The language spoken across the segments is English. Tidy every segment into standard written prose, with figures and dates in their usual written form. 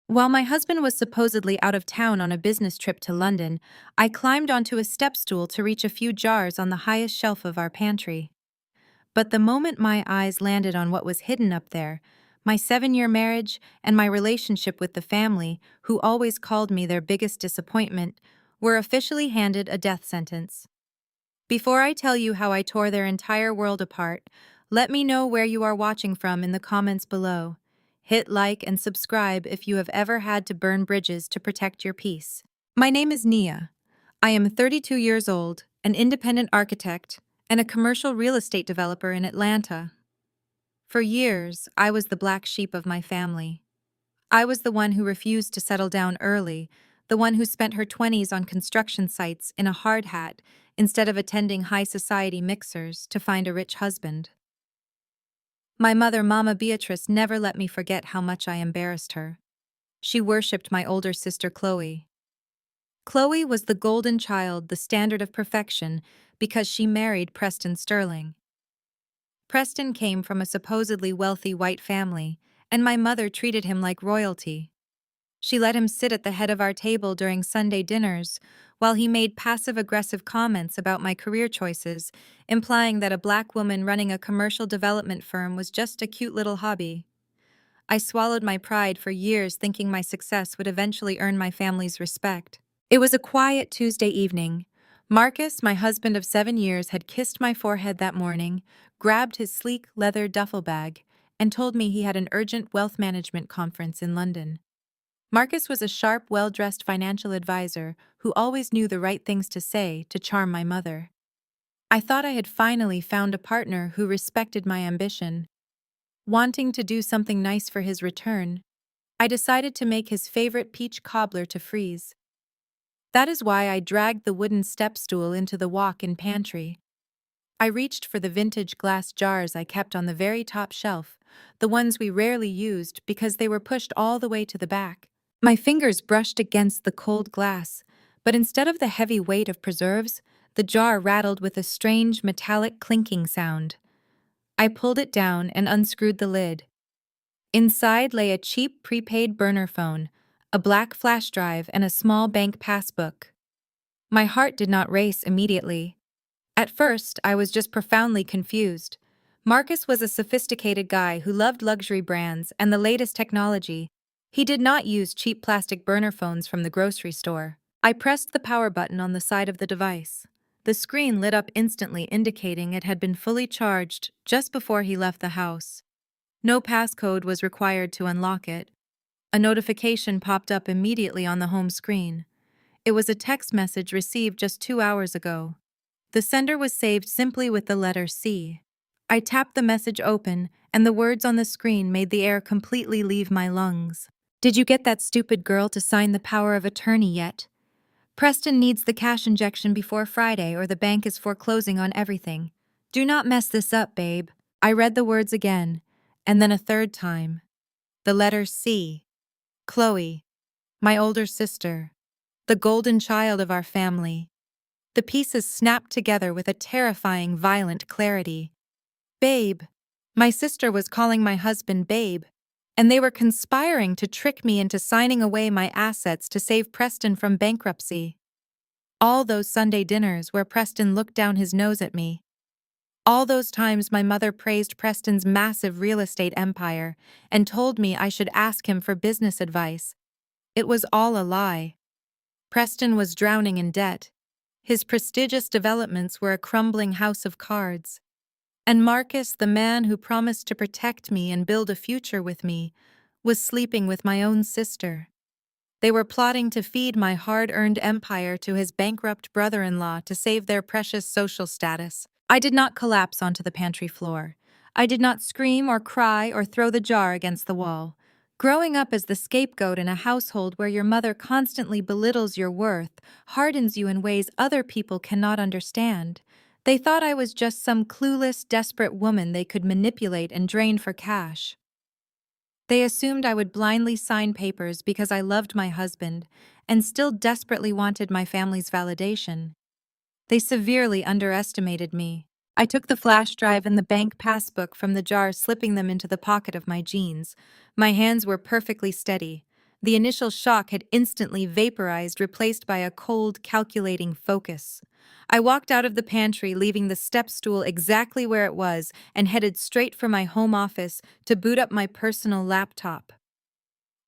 While my husband was supposedly out of town on a business trip to London, I climbed onto a step stool to reach a few jars on the highest shelf of our pantry. But the moment my eyes landed on what was hidden up there, my 7-year marriage and my relationship with the family, who always called me their biggest disappointment, were officially handed a death sentence. Before I tell you how I tore their entire world apart, let me know where you are watching from in the comments below. Hit like and subscribe if you have ever had to burn bridges to protect your peace. My name is Nia. I am 32 years old, an independent architect, and a commercial real estate developer in Atlanta. For years, I was the black sheep of my family. I was the one who refused to settle down early, the one who spent her 20s on construction sites in a hard hat instead of attending high society mixers to find a rich husband. My mother, Mama Beatrice, never let me forget how much I embarrassed her. She worshipped my older sister, Chloe. Chloe was the golden child, the standard of perfection, because she married Preston Sterling. Preston came from a supposedly wealthy white family, and my mother treated him like royalty. She let him sit at the head of our table during Sunday dinners, while he made passive-aggressive comments about my career choices, implying that a black woman running a commercial development firm was just a cute little hobby. I swallowed my pride for years, thinking my success would eventually earn my family's respect. It was a quiet Tuesday evening. Marcus, my husband of 7 years, had kissed my forehead that morning, grabbed his sleek leather duffel bag, and told me he had an urgent wealth management conference in London. Marcus was a sharp, well-dressed financial advisor who always knew the right things to say to charm my mother. I thought I had finally found a partner who respected my ambition. Wanting to do something nice for his return, I decided to make his favorite peach cobbler to freeze. That is why I dragged the wooden step stool into the walk-in pantry. I reached for the vintage glass jars I kept on the very top shelf, the ones we rarely used because they were pushed all the way to the back. My fingers brushed against the cold glass, but instead of the heavy weight of preserves, the jar rattled with a strange metallic clinking sound. I pulled it down and unscrewed the lid. Inside lay a cheap prepaid burner phone, a black flash drive, and a small bank passbook. My heart did not race immediately. At first, I was just profoundly confused. Marcus was a sophisticated guy who loved luxury brands and the latest technology. He did not use cheap plastic burner phones from the grocery store. I pressed the power button on the side of the device. The screen lit up instantly, indicating it had been fully charged just before he left the house. No passcode was required to unlock it. A notification popped up immediately on the home screen. It was a text message received just 2 hours ago. The sender was saved simply with the letter C. I tapped the message open, and the words on the screen made the air completely leave my lungs. Did you get that stupid girl to sign the power of attorney yet? Preston needs the cash injection before Friday or the bank is foreclosing on everything. Do not mess this up, babe. I read the words again, and then a third time. The letter C. Chloe, my older sister, the golden child of our family. The pieces snapped together with a terrifying, violent clarity. Babe. My sister was calling my husband Babe, and they were conspiring to trick me into signing away my assets to save Preston from bankruptcy. All those Sunday dinners where Preston looked down his nose at me. All those times my mother praised Preston's massive real estate empire and told me I should ask him for business advice. It was all a lie. Preston was drowning in debt. His prestigious developments were a crumbling house of cards. And Marcus, the man who promised to protect me and build a future with me, was sleeping with my own sister. They were plotting to feed my hard-earned empire to his bankrupt brother-in-law to save their precious social status. I did not collapse onto the pantry floor. I did not scream or cry or throw the jar against the wall. Growing up as the scapegoat in a household where your mother constantly belittles your worth, hardens you in ways other people cannot understand. They thought I was just some clueless, desperate woman they could manipulate and drain for cash. They assumed I would blindly sign papers because I loved my husband and still desperately wanted my family's validation. They severely underestimated me. I took the flash drive and the bank passbook from the jar, slipping them into the pocket of my jeans. My hands were perfectly steady. The initial shock had instantly vaporized, replaced by a cold, calculating focus. I walked out of the pantry, leaving the step stool exactly where it was, and headed straight for my home office to boot up my personal laptop.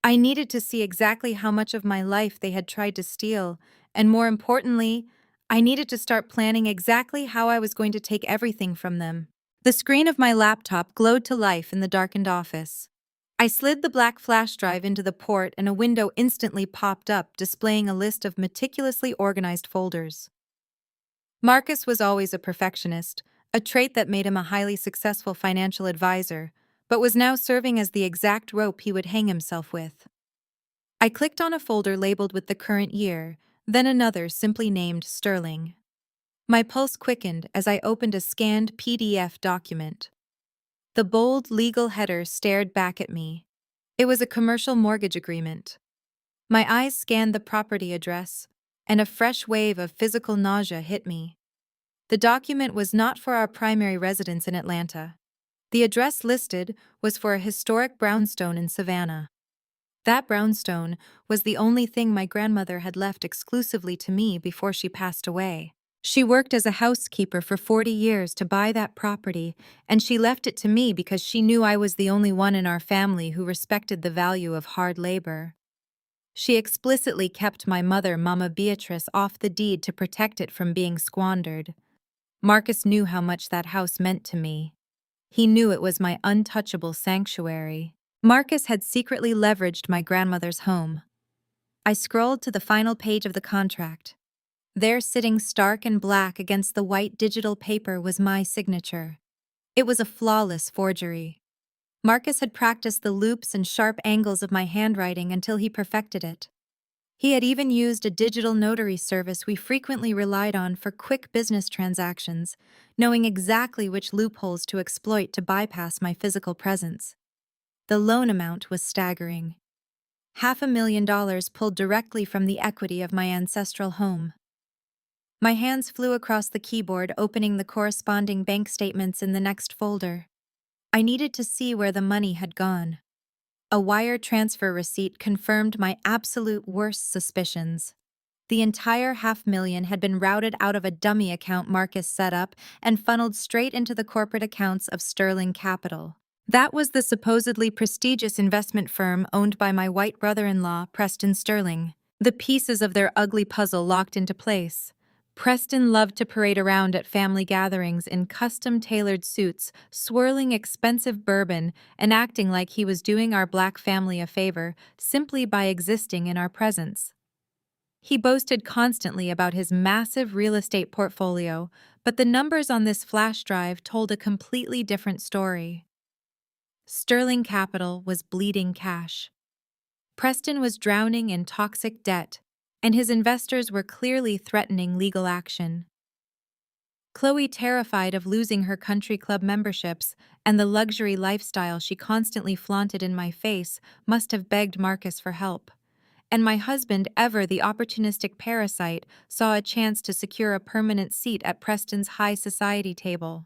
I needed to see exactly how much of my life they had tried to steal, and more importantly, I needed to start planning exactly how I was going to take everything from them. The screen of my laptop glowed to life in the darkened office. I slid the black flash drive into the port and a window instantly popped up, displaying a list of meticulously organized folders. Marcus was always a perfectionist, a trait that made him a highly successful financial advisor, but was now serving as the exact rope he would hang himself with. I clicked on a folder labeled with the current year, then another simply named Sterling. My pulse quickened as I opened a scanned PDF document. The bold legal header stared back at me. It was a commercial mortgage agreement. My eyes scanned the property address, and a fresh wave of physical nausea hit me. The document was not for our primary residence in Atlanta. The address listed was for a historic brownstone in Savannah. That brownstone was the only thing my grandmother had left exclusively to me before she passed away. She worked as a housekeeper for 40 years to buy that property, and she left it to me because she knew I was the only one in our family who respected the value of hard labor. She explicitly kept my mother, Mama Beatrice, off the deed to protect it from being squandered. Marcus knew how much that house meant to me. He knew it was my untouchable sanctuary. Marcus had secretly leveraged my grandmother's home. I scrolled to the final page of the contract. There, sitting stark and black against the white digital paper, was my signature. It was a flawless forgery. Marcus had practiced the loops and sharp angles of my handwriting until he perfected it. He had even used a digital notary service we frequently relied on for quick business transactions, knowing exactly which loopholes to exploit to bypass my physical presence. The loan amount was staggering. $500,000 pulled directly from the equity of my ancestral home. My hands flew across the keyboard, opening the corresponding bank statements in the next folder. I needed to see where the money had gone. A wire transfer receipt confirmed my absolute worst suspicions. The entire $500,000 had been routed out of a dummy account Marcus set up and funneled straight into the corporate accounts of Sterling Capital. That was the supposedly prestigious investment firm owned by my white brother-in-law, Preston Sterling. The pieces of their ugly puzzle locked into place. Preston loved to parade around at family gatherings in custom-tailored suits, swirling expensive bourbon and acting like he was doing our black family a favor simply by existing in our presence. He boasted constantly about his massive real estate portfolio, but the numbers on this flash drive told a completely different story. Sterling Capital was bleeding cash. Preston was drowning in toxic debt, and his investors were clearly threatening legal action. Chloe, terrified of losing her country club memberships and the luxury lifestyle she constantly flaunted in my face, must have begged Marcus for help. And my husband, ever the opportunistic parasite, saw a chance to secure a permanent seat at Preston's high society table.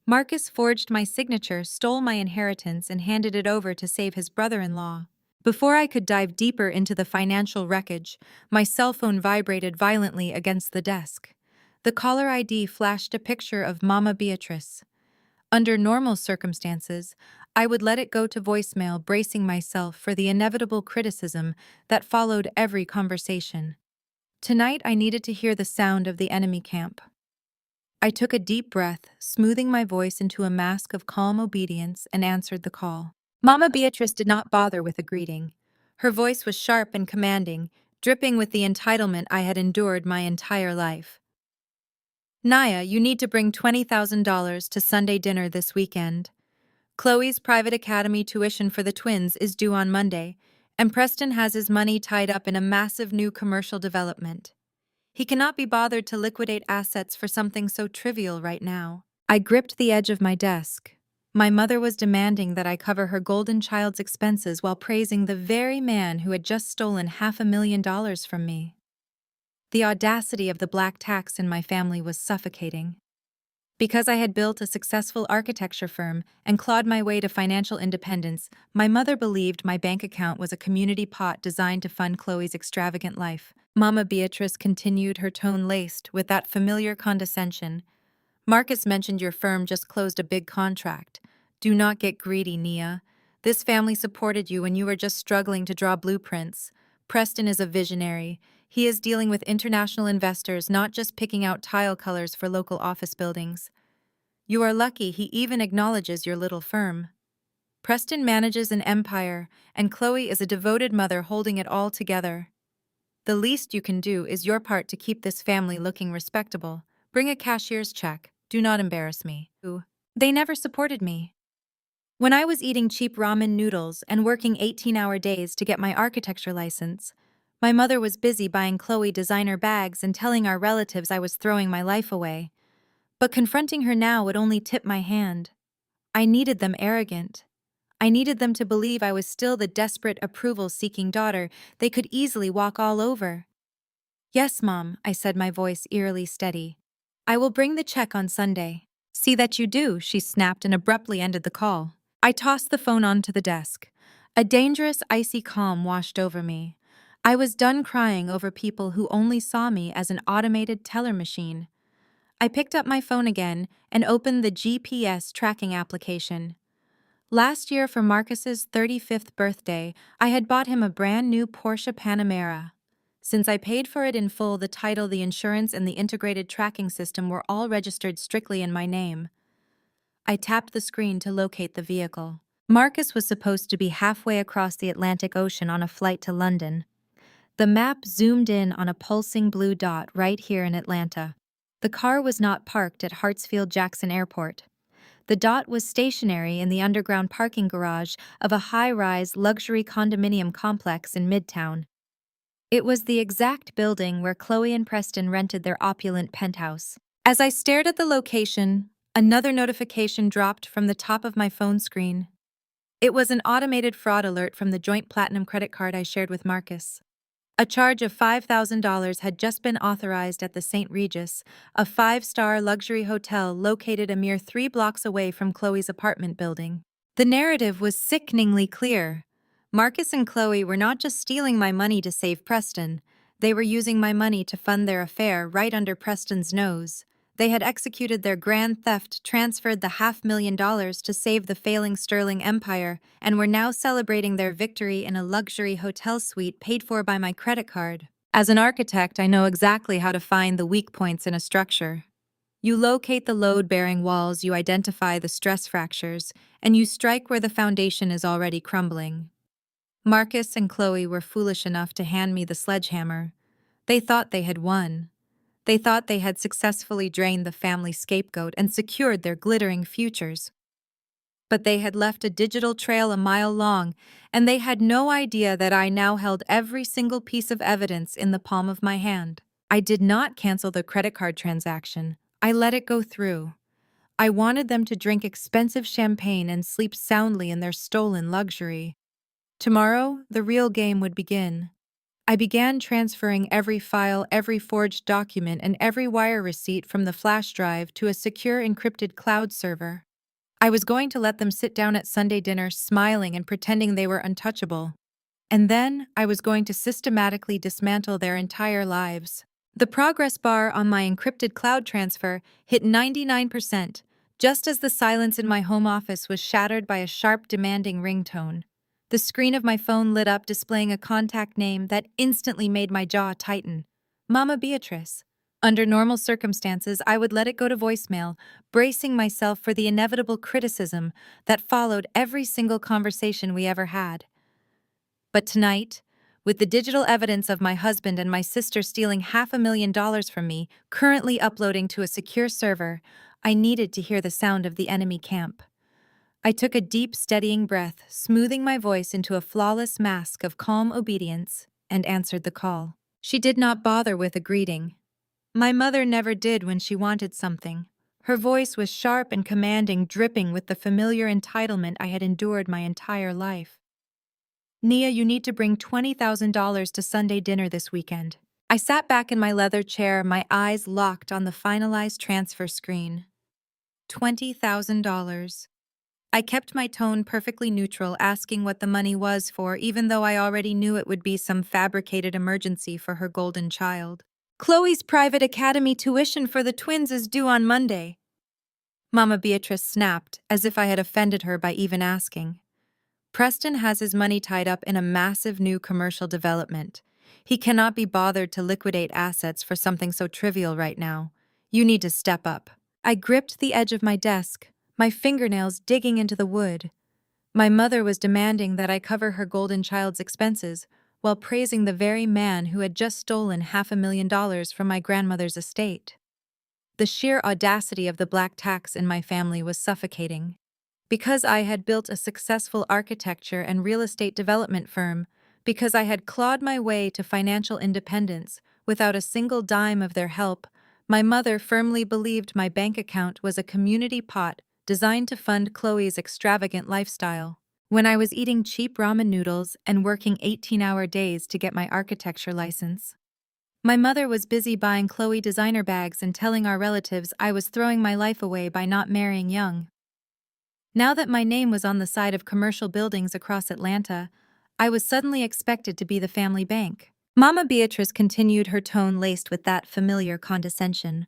Marcus forged my signature, stole my inheritance, and handed it over to save his brother-in-law. Before I could dive deeper into the financial wreckage, my cell phone vibrated violently against the desk. The caller ID flashed a picture of Mama Beatrice. Under normal circumstances, I would let it go to voicemail, bracing myself for the inevitable criticism that followed every conversation. Tonight, I needed to hear the sound of the enemy camp. I took a deep breath, smoothing my voice into a mask of calm obedience, and answered the call. Mama Beatrice did not bother with a greeting. Her voice was sharp and commanding, dripping with the entitlement I had endured my entire life. Naya, you need to bring $20,000 to Sunday dinner this weekend. Chloe's private academy tuition for the twins is due on Monday, and Preston has his money tied up in a massive new commercial development. He cannot be bothered to liquidate assets for something so trivial right now. I gripped the edge of my desk. My mother was demanding that I cover her golden child's expenses while praising the very man who had just stolen $500,000 from me. The audacity of the black tax in my family was suffocating. Because I had built a successful architecture firm and clawed my way to financial independence, my mother believed my bank account was a community pot designed to fund Chloe's extravagant life. Mama Beatrice continued, her tone laced with that familiar condescension. Marcus mentioned your firm just closed a big contract. Do not get greedy, Nia. This family supported you when you were just struggling to draw blueprints. Preston is a visionary. He is dealing with international investors, not just picking out tile colors for local office buildings. You are lucky he even acknowledges your little firm. Preston manages an empire, and Chloe is a devoted mother holding it all together. The least you can do is your part to keep this family looking respectable. Bring a cashier's check. Do not embarrass me. They never supported me. When I was eating cheap ramen noodles and working 18-hour days to get my architecture license, my mother was busy buying Chloe designer bags and telling our relatives I was throwing my life away. But confronting her now would only tip my hand. I needed them arrogant. I needed them to believe I was still the desperate, approval-seeking daughter they could easily walk all over. Yes, Mom, I said, my voice eerily steady. I will bring the check on Sunday. See that you do, she snapped and abruptly ended the call. I tossed the phone onto the desk. A dangerous, icy calm washed over me. I was done crying over people who only saw me as an automated teller machine. I picked up my phone again and opened the GPS tracking application. Last year, for Marcus's 35th birthday, I had bought him a brand new Porsche Panamera. Since I paid for it in full, the title, the insurance, and the integrated tracking system were all registered strictly in my name. I tapped the screen to locate the vehicle. Marcus was supposed to be halfway across the Atlantic Ocean on a flight to London. The map zoomed in on a pulsing blue dot right here in Atlanta. The car was not parked at Hartsfield-Jackson Airport. The dot was stationary in the underground parking garage of a high-rise luxury condominium complex in Midtown. It was the exact building where Chloe and Preston rented their opulent penthouse. As I stared at the location, another notification dropped from the top of my phone screen. It was an automated fraud alert from the joint platinum credit card I shared with Marcus. A charge of $5,000 had just been authorized at the St. Regis, a five-star luxury hotel located a mere 3 blocks away from Chloe's apartment building. The narrative was sickeningly clear. Marcus and Chloe were not just stealing my money to save Preston. They were using my money to fund their affair right under Preston's nose. They had executed their grand theft, transferred the $500,000 to save the failing Sterling Empire, and were now celebrating their victory in a luxury hotel suite paid for by my credit card. As an architect, I know exactly how to find the weak points in a structure. You locate the load-bearing walls, you identify the stress fractures, and you strike where the foundation is already crumbling. Marcus and Chloe were foolish enough to hand me the sledgehammer. They thought they had won. They thought they had successfully drained the family scapegoat and secured their glittering futures. But they had left a digital trail a mile long, and they had no idea that I now held every single piece of evidence in the palm of my hand. I did not cancel the credit card transaction. I let it go through. I wanted them to drink expensive champagne and sleep soundly in their stolen luxury. Tomorrow, the real game would begin. I began transferring every file, every forged document, and every wire receipt from the flash drive to a secure encrypted cloud server. I was going to let them sit down at Sunday dinner smiling and pretending they were untouchable. And then I was going to systematically dismantle their entire lives. The progress bar on my encrypted cloud transfer hit 99%, just as the silence in my home office was shattered by a sharp, demanding ringtone. The screen of my phone lit up, displaying a contact name that instantly made my jaw tighten. Mama Beatrice. Under normal circumstances, I would let it go to voicemail, bracing myself for the inevitable criticism that followed every single conversation we ever had. But tonight, with the digital evidence of my husband and my sister stealing $500,000 from me, currently uploading to a secure server, I needed to hear the sound of the enemy camp. I took a deep, steadying breath, smoothing my voice into a flawless mask of calm obedience, and answered the call. She did not bother with a greeting. My mother never did when she wanted something. Her voice was sharp and commanding, dripping with the familiar entitlement I had endured my entire life. Nia, you need to bring $20,000 to Sunday dinner this weekend. I sat back in my leather chair, my eyes locked on the finalized transfer screen. $20,000. I kept my tone perfectly neutral, asking what the money was for, even though I already knew it would be some fabricated emergency for her golden child. Chloe's private academy tuition for the twins is due on Monday. Mama Beatrice snapped, as if I had offended her by even asking. Preston has his money tied up in a massive new commercial development. He cannot be bothered to liquidate assets for something so trivial right now. You need to step up. I gripped the edge of my desk, my fingernails digging into the wood. My mother was demanding that I cover her golden child's expenses, while praising the very man who had just stolen $500,000 from my grandmother's estate. The sheer audacity of the black tax in my family was suffocating. Because I had built a successful architecture and real estate development firm, because I had clawed my way to financial independence without a single dime of their help, my mother firmly believed my bank account was a community pot designed to fund Chloe's extravagant lifestyle. When I was eating cheap ramen noodles and working 18-hour days to get my architecture license, my mother was busy buying Chloe designer bags and telling our relatives I was throwing my life away by not marrying young. Now that my name was on the side of commercial buildings across Atlanta, I was suddenly expected to be the family bank. Mama Beatrice continued, her tone laced with that familiar condescension.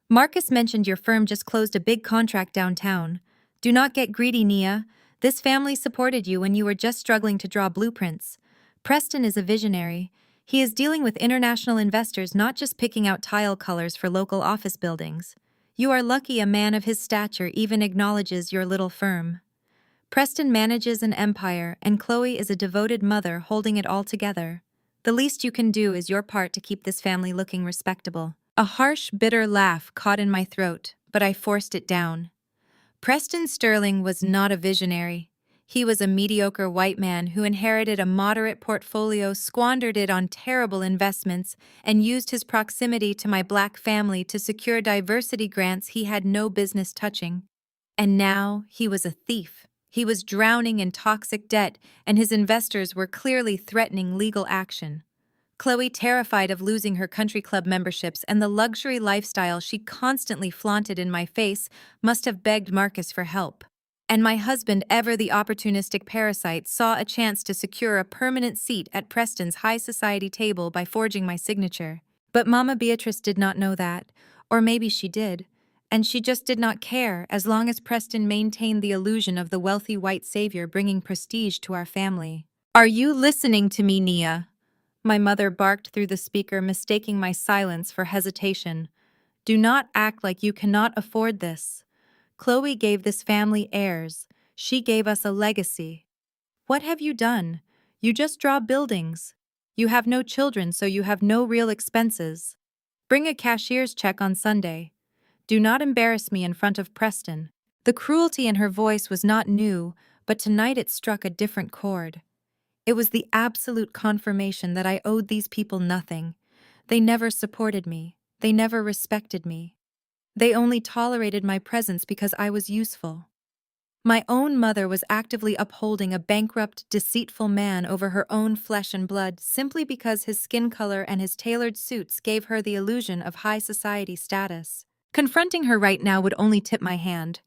Marcus mentioned your firm just closed a big contract downtown. Do not get greedy, Nia. This family supported you when you were just struggling to draw blueprints. Preston is a visionary. He is dealing with international investors, not just picking out tile colors for local office buildings. You are lucky a man of his stature even acknowledges your little firm. Preston manages an empire, and Chloe is a devoted mother holding it all together. The least you can do is your part to keep this family looking respectable. A harsh, bitter laugh caught in my throat, but I forced it down. Preston Sterling was not a visionary. He was a mediocre white man who inherited a moderate portfolio, squandered it on terrible investments, and used his proximity to my black family to secure diversity grants he had no business touching. And now he was a thief. He was drowning in toxic debt, and his investors were clearly threatening legal action. Chloe, terrified of losing her country club memberships and the luxury lifestyle she constantly flaunted in my face, must have begged Marcus for help. And my husband, ever the opportunistic parasite, saw a chance to secure a permanent seat at Preston's high society table by forging my signature. But Mama Beatrice did not know that, or maybe she did, and she just did not care as long as Preston maintained the illusion of the wealthy white savior bringing prestige to our family. Are you listening to me, Nia? My mother barked through the speaker, mistaking my silence for hesitation. Do not act like you cannot afford this. Chloe gave this family heirs. She gave us a legacy. What have you done? You just draw buildings. You have no children, so you have no real expenses. Bring a cashier's check on Sunday. Do not embarrass me in front of Preston. The cruelty in her voice was not new, but tonight it struck a different chord. It was the absolute confirmation that I owed these people nothing. They never supported me. They never respected me. They only tolerated my presence because I was useful. My own mother was actively upholding a bankrupt, deceitful man over her own flesh and blood simply because his skin color and his tailored suits gave her the illusion of high society status. Confronting her right now would only tip my hand.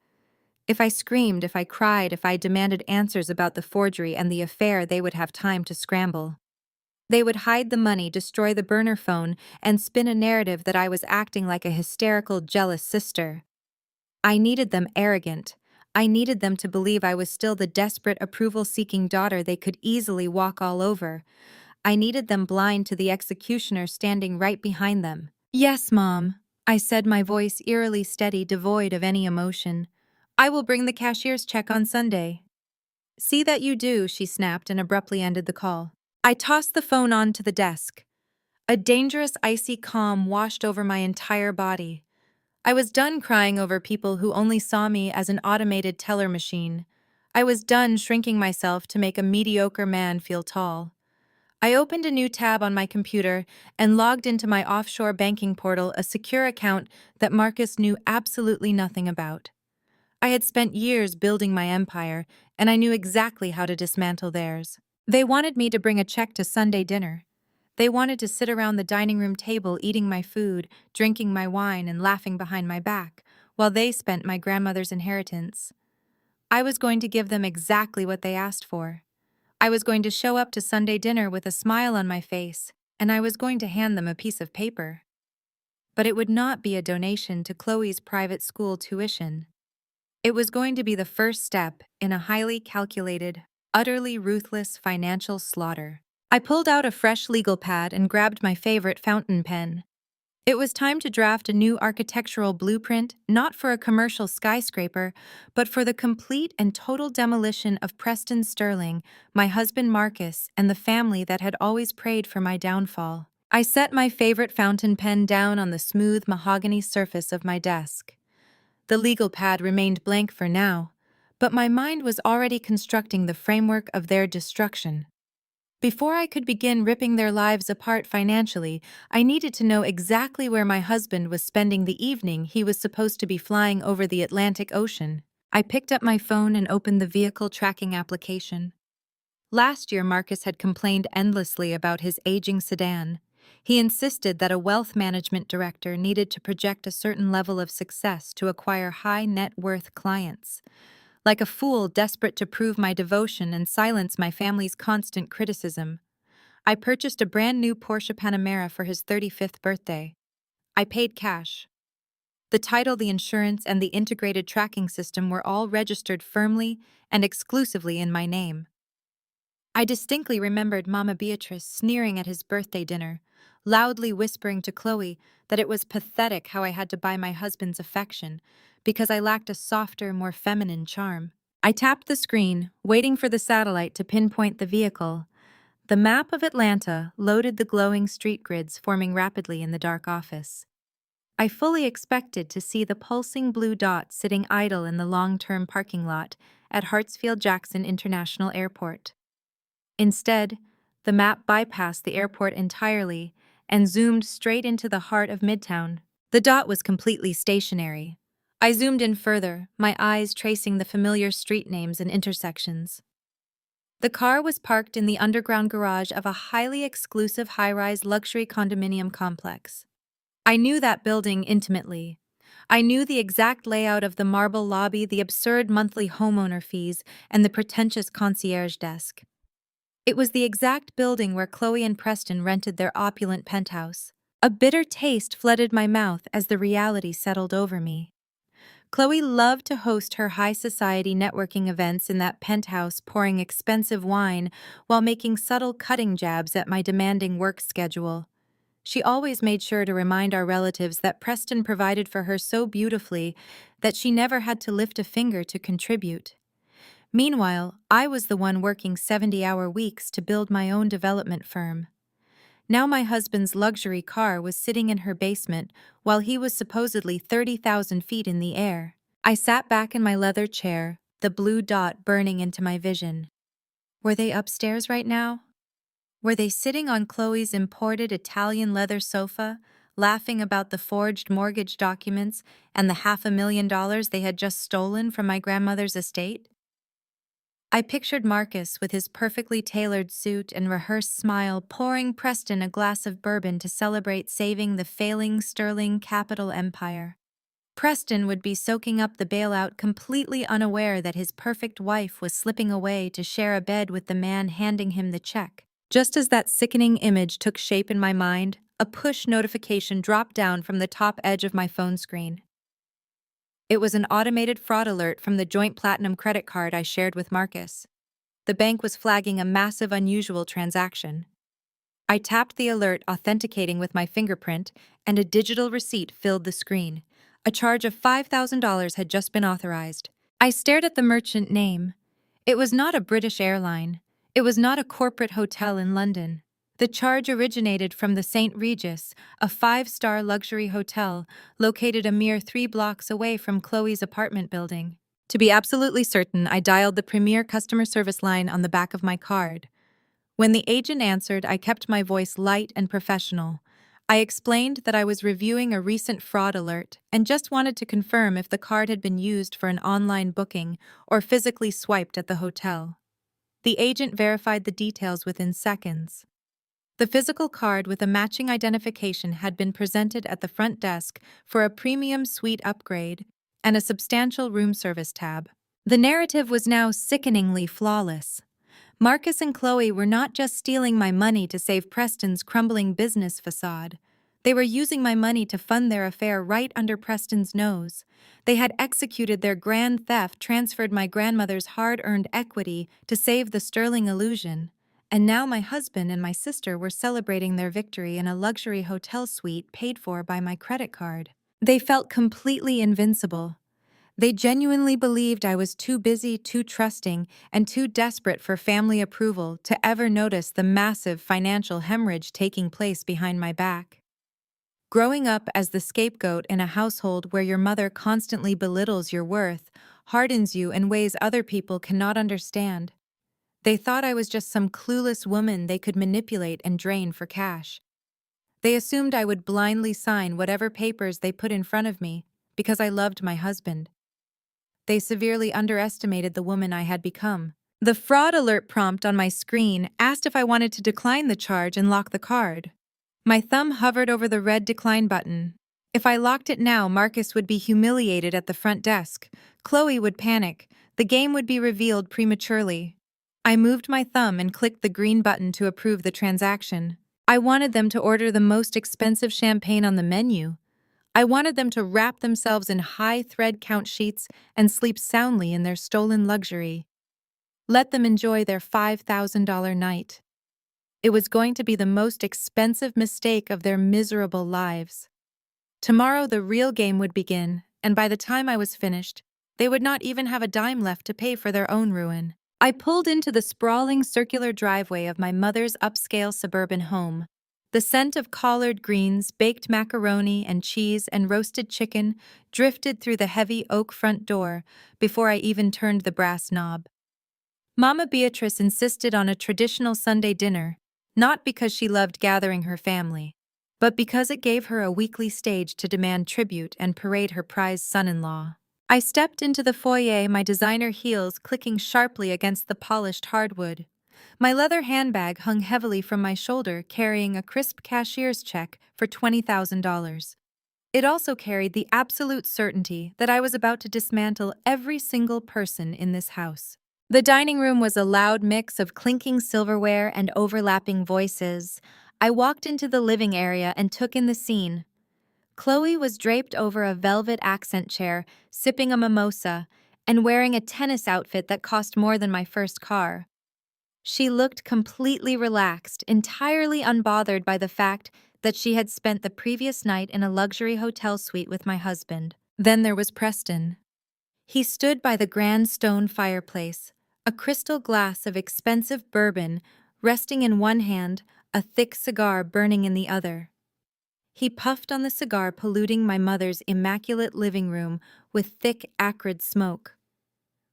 If I screamed, if I cried, if I demanded answers about the forgery and the affair, they would have time to scramble. They would hide the money, destroy the burner phone, and spin a narrative that I was acting like a hysterical, jealous sister. I needed them arrogant. I needed them to believe I was still the desperate, approval-seeking daughter they could easily walk all over. I needed them blind to the executioner standing right behind them. Yes, Mom, I said, my voice eerily steady, devoid of any emotion. I will bring the cashier's check on Sunday. See that you do, she snapped and abruptly ended the call. I tossed the phone onto the desk. A dangerous, icy calm washed over my entire body. I was done crying over people who only saw me as an automated teller machine. I was done shrinking myself to make a mediocre man feel tall. I opened a new tab on my computer and logged into my offshore banking portal, a secure account that Marcus knew absolutely nothing about. I had spent years building my empire, and I knew exactly how to dismantle theirs. They wanted me to bring a check to Sunday dinner. They wanted to sit around the dining room table eating my food, drinking my wine, and laughing behind my back, while they spent my grandmother's inheritance. I was going to give them exactly what they asked for. I was going to show up to Sunday dinner with a smile on my face, and I was going to hand them a piece of paper. But it would not be a donation to Chloe's private school tuition. It was going to be the first step in a highly calculated, utterly ruthless financial slaughter. I pulled out a fresh legal pad and grabbed my favorite fountain pen. It was time to draft a new architectural blueprint, not for a commercial skyscraper, but for the complete and total demolition of Preston Sterling, my husband Marcus, and the family that had always prayed for my downfall. I set my favorite fountain pen down on the smooth mahogany surface of my desk. The legal pad remained blank for now, but my mind was already constructing the framework of their destruction. Before I could begin ripping their lives apart financially, I needed to know exactly where my husband was spending the evening he was supposed to be flying over the Atlantic Ocean. I picked up my phone and opened the vehicle tracking application. Last year, Marcus had complained endlessly about his aging sedan. He insisted that a wealth management director needed to project a certain level of success to acquire high net worth clients. Like a fool desperate to prove my devotion and silence my family's constant criticism, I purchased a brand new Porsche Panamera for his 35th birthday. I paid cash. The title, the insurance, and the integrated tracking system were all registered firmly and exclusively in my name. I distinctly remembered Mama Beatrice sneering at his birthday dinner, loudly whispering to Chloe that it was pathetic how I had to buy my husband's affection because I lacked a softer, more feminine charm. I tapped the screen, waiting for the satellite to pinpoint the vehicle. The map of Atlanta loaded the glowing street grids forming rapidly in the dark office. I fully expected to see the pulsing blue dot sitting idle in the long-term parking lot at Hartsfield-Jackson International Airport. Instead, the map bypassed the airport entirely and zoomed straight into the heart of Midtown. The dot was completely stationary. I zoomed in further, my eyes tracing the familiar street names and intersections. The car was parked in the underground garage of a highly exclusive high-rise luxury condominium complex. I knew that building intimately. I knew the exact layout of the marble lobby, the absurd monthly homeowner fees, and the pretentious concierge desk. It was the exact building where Chloe and Preston rented their opulent penthouse. A bitter taste flooded my mouth as the reality settled over me. Chloe loved to host her high society networking events in that penthouse, pouring expensive wine while making subtle cutting jabs at my demanding work schedule. She always made sure to remind our relatives that Preston provided for her so beautifully that she never had to lift a finger to contribute. Meanwhile, I was the one working 70-hour weeks to build my own development firm. Now my husband's luxury car was sitting in her basement while he was supposedly 30,000 feet in the air. I sat back in my leather chair, the blue dot burning into my vision. Were they upstairs right now? Were they sitting on Chloe's imported Italian leather sofa, laughing about the forged mortgage documents and the $500,000 they had just stolen from my grandmother's estate? I pictured Marcus with his perfectly tailored suit and rehearsed smile pouring Preston a glass of bourbon to celebrate saving the failing Sterling capital empire. Preston would be soaking up the bailout completely unaware that his perfect wife was slipping away to share a bed with the man handing him the check. Just as that sickening image took shape in my mind, a push notification dropped down from the top edge of my phone screen. It was an automated fraud alert from the joint platinum credit card I shared with Marcus. The bank was flagging a massive unusual transaction. I tapped the alert, authenticating with my fingerprint, and a digital receipt filled the screen. A charge of $5,000 had just been authorized. I stared at the merchant name. It was not a British airline. It was not a corporate hotel in London. The charge originated from the St. Regis, a 5-star luxury hotel located a mere 3 blocks away from Chloe's apartment building. To be absolutely certain, I dialed the premier customer service line on the back of my card. When the agent answered, I kept my voice light and professional. I explained that I was reviewing a recent fraud alert and just wanted to confirm if the card had been used for an online booking or physically swiped at the hotel. The agent verified the details within seconds. The physical card with a matching identification had been presented at the front desk for a premium suite upgrade, and a substantial room service tab. The narrative was now sickeningly flawless. Marcus and Chloe were not just stealing my money to save Preston's crumbling business facade. They were using my money to fund their affair right under Preston's nose. They had executed their grand theft, transferred my grandmother's hard-earned equity to save the sterling illusion. And now my husband and my sister were celebrating their victory in a luxury hotel suite paid for by my credit card. They felt completely invincible. They genuinely believed I was too busy, too trusting, and too desperate for family approval to ever notice the massive financial hemorrhage taking place behind my back. Growing up as the scapegoat in a household where your mother constantly belittles your worth, hardens you in ways other people cannot understand. They thought I was just some clueless woman they could manipulate and drain for cash. They assumed I would blindly sign whatever papers they put in front of me because I loved my husband. They severely underestimated the woman I had become. The fraud alert prompt on my screen asked if I wanted to decline the charge and lock the card. My thumb hovered over the red decline button. If I locked it now, Marcus would be humiliated at the front desk. Chloe would panic. The game would be revealed prematurely. I moved my thumb and clicked the green button to approve the transaction. I wanted them to order the most expensive champagne on the menu. I wanted them to wrap themselves in high thread count sheets and sleep soundly in their stolen luxury. Let them enjoy their $5,000 night. It was going to be the most expensive mistake of their miserable lives. Tomorrow the real game would begin, and by the time I was finished, they would not even have a dime left to pay for their own ruin. I pulled into the sprawling circular driveway of my mother's upscale suburban home. The scent of collard greens, baked macaroni and cheese, and roasted chicken drifted through the heavy oak front door before I even turned the brass knob. Mama Beatrice insisted on a traditional Sunday dinner, not because she loved gathering her family, but because it gave her a weekly stage to demand tribute and parade her prized son-in-law. I stepped into the foyer, my designer heels clicking sharply against the polished hardwood. My leather handbag hung heavily from my shoulder, carrying a crisp cashier's check for $20,000. It also carried the absolute certainty that I was about to dismantle every single person in this house. The dining room was a loud mix of clinking silverware and overlapping voices. I walked into the living area and took in the scene. Chloe was draped over a velvet accent chair, sipping a mimosa, and wearing a tennis outfit that cost more than my first car. She looked completely relaxed, entirely unbothered by the fact that she had spent the previous night in a luxury hotel suite with my husband. Then there was Preston. He stood by the grand stone fireplace, a crystal glass of expensive bourbon resting in one hand, a thick cigar burning in the other. He puffed on the cigar, polluting my mother's immaculate living room with thick, acrid smoke.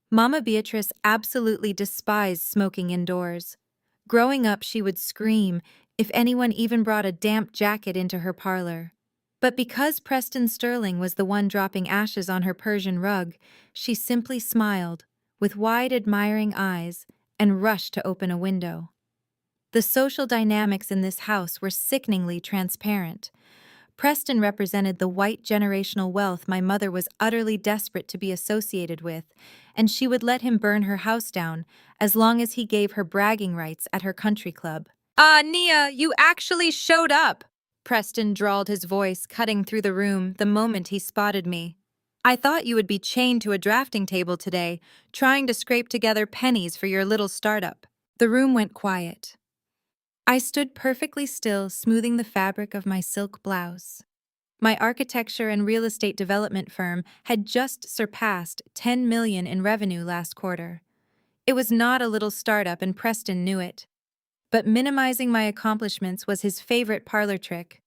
Mama Beatrice absolutely despised smoking indoors. Growing up, she would scream if anyone even brought a damp jacket into her parlor. But because Preston Sterling was the one dropping ashes on her Persian rug, she simply smiled, with wide, admiring eyes, and rushed to open a window. The social dynamics in this house were sickeningly transparent. Preston represented the white generational wealth my mother was utterly desperate to be associated with, and she would let him burn her house down as long as he gave her bragging rights at her country club. Nia, you actually showed up!" Preston drawled, his voice cutting through the room the moment he spotted me. "I thought you would be chained to a drafting table today, trying to scrape together pennies for your little startup." The room went quiet. I stood perfectly still, smoothing the fabric of my silk blouse. My architecture and real estate development firm had just surpassed $10 million in revenue last quarter. It was not a little startup, and Preston knew it. But minimizing my accomplishments was his favorite parlor trick.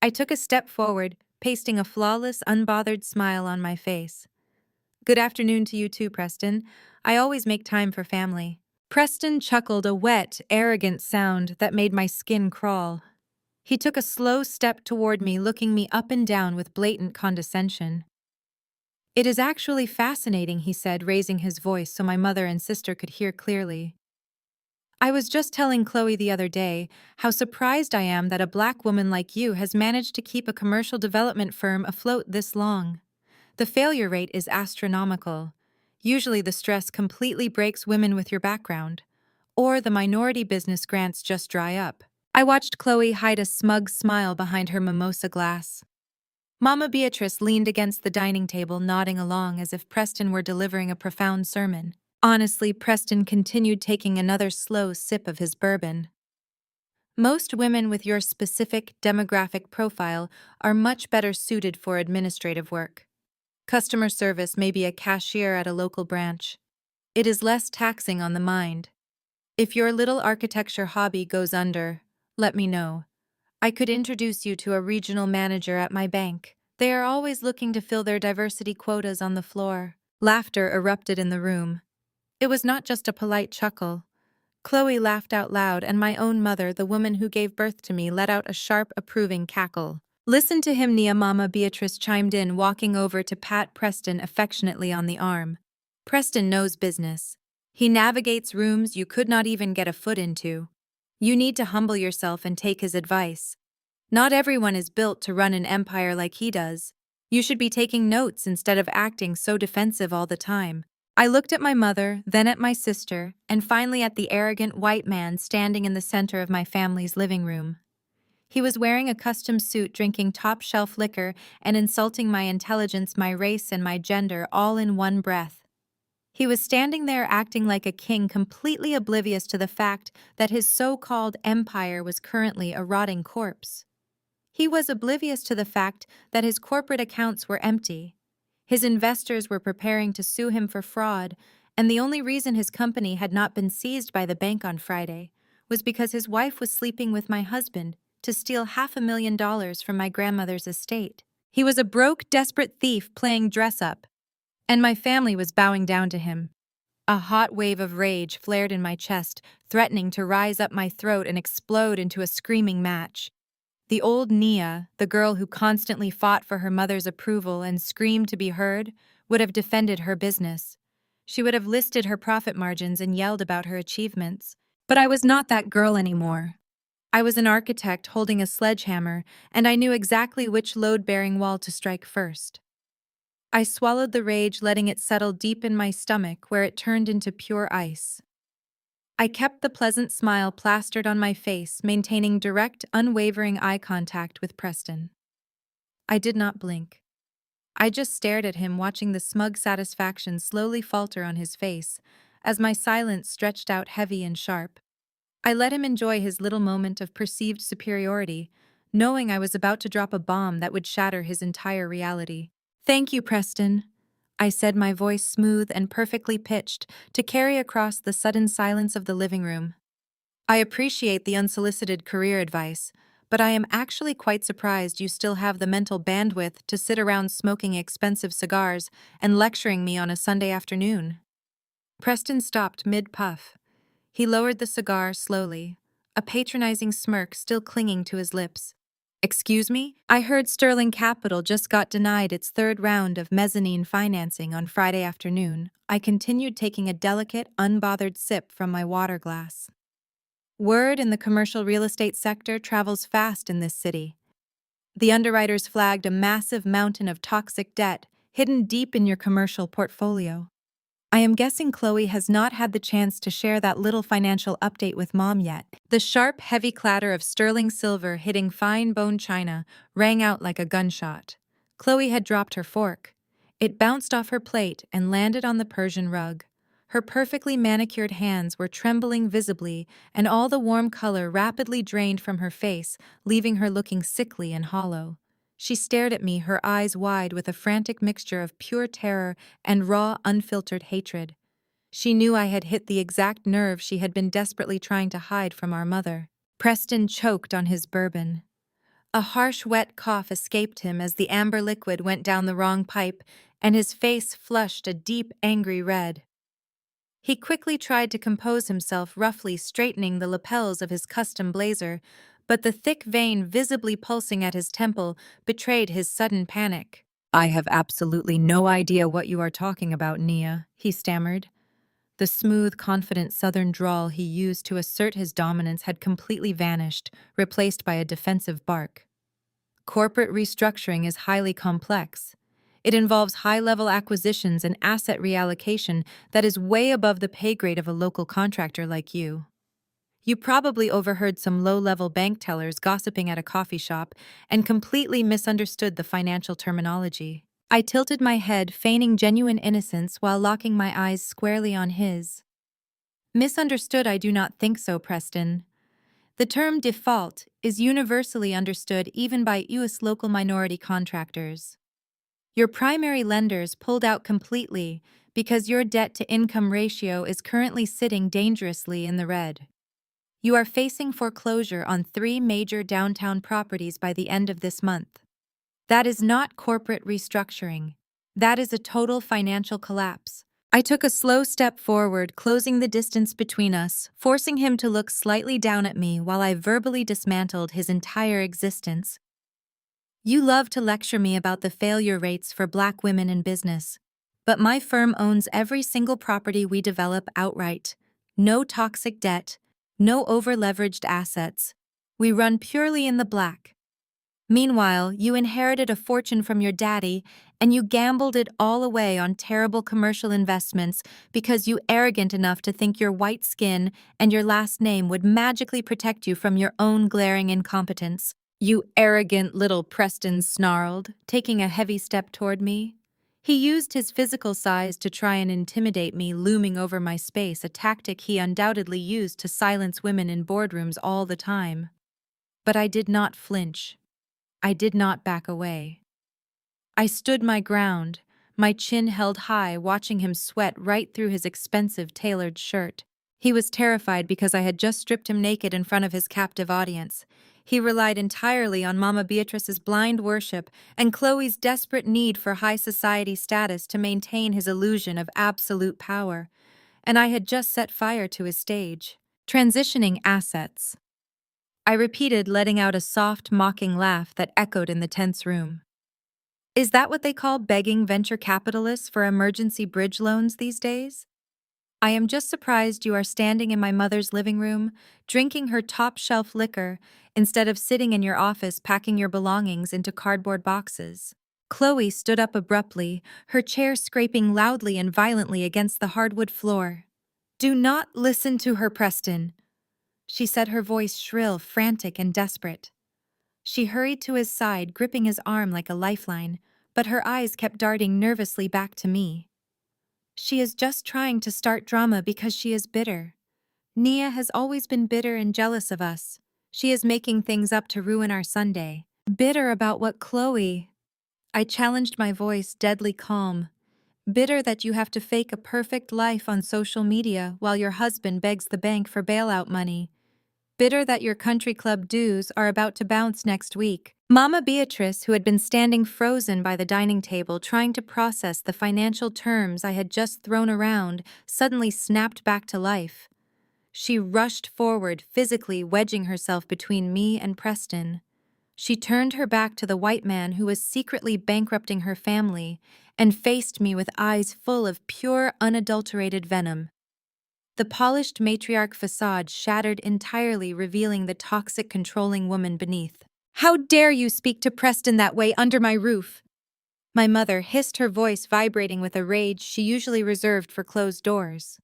I took a step forward, pasting a flawless, unbothered smile on my face. "Good afternoon to you too, Preston. I always make time for family." Preston chuckled, a wet, arrogant sound that made my skin crawl. He took a slow step toward me, looking me up and down with blatant condescension. "It is actually fascinating," he said, raising his voice so my mother and sister could hear clearly. "I was just telling Chloe the other day how surprised I am that a black woman like you has managed to keep a commercial development firm afloat this long. The failure rate is astronomical. Usually the stress completely breaks women with your background, or the minority business grants just dry up. I watched Chloe hide a smug smile behind her mimosa glass. Mama Beatrice leaned against the dining table, nodding along as if Preston were delivering a profound sermon. Honestly, Preston continued taking another slow sip of his bourbon. Most women with your specific demographic profile are much better suited for administrative work. Customer service may be a cashier at a local branch. It is less taxing on the mind. If your little architecture hobby goes under, let me know. I could introduce you to a regional manager at my bank. They are always looking to fill their diversity quotas on the floor. Laughter erupted in the room. It was not just a polite chuckle. Chloe laughed out loud, and my own mother, the woman who gave birth to me, let out a sharp, approving cackle. Listen to him, Nia, Mama Beatrice chimed in, walking over to pat Preston affectionately on the arm. Preston knows business. He navigates rooms you could not even get a foot into. You need to humble yourself and take his advice. Not everyone is built to run an empire like he does. You should be taking notes instead of acting so defensive all the time. I looked at my mother, then at my sister, and finally at the arrogant white man standing in the center of my family's living room. He was wearing a custom suit, drinking top-shelf liquor, and insulting my intelligence, my race, and my gender all in one breath. He was standing there acting like a king, completely oblivious to the fact that his so-called empire was currently a rotting corpse. He was oblivious to the fact that his corporate accounts were empty. His investors were preparing to sue him for fraud, and the only reason his company had not been seized by the bank on Friday was because his wife was sleeping with my husband to steal $500,000 from my grandmother's estate. He was a broke, desperate thief playing dress-up, and my family was bowing down to him. A hot wave of rage flared in my chest, threatening to rise up my throat and explode into a screaming match. The old Nia, the girl who constantly fought for her mother's approval and screamed to be heard, would have defended her business. She would have listed her profit margins and yelled about her achievements. But I was not that girl anymore. I was an architect holding a sledgehammer, and I knew exactly which load-bearing wall to strike first. I swallowed the rage, letting it settle deep in my stomach, where it turned into pure ice. I kept the pleasant smile plastered on my face, maintaining direct, unwavering eye contact with Preston. I did not blink. I just stared at him, watching the smug satisfaction slowly falter on his face, as my silence stretched out heavy and sharp. I let him enjoy his little moment of perceived superiority, knowing I was about to drop a bomb that would shatter his entire reality. "Thank you, Preston," I said, my voice smooth and perfectly pitched to carry across the sudden silence of the living room. "I appreciate the unsolicited career advice, but I am actually quite surprised you still have the mental bandwidth to sit around smoking expensive cigars and lecturing me on a Sunday afternoon." Preston stopped mid-puff. He lowered the cigar slowly, a patronizing smirk still clinging to his lips. "Excuse me? I heard Sterling Capital just got denied its third round of mezzanine financing on Friday afternoon." I continued, taking a delicate, unbothered sip from my water glass. Word in the commercial real estate sector travels fast in this city. The underwriters flagged a massive mountain of toxic debt hidden deep in your commercial portfolio. I am guessing Chloe has not had the chance to share that little financial update with Mom yet. The sharp, heavy clatter of sterling silver hitting fine bone china rang out like a gunshot. Chloe had dropped her fork. It bounced off her plate and landed on the Persian rug. Her perfectly manicured hands were trembling visibly, and all the warm color rapidly drained from her face, leaving her looking sickly and hollow. She stared at me, her eyes wide with a frantic mixture of pure terror and raw, unfiltered hatred. She knew I had hit the exact nerve she had been desperately trying to hide from our mother. Preston choked on his bourbon. A harsh, wet cough escaped him as the amber liquid went down the wrong pipe, and his face flushed a deep, angry red. He quickly tried to compose himself, roughly straightening the lapels of his custom blazer, but the thick vein visibly pulsing at his temple betrayed his sudden panic. "I have absolutely no idea what you are talking about, Nia," he stammered. The smooth, confident southern drawl he used to assert his dominance had completely vanished, replaced by a defensive bark. "Corporate restructuring is highly complex. It involves high-level acquisitions and asset reallocation that is way above the pay grade of a local contractor like you. You probably overheard some low-level bank tellers gossiping at a coffee shop and completely misunderstood the financial terminology. I tilted my head, feigning genuine innocence while locking my eyes squarely on his. Misunderstood? I do not think so, Preston. The term default is universally understood even by U.S. local minority contractors. Your primary lenders pulled out completely because your debt-to-income ratio is currently sitting dangerously in the red. You are facing foreclosure on 3 major downtown properties by the end of this month. That is not corporate restructuring. That is a total financial collapse. I took a slow step forward, closing the distance between us, forcing him to look slightly down at me while I verbally dismantled his entire existence. You love to lecture me about the failure rates for Black women in business. But my firm owns every single property we develop outright. No toxic debt, no over-leveraged assets. We run purely in the black. Meanwhile, you inherited a fortune from your daddy, and you gambled it all away on terrible commercial investments because you arrogant enough to think your white skin and your last name would magically protect you from your own glaring incompetence. You arrogant little, Preston snarled, taking a heavy step toward me. He used his physical size to try and intimidate me, looming over my space, a tactic he undoubtedly used to silence women in boardrooms all the time. But I did not flinch. I did not back away. I stood my ground, my chin held high, watching him sweat right through his expensive tailored shirt. He was terrified because I had just stripped him naked in front of his captive audience. He relied entirely on Mama Beatrice's blind worship and Chloe's desperate need for high society status to maintain his illusion of absolute power. And I had just set fire to his stage. Transitioning assets. I repeated, letting out a soft, mocking laugh that echoed in the tense room. Is that what they call begging venture capitalists for emergency bridge loans these days? I am just surprised you are standing in my mother's living room, drinking her top-shelf liquor, instead of sitting in your office packing your belongings into cardboard boxes. Chloe stood up abruptly, her chair scraping loudly and violently against the hardwood floor. Do not listen to her, Preston. She said, her voice shrill, frantic, and desperate. She hurried to his side, gripping his arm like a lifeline, but her eyes kept darting nervously back to me. She is just trying to start drama because she is bitter. Nia has always been bitter and jealous of us. She is making things up to ruin our Sunday. Bitter about what, Chloe? I challenged, my voice deadly calm. Bitter that you have to fake a perfect life on social media while your husband begs the bank for bailout money. Bitter that your country club dues are about to bounce next week. Mama Beatrice, who had been standing frozen by the dining table trying to process the financial terms I had just thrown around, suddenly snapped back to life. She rushed forward, physically wedging herself between me and Preston. She turned her back to the white man who was secretly bankrupting her family and faced me with eyes full of pure, unadulterated venom. The polished matriarch facade shattered entirely, revealing the toxic, controlling woman beneath. How dare you speak to Preston that way under my roof? My mother hissed, her voice vibrating with a rage she usually reserved for closed doors.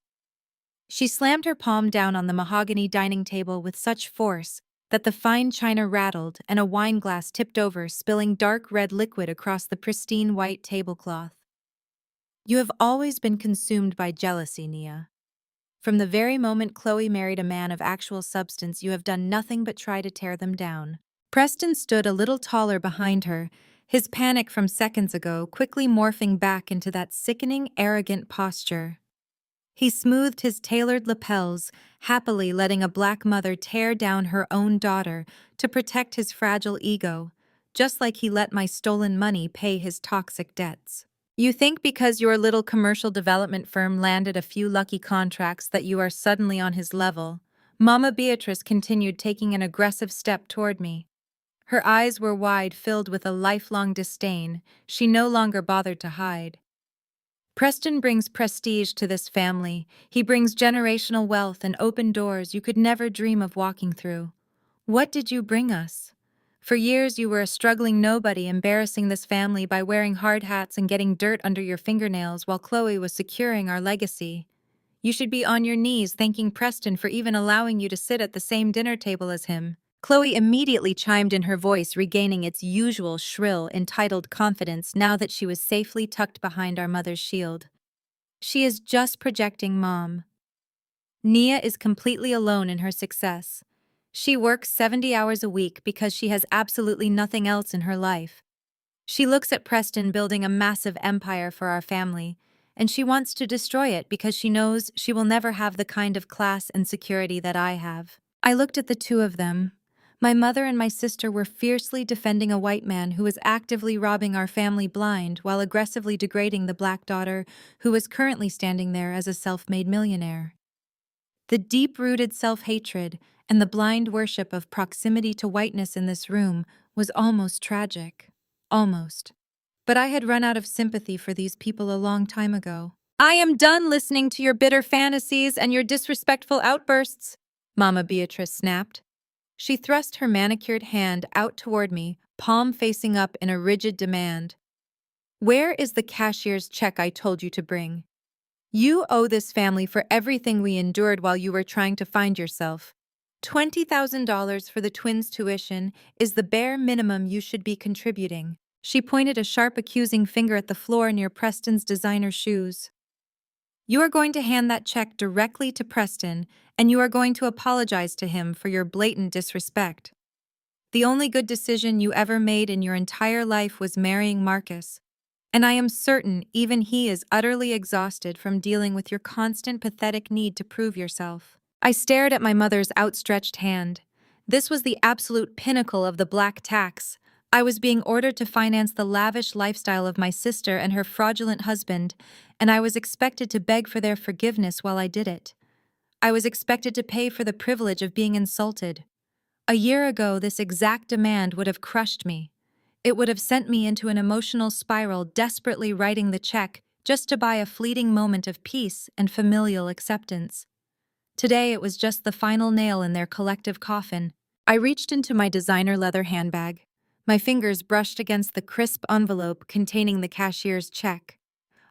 She slammed her palm down on the mahogany dining table with such force that the fine china rattled and a wine glass tipped over, spilling dark red liquid across the pristine white tablecloth. You have always been consumed by jealousy, Nia. From the very moment Chloe married a man of actual substance, you have done nothing but try to tear them down. Preston stood a little taller behind her, his panic from seconds ago quickly morphing back into that sickening, arrogant posture. He smoothed his tailored lapels, happily letting a black mother tear down her own daughter to protect his fragile ego, just like he let my stolen money pay his toxic debts. You think because your little commercial development firm landed a few lucky contracts that you are suddenly on his level. Mama Beatrice continued, taking an aggressive step toward me. Her eyes were wide, filled with a lifelong disdain she no longer bothered to hide. Preston brings prestige to this family. He brings generational wealth and open doors you could never dream of walking through. What did you bring us? For years, you were a struggling nobody, embarrassing this family by wearing hard hats and getting dirt under your fingernails while Chloe was securing our legacy. You should be on your knees thanking Preston for even allowing you to sit at the same dinner table as him. Chloe immediately chimed in, her voice regaining its usual shrill, entitled confidence now that she was safely tucked behind our mother's shield. She is just projecting, Mom. Nia is completely alone in her success. She works 70 hours a week because she has absolutely nothing else in her life. She looks at Preston building a massive empire for our family, and she wants to destroy it because she knows she will never have the kind of class and security that I have. I looked at the two of them. My mother and my sister were fiercely defending a white man who was actively robbing our family blind while aggressively degrading the black daughter who was currently standing there as a self-made millionaire. The deep-rooted self-hatred and the blind worship of proximity to whiteness in this room was almost tragic. Almost. But I had run out of sympathy for these people a long time ago. I am done listening to your bitter fantasies and your disrespectful outbursts, Mama Beatrice snapped. She thrust her manicured hand out toward me, palm facing up in a rigid demand. Where is the cashier's check I told you to bring? You owe this family for everything we endured while you were trying to find yourself. $20,000 for the twins' tuition is the bare minimum you should be contributing. She pointed a sharp, accusing finger at the floor near Preston's designer shoes. You are going to hand that check directly to Preston, and you are going to apologize to him for your blatant disrespect. The only good decision you ever made in your entire life was marrying Marcus. And I am certain even he is utterly exhausted from dealing with your constant pathetic need to prove yourself. I stared at my mother's outstretched hand. This was the absolute pinnacle of the black tax. I was being ordered to finance the lavish lifestyle of my sister and her fraudulent husband, and I was expected to beg for their forgiveness while I did it. I was expected to pay for the privilege of being insulted. A year ago, this exact demand would have crushed me. It would have sent me into an emotional spiral, desperately writing the check just to buy a fleeting moment of peace and familial acceptance. Today, it was just the final nail in their collective coffin. I reached into my designer leather handbag. My fingers brushed against the crisp envelope containing the cashier's check.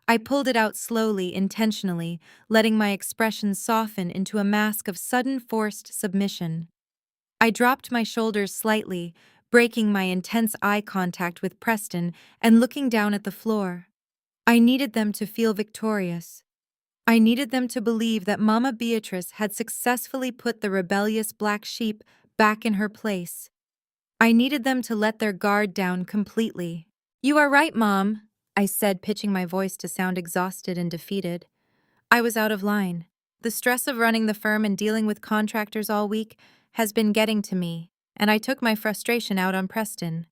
I pulled it out slowly, intentionally, letting my expression soften into a mask of sudden forced submission. I dropped my shoulders slightly, breaking my intense eye contact with Preston and looking down at the floor. I needed them to feel victorious. I needed them to believe that Mama Beatrice had successfully put the rebellious black sheep back in her place. I needed them to let their guard down completely. You are right, Mom, I said, pitching my voice to sound exhausted and defeated. I was out of line. The stress of running the firm and dealing with contractors all week has been getting to me, and I took my frustration out on Preston.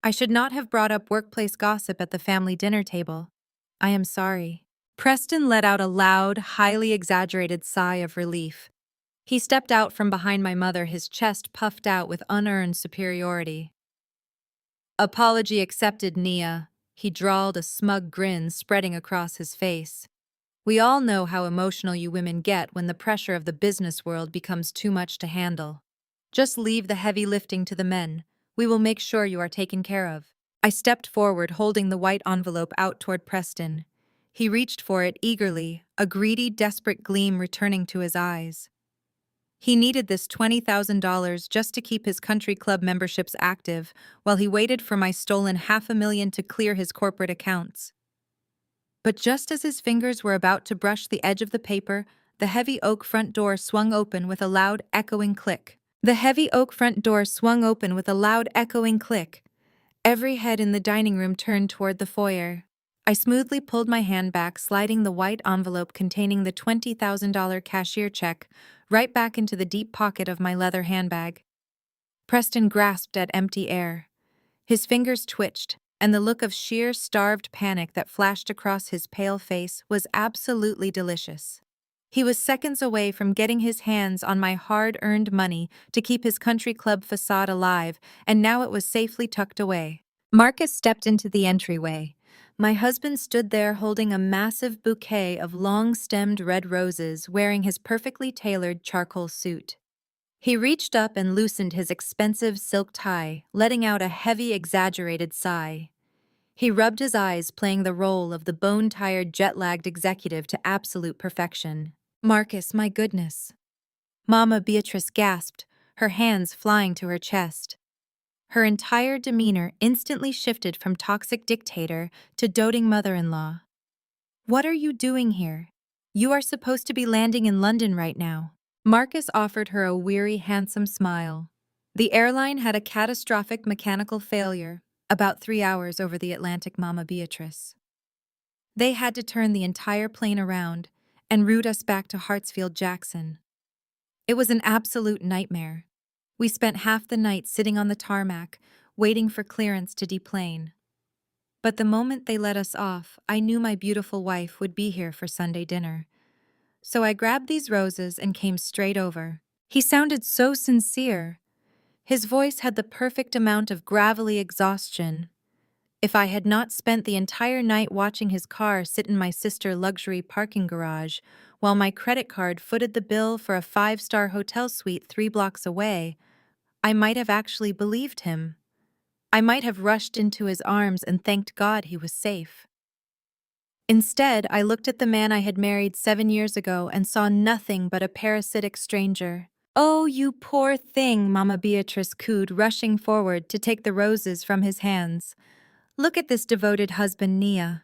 I should not have brought up workplace gossip at the family dinner table. I am sorry. Preston let out a loud, highly exaggerated sigh of relief. He stepped out from behind my mother, his chest puffed out with unearned superiority. Apology accepted, Nia, he drawled, a smug grin spreading across his face. We all know how emotional you women get when the pressure of the business world becomes too much to handle. Just leave the heavy lifting to the men. We will make sure you are taken care of. I stepped forward, holding the white envelope out toward Preston. He reached for it eagerly, a greedy, desperate gleam returning to his eyes. He needed this $20,000 just to keep his country club memberships active while he waited for my stolen $500,000 to clear his corporate accounts. But just as his fingers were about to brush the edge of the paper, the heavy oak front door swung open with a loud, echoing click. Every head in the dining room turned toward the foyer. I smoothly pulled my hand back, sliding the white envelope containing the $20,000 cashier check right back into the deep pocket of my leather handbag. Preston grasped at empty air. His fingers twitched, and the look of sheer, starved panic that flashed across his pale face was absolutely delicious. He was seconds away from getting his hands on my hard-earned money to keep his country club facade alive, and now it was safely tucked away. Marcus stepped into the entryway. My husband stood there holding a massive bouquet of long-stemmed red roses, wearing his perfectly tailored charcoal suit. He reached up and loosened his expensive silk tie, letting out a heavy, exaggerated sigh. He rubbed his eyes, playing the role of the bone-tired, jet-lagged executive to absolute perfection. "Marcus, my goodness." Mama Beatrice gasped, her hands flying to her chest. Her entire demeanor instantly shifted from toxic dictator to doting mother-in-law. "What are you doing here? You are supposed to be landing in London right now." Marcus offered her a weary, handsome smile. The airline had a catastrophic mechanical failure about 3 hours over the Atlantic, Mama Beatrice. They had to turn the entire plane around and route us back to Hartsfield Jackson. It was an absolute nightmare. We spent half the night sitting on the tarmac, waiting for clearance to deplane. But the moment they let us off, I knew my beautiful wife would be here for Sunday dinner. So I grabbed these roses and came straight over. He sounded so sincere. His voice had the perfect amount of gravelly exhaustion. If I had not spent the entire night watching his car sit in my sister's luxury parking garage, while my credit card footed the bill for a 5-star hotel suite 3 blocks away, I might have actually believed him. I might have rushed into his arms and thanked God he was safe. Instead, I looked at the man I had married 7 years ago and saw nothing but a parasitic stranger. "Oh, you poor thing," Mama Beatrice cooed, rushing forward to take the roses from his hands. "Look at this devoted husband, Nia.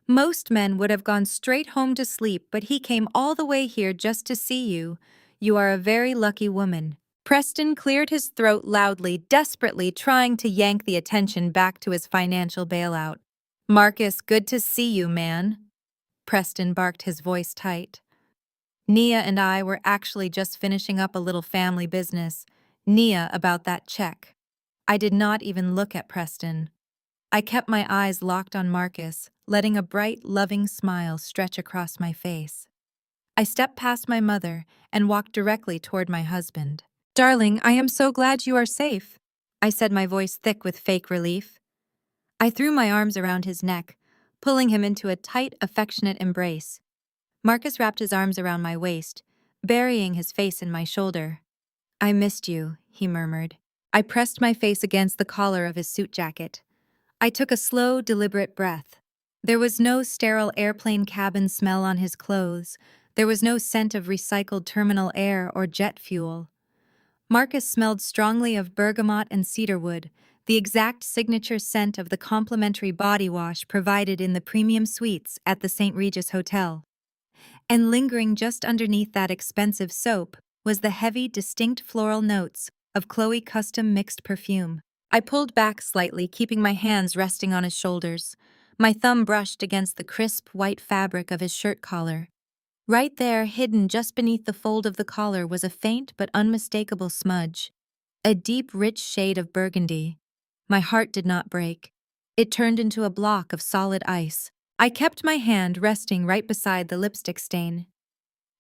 Most men would have gone straight home to sleep, but he came all the way here just to see you. You are a very lucky woman." Preston cleared his throat loudly, desperately trying to yank the attention back to his financial bailout. "Marcus, good to see you, man." Preston barked, his voice tight. Nia and I were actually just finishing up a little family business. Nia about that check. I did not even look at Preston. I kept my eyes locked on Marcus, letting a bright, loving smile stretch across my face. I stepped past my mother and walked directly toward my husband. "Darling, I am so glad you are safe," I said, my voice thick with fake relief. I threw my arms around his neck, pulling him into a tight, affectionate embrace. Marcus wrapped his arms around my waist, burying his face in my shoulder. "I missed you," he murmured. I pressed my face against the collar of his suit jacket. I took a slow, deliberate breath. There was no sterile airplane cabin smell on his clothes. There was no scent of recycled terminal air or jet fuel. Marcus smelled strongly of bergamot and cedarwood, the exact signature scent of the complimentary body wash provided in the premium suites at the St. Regis Hotel. And lingering just underneath that expensive soap was the heavy, distinct floral notes of Chloe custom mixed perfume. I pulled back slightly, keeping my hands resting on his shoulders. My thumb brushed against the crisp, white fabric of his shirt collar. Right there, hidden just beneath the fold of the collar, was a faint but unmistakable smudge. A deep, rich shade of burgundy. My heart did not break. It turned into a block of solid ice. I kept my hand resting right beside the lipstick stain.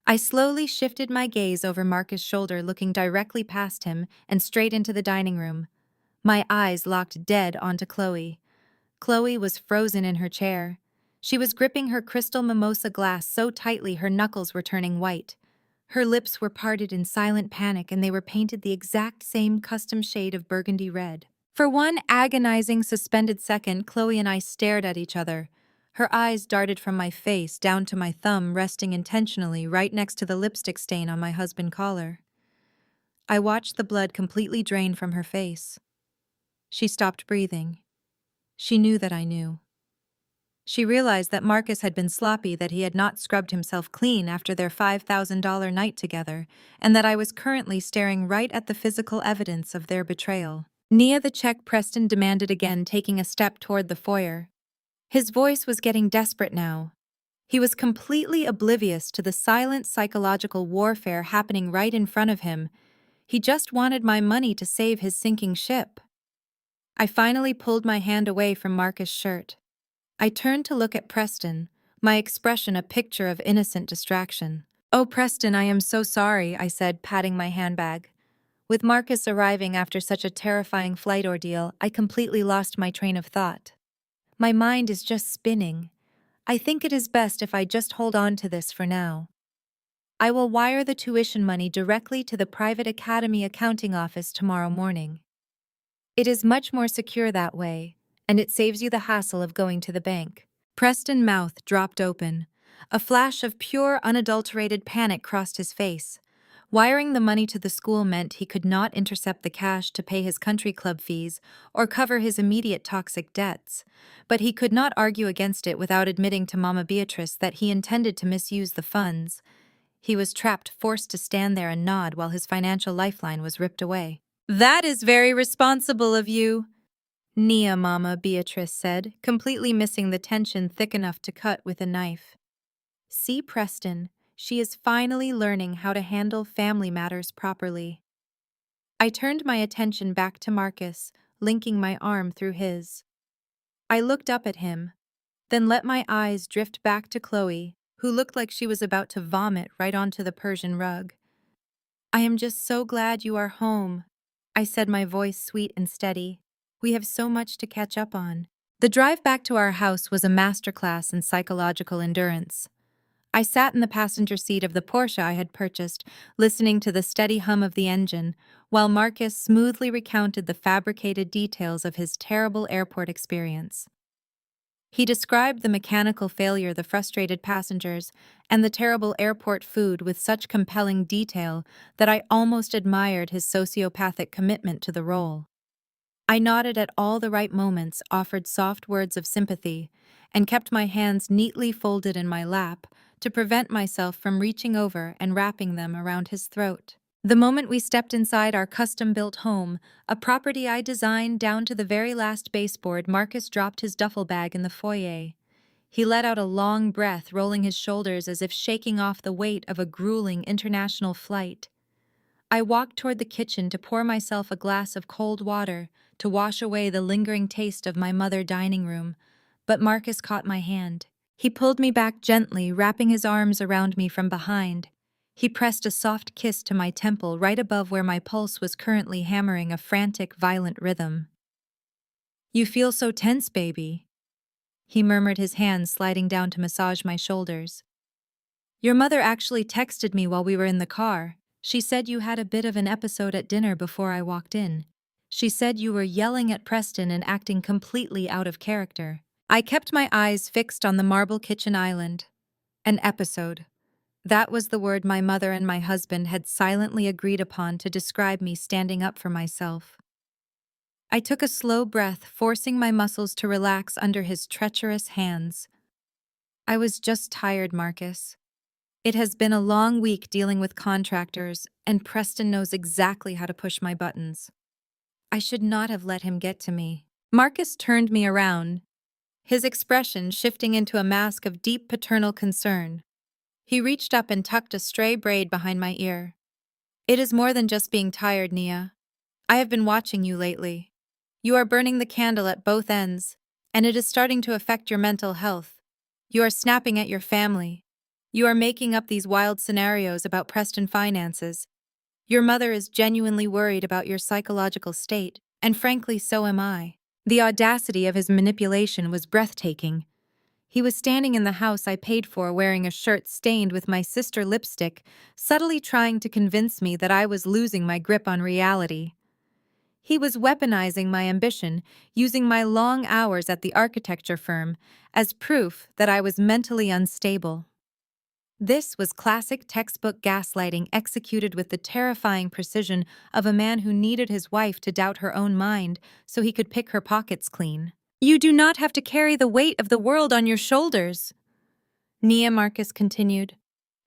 I slowly shifted my gaze over Marcus' shoulder, looking directly past him and straight into the dining room. My eyes locked dead onto Chloe. Chloe was frozen in her chair. She was gripping her crystal mimosa glass so tightly her knuckles were turning white. Her lips were parted in silent panic, and they were painted the exact same custom shade of burgundy red. For one agonizing, suspended second, Chloe and I stared at each other. Her eyes darted from my face down to my thumb, resting intentionally right next to the lipstick stain on my husband's collar. I watched the blood completely drain from her face. She stopped breathing. She knew that I knew. She realized that Marcus had been sloppy, that he had not scrubbed himself clean after their $5,000 night together, and that I was currently staring right at the physical evidence of their betrayal. "Nia, the check," Preston demanded again, taking a step toward the foyer. His voice was getting desperate now. He was completely oblivious to the silent psychological warfare happening right in front of him. He just wanted my money to save his sinking ship. I finally pulled my hand away from Marcus' shirt. I turned to look at Preston, my expression a picture of innocent distraction. "Oh, Preston, I am so sorry," I said, patting my handbag. With Marcus arriving after such a terrifying flight ordeal, I completely lost my train of thought. My mind is just spinning. I think it is best if I just hold on to this for now. I will wire the tuition money directly to the private academy accounting office tomorrow morning. It is much more secure that way, and it saves you the hassle of going to the bank. Preston's mouth dropped open. A flash of pure, unadulterated panic crossed his face. Wiring the money to the school meant he could not intercept the cash to pay his country club fees or cover his immediate toxic debts, but he could not argue against it without admitting to Mama Beatrice that he intended to misuse the funds. He was trapped, forced to stand there and nod while his financial lifeline was ripped away. "That is very responsible of you," Nia Mama Beatrice said, completely missing the tension thick enough to cut with a knife. "See Preston, she is finally learning how to handle family matters properly." I turned my attention back to Marcus, linking my arm through his. I looked up at him, then let my eyes drift back to Chloe, who looked like she was about to vomit right onto the Persian rug. "I am just so glad you are home," I said, my voice sweet and steady. "We have so much to catch up on." The drive back to our house was a masterclass in psychological endurance. I sat in the passenger seat of the Porsche I had purchased, listening to the steady hum of the engine, while Marcus smoothly recounted the fabricated details of his terrible airport experience. He described the mechanical failure, the frustrated passengers, and the terrible airport food with such compelling detail that I almost admired his sociopathic commitment to the role. I nodded at all the right moments, offered soft words of sympathy, and kept my hands neatly folded in my lap to prevent myself from reaching over and wrapping them around his throat. The moment we stepped inside our custom-built home, a property I designed down to the very last baseboard, Marcus dropped his duffel bag in the foyer. He let out a long breath, rolling his shoulders as if shaking off the weight of a grueling international flight. I walked toward the kitchen to pour myself a glass of cold water to wash away the lingering taste of my mother dining room, but Marcus caught my hand. He pulled me back gently, wrapping his arms around me from behind. He pressed a soft kiss to my temple right above where my pulse was currently hammering a frantic, violent rhythm. "You feel so tense, baby," he murmured, his hands sliding down to massage my shoulders. "Your mother actually texted me while we were in the car. She said you had a bit of an episode at dinner before I walked in. She said you were yelling at Preston and acting completely out of character." I kept my eyes fixed on the marble kitchen island. An episode. That was the word my mother and my husband had silently agreed upon to describe me standing up for myself. I took a slow breath, forcing my muscles to relax under his treacherous hands. "I was just tired, Marcus. It has been a long week dealing with contractors, and Preston knows exactly how to push my buttons. I should not have let him get to me." Marcus turned me around, his expression shifting into a mask of deep paternal concern. He reached up and tucked a stray braid behind my ear. "It is more than just being tired, Nia. I have been watching you lately. You are burning the candle at both ends, and it is starting to affect your mental health. You are snapping at your family. You are making up these wild scenarios about Preston finances. Your mother is genuinely worried about your psychological state, and frankly, so am I." The audacity of his manipulation was breathtaking. He was standing in the house I paid for, wearing a shirt stained with my sister lipstick, subtly trying to convince me that I was losing my grip on reality. He was weaponizing my ambition, using my long hours at the architecture firm as proof that I was mentally unstable. This was classic textbook gaslighting executed with the terrifying precision of a man who needed his wife to doubt her own mind so he could pick her pockets clean. "You do not have to carry the weight of the world on your shoulders," Nia Marcus continued,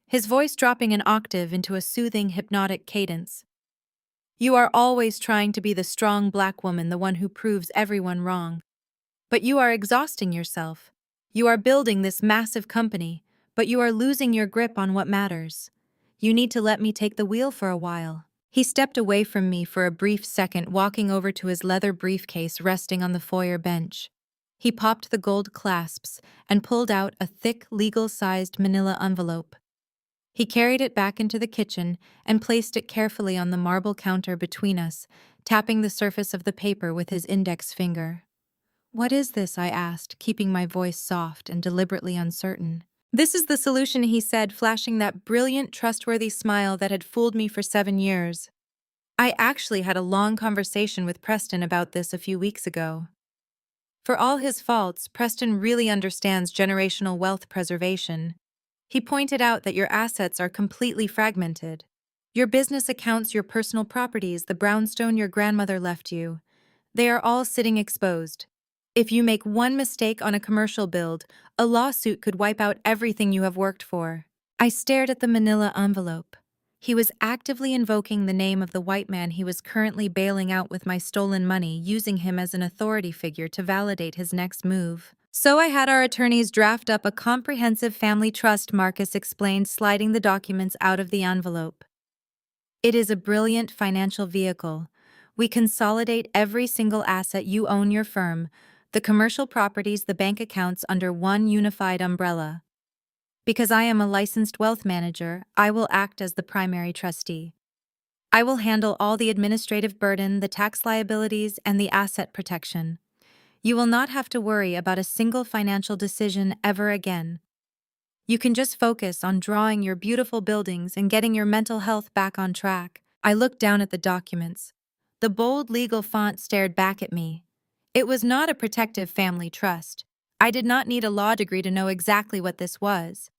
his voice dropping an octave into a soothing, hypnotic cadence. "You are always trying to be the strong black woman, the one who proves everyone wrong. But you are exhausting yourself. You are building this massive company, but you are losing your grip on what matters. You need to let me take the wheel for a while." He stepped away from me for a brief second, walking over to his leather briefcase resting on the foyer bench. He popped the gold clasps and pulled out a thick, legal-sized manila envelope. He carried it back into the kitchen and placed it carefully on the marble counter between us, tapping the surface of the paper with his index finger. "What is this?" I asked, keeping my voice soft and deliberately uncertain. This is the solution, he said, flashing that brilliant, trustworthy smile that had fooled me for 7 years. I actually had a long conversation with Preston about this a few weeks ago. For all his faults, Preston really understands generational wealth preservation. He pointed out that your assets are completely fragmented. Your business accounts, your personal properties, the brownstone your grandmother left you, they are all sitting exposed. If you make one mistake on a commercial build, a lawsuit could wipe out everything you have worked for. I stared at the manila envelope. He was actively invoking the name of the white man he was currently bailing out with my stolen money, using him as an authority figure to validate his next move. So I had our attorneys draft up a comprehensive family trust, Marcus explained, sliding the documents out of the envelope. It is a brilliant financial vehicle. We consolidate every single asset you own, your firm, the commercial properties, the bank accounts, under one unified umbrella. Because I am a licensed wealth manager, I will act as the primary trustee. I will handle all the administrative burden, the tax liabilities, and the asset protection. You will not have to worry about a single financial decision ever again. You can just focus on drawing your beautiful buildings and getting your mental health back on track. I looked down at the documents. The bold legal font stared back at me. It was not a protective family trust. I did not need a law degree to know exactly what this was.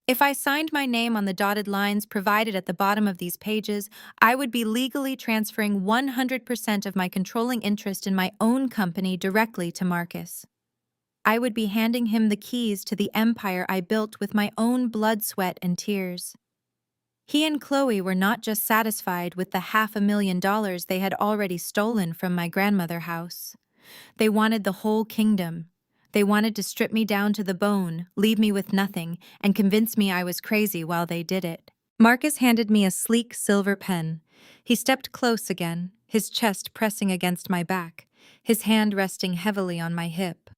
If I signed my name on the dotted lines provided at the bottom of these pages, I would be legally transferring 100% of my controlling interest in my own company directly to Marcus. I would be handing him the keys to the empire I built with my own blood, sweat, and tears. He and Chloe were not just satisfied with the $500,000 they had already stolen from my grandmother house. They wanted the whole kingdom. They wanted to strip me down to the bone, leave me with nothing, and convince me I was crazy while they did it. Marcus handed me a sleek silver pen. He stepped close again, his chest pressing against my back, his hand resting heavily on my hip.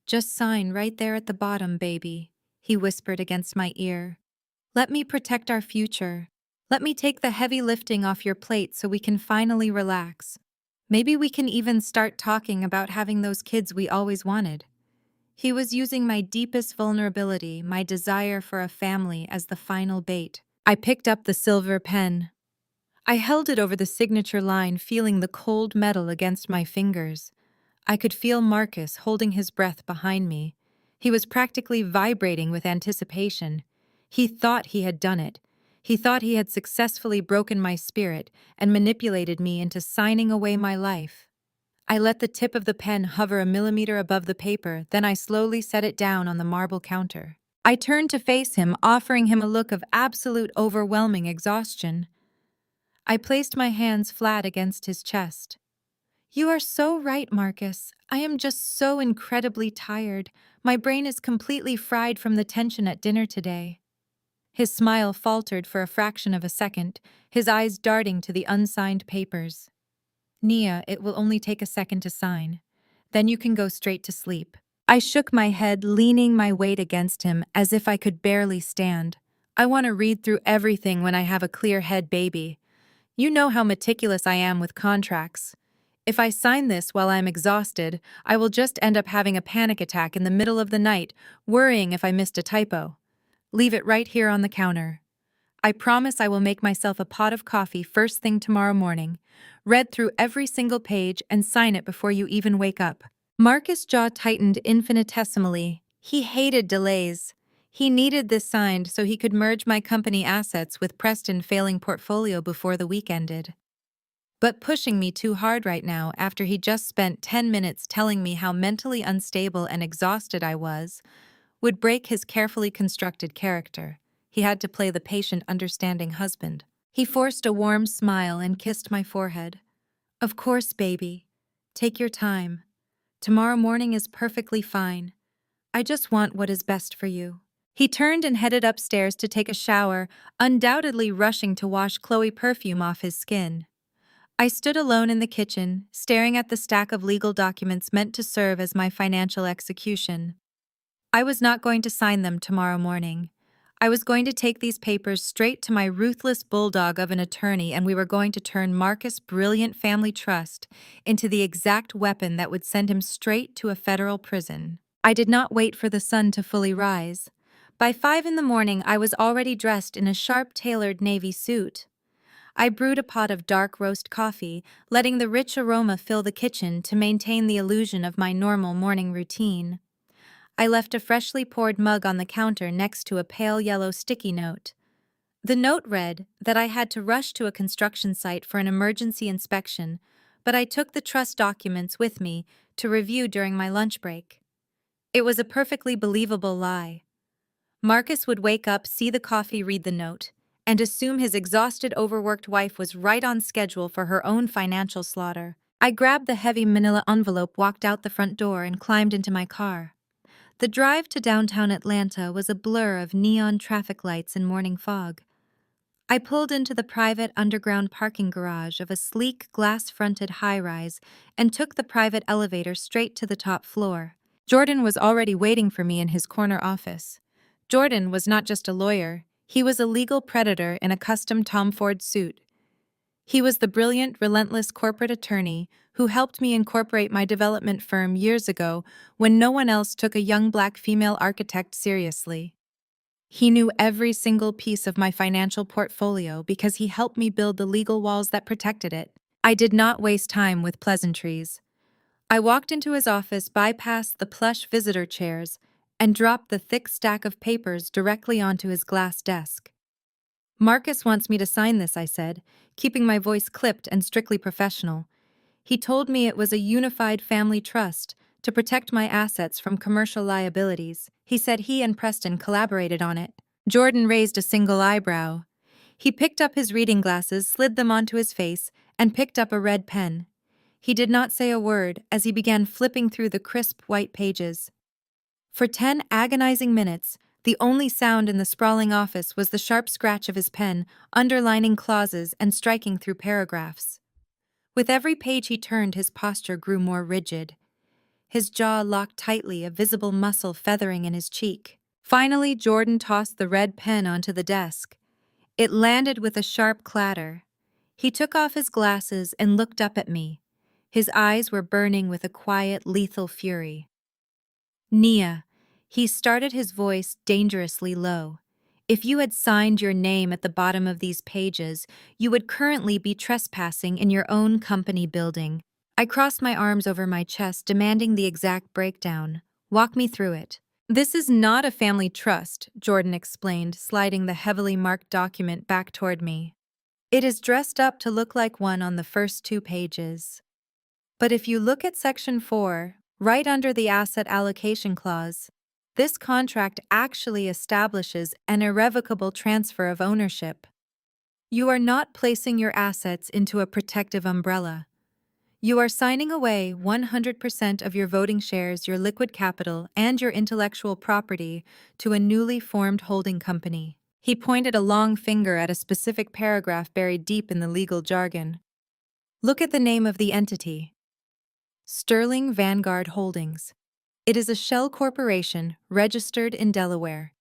"Just sign right there at the bottom, baby," he whispered against my ear. "Let me protect our future. Let me take the heavy lifting off your plate so we can finally relax. Maybe we can even start talking about having those kids we always wanted." He was using my deepest vulnerability, my desire for a family, as the final bait. I picked up the silver pen. I held it over the signature line, feeling the cold metal against my fingers. I could feel Marcus holding his breath behind me. He was practically vibrating with anticipation. He thought he had done it. He thought he had successfully broken my spirit and manipulated me into signing away my life. I let the tip of the pen hover a millimeter above the paper, then I slowly set it down on the marble counter. I turned to face him, offering him a look of absolute, overwhelming exhaustion. I placed my hands flat against his chest. "You are so right, Marcus. I am just so incredibly tired. My brain is completely fried from the tension at dinner today." His smile faltered for a fraction of a second, his eyes darting to the unsigned papers. "Nia, it will only take a second to sign. Then you can go straight to sleep." I shook my head, leaning my weight against him as if I could barely stand. "I want to read through everything when I have a clear head, baby. You know how meticulous I am with contracts. If I sign this while I'm exhausted, I will just end up having a panic attack in the middle of the night, worrying if I missed a typo. Leave it right here on the counter. I promise I will make myself a pot of coffee first thing tomorrow morning, read through every single page, and sign it before you even wake up." Marcus' jaw tightened infinitesimally. He hated delays. He needed this signed so he could merge my company assets with Preston's failing portfolio before the week ended. But pushing me too hard right now, after he just spent 10 minutes telling me how mentally unstable and exhausted I was, would break his carefully constructed character. He had to play the patient, understanding husband. He forced a warm smile and kissed my forehead. "Of course, baby. Take your time. Tomorrow morning is perfectly fine. I just want what is best for you." He turned and headed upstairs to take a shower, undoubtedly rushing to wash Chloe perfume off his skin. I stood alone in the kitchen, staring at the stack of legal documents meant to serve as my financial execution. I was not going to sign them tomorrow morning. I was going to take these papers straight to my ruthless bulldog of an attorney, and we were going to turn Marcus' brilliant family trust into the exact weapon that would send him straight to a federal prison. I did not wait for the sun to fully rise. By 5 in the morning, I was already dressed in a sharp tailored navy suit. I brewed a pot of dark roast coffee, letting the rich aroma fill the kitchen to maintain the illusion of my normal morning routine. I left a freshly poured mug on the counter next to a pale yellow sticky note. The note read that I had to rush to a construction site for an emergency inspection, but I took the trust documents with me to review during my lunch break. It was a perfectly believable lie. Marcus would wake up, see the coffee, read the note, and assume his exhausted, overworked wife was right on schedule for her own financial slaughter. I grabbed the heavy manila envelope, walked out the front door, and climbed into my car. The drive to downtown Atlanta was a blur of neon traffic lights and morning fog. I pulled into the private underground parking garage of a sleek, glass-fronted high-rise and took the private elevator straight to the top floor. Jordan was already waiting for me in his corner office. Jordan was not just a lawyer, he was a legal predator in a custom Tom Ford suit. He was the brilliant, relentless corporate attorney who helped me incorporate my development firm years ago when no one else took a young black female architect seriously. He knew every single piece of my financial portfolio because he helped me build the legal walls that protected it. I did not waste time with pleasantries. I walked into his office, bypassed the plush visitor chairs, and dropped the thick stack of papers directly onto his glass desk. "Marcus wants me to sign this," I said, keeping my voice clipped and strictly professional. He told me it was a unified family trust to protect my assets from commercial liabilities. He said he and Preston collaborated on it. Jordan raised a single eyebrow. He picked up his reading glasses, slid them onto his face, and picked up a red pen. He did not say a word as he began flipping through the crisp white pages. For 10 agonizing minutes, the only sound in the sprawling office was the sharp scratch of his pen, underlining clauses and striking through paragraphs. With every page he turned, his posture grew more rigid. His jaw locked tightly, a visible muscle feathering in his cheek. Finally, Jordan tossed the red pen onto the desk. It landed with a sharp clatter. He took off his glasses and looked up at me. His eyes were burning with a quiet, lethal fury. "Nia," he started, his voice dangerously low. "If you had signed your name at the bottom of these pages, you would currently be trespassing in your own company building." I crossed my arms over my chest, demanding the exact breakdown. "Walk me through it." "This is not a family trust," Jordan explained, sliding the heavily marked document back toward me. "It is dressed up to look like one on the first 2 pages. But if you look at Section 4, right under the Asset Allocation Clause, this contract actually establishes an irrevocable transfer of ownership. You are not placing your assets into a protective umbrella. You are signing away 100% of your voting shares, your liquid capital, and your intellectual property to a newly formed holding company." He pointed a long finger at a specific paragraph buried deep in the legal jargon. "Look at the name of the entity. Sterling Vanguard Holdings. It is a shell corporation registered in Delaware.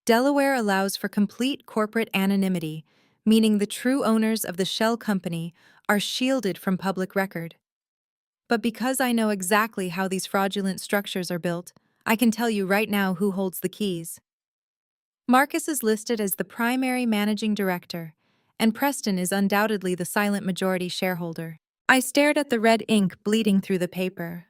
Delaware allows for complete corporate anonymity, meaning the true owners of the shell company are shielded from public record. But because I know exactly how these fraudulent structures are built, I can tell you right now who holds the keys. Marcus is listed as the primary managing director, and Preston is undoubtedly the silent majority shareholder." I stared at the red ink bleeding through the paper.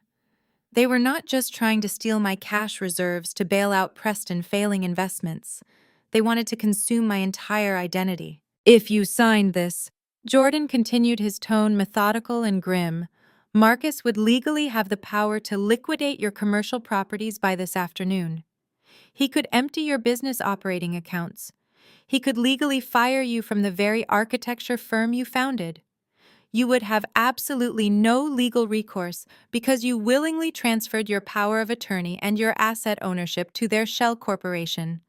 They were not just trying to steal my cash reserves to bail out Preston failing investments. They wanted to consume my entire identity. "If you signed this," Jordan continued, his tone methodical and grim, "Marcus would legally have the power to liquidate your commercial properties by this afternoon. He could empty your business operating accounts. He could legally fire you from the very architecture firm you founded. You would have absolutely no legal recourse because you willingly transferred your power of attorney and your asset ownership to their shell corporation.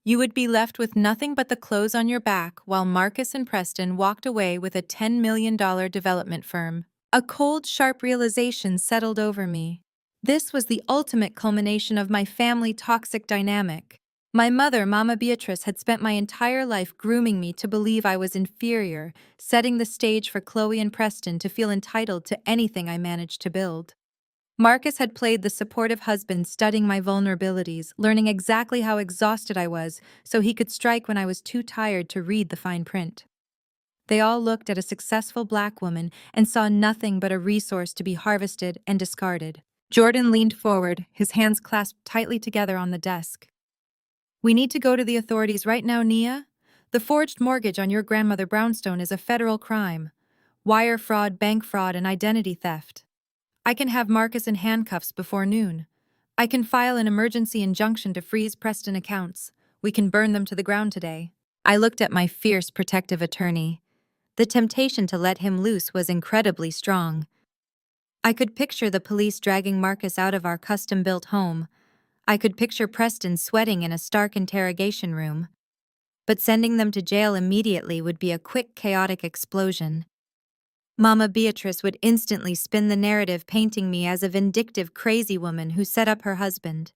You would be left with nothing but the clothes on your back while Marcus and Preston walked away with a $10 million development firm." A cold, sharp realization settled over me. This was the ultimate culmination of my family toxic dynamic. My mother, Mama Beatrice, had spent my entire life grooming me to believe I was inferior, setting the stage for Chloe and Preston to feel entitled to anything I managed to build. Marcus had played the supportive husband, studying my vulnerabilities, learning exactly how exhausted I was so he could strike when I was too tired to read the fine print. They all looked at a successful black woman and saw nothing but a resource to be harvested and discarded. Jordan leaned forward, his hands clasped tightly together on the desk. "We need to go to the authorities right now, Nia. The forged mortgage on your grandmother Brownstone is a federal crime. Wire fraud, bank fraud, and identity theft. I can have Marcus in handcuffs before noon. I can file an emergency injunction to freeze Preston accounts. We can burn them to the ground today." I looked at my fierce protective attorney. The temptation to let him loose was incredibly strong. I could picture the police dragging Marcus out of our custom-built home. I could picture Preston sweating in a stark interrogation room. But sending them to jail immediately would be a quick, chaotic explosion. Mama Beatrice would instantly spin the narrative, painting me as a vindictive, crazy woman who set up her husband.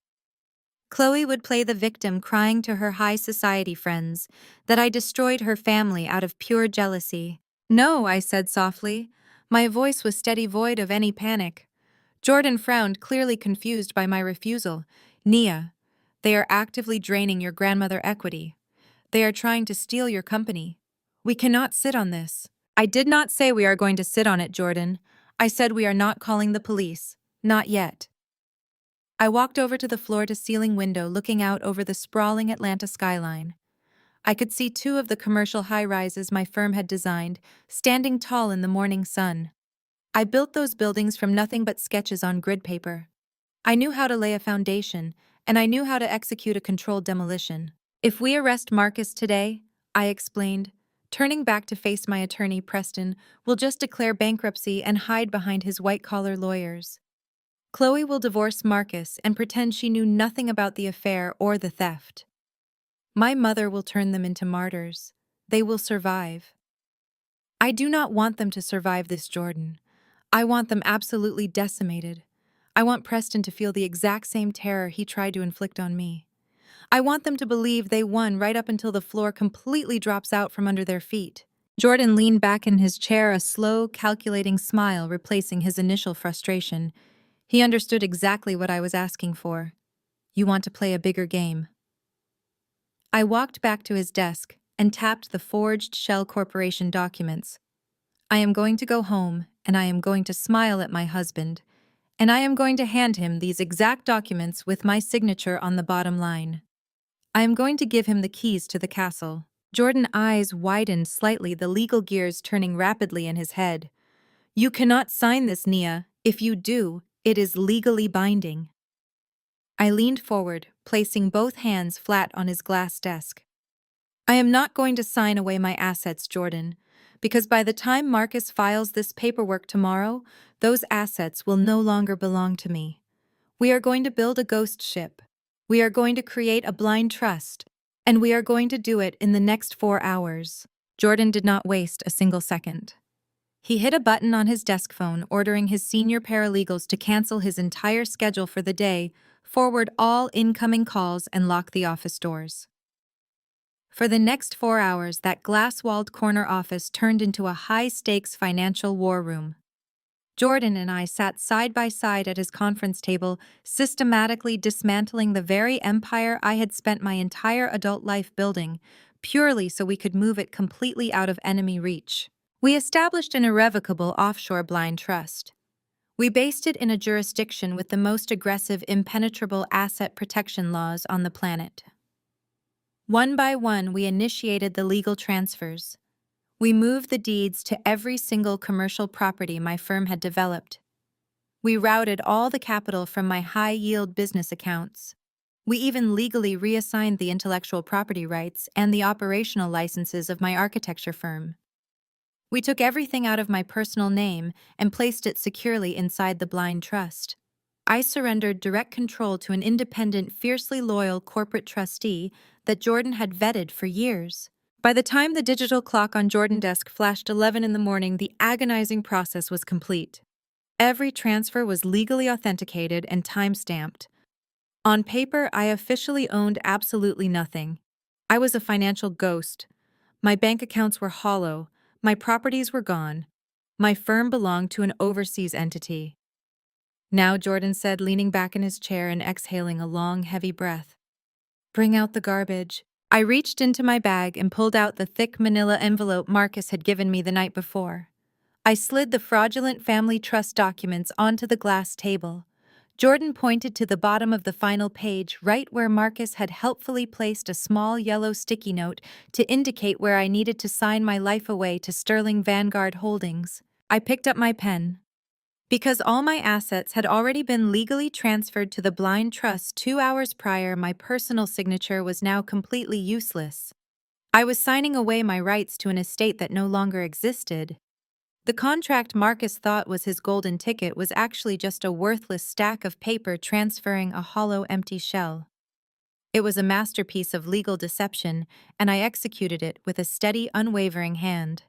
Chloe would play the victim, crying to her high society friends that I destroyed her family out of pure jealousy. "No," I said softly. My voice was steady, void of any panic. Jordan frowned, clearly confused by my refusal. "Nia, they are actively draining your grandmother equity. They are trying to steal your company. We cannot sit on this." "I did not say we are going to sit on it, Jordan. I said we are not calling the police. Not yet." I walked over to the floor-to-ceiling window, looking out over the sprawling Atlanta skyline. I could see two of the commercial high-rises my firm had designed, standing tall in the morning sun. I built those buildings from nothing but sketches on grid paper. I knew how to lay a foundation, and I knew how to execute a controlled demolition. "If we arrest Marcus today," I explained, turning back to face my attorney, Preston, "we'll just declare bankruptcy and hide behind his white-collar lawyers. Chloe will divorce Marcus and pretend she knew nothing about the affair or the theft. My mother will turn them into martyrs. They will survive. I do not want them to survive this, Jordan. I want them absolutely decimated. I want Preston to feel the exact same terror he tried to inflict on me. I want them to believe they won right up until the floor completely drops out from under their feet." Jordan leaned back in his chair, a slow, calculating smile replacing his initial frustration. He understood exactly what I was asking for. "You want to play a bigger game." I walked back to his desk and tapped the forged Shell Corporation documents. I am going to go home, and I am going to smile at my husband, and I am going to hand him these exact documents with my signature on the bottom line. I am going to give him the keys to the castle. Jordan's eyes widened slightly, the legal gears turning rapidly in his head. "You cannot sign this, Nia. If you do, it is legally binding." I leaned forward, placing both hands flat on his glass desk. "I am not going to sign away my assets, Jordan, because by the time Marcus files this paperwork tomorrow, those assets will no longer belong to me. We are going to build a ghost ship. We are going to create a blind trust, and we are going to do it in the next 4 hours." Jordan did not waste a single second. He hit a button on his desk phone, ordering his senior paralegals to cancel his entire schedule for the day, forward all incoming calls, and lock the office doors. For the next 4 hours, that glass-walled corner office turned into a high-stakes financial war room. Jordan and I sat side by side at his conference table, systematically dismantling the very empire I had spent my entire adult life building, purely so we could move it completely out of enemy reach. We established an irrevocable offshore blind trust. We based it in a jurisdiction with the most aggressive, impenetrable asset protection laws on the planet. One by one, we initiated the legal transfers. We moved the deeds to every single commercial property my firm had developed. We routed all the capital from my high-yield business accounts. We even legally reassigned the intellectual property rights and the operational licenses of my architecture firm. We took everything out of my personal name and placed it securely inside the blind trust. I surrendered direct control to an independent, fiercely loyal corporate trustee that Jordan had vetted for years. By the time the digital clock on Jordan's desk flashed 11 in the morning, the agonizing process was complete. Every transfer was legally authenticated and time-stamped. On paper, I officially owned absolutely nothing. I was a financial ghost. My bank accounts were hollow. My properties were gone. My firm belonged to an overseas entity. Now, Jordan said, leaning back in his chair and exhaling a long, heavy breath. Bring out the garbage. I reached into my bag and pulled out the thick manila envelope Marcus had given me the night before. I slid the fraudulent family trust documents onto the glass table. Jordan pointed to the bottom of the final page, right where Marcus had helpfully placed a small yellow sticky note to indicate where I needed to sign my life away to Sterling Vanguard Holdings. I picked up my pen. Because all my assets had already been legally transferred to the blind trust 2 hours prior, my personal signature was now completely useless. I was signing away my rights to an estate that no longer existed. The contract Marcus thought was his golden ticket was actually just a worthless stack of paper transferring a hollow, empty shell. It was a masterpiece of legal deception, and I executed it with a steady, unwavering hand.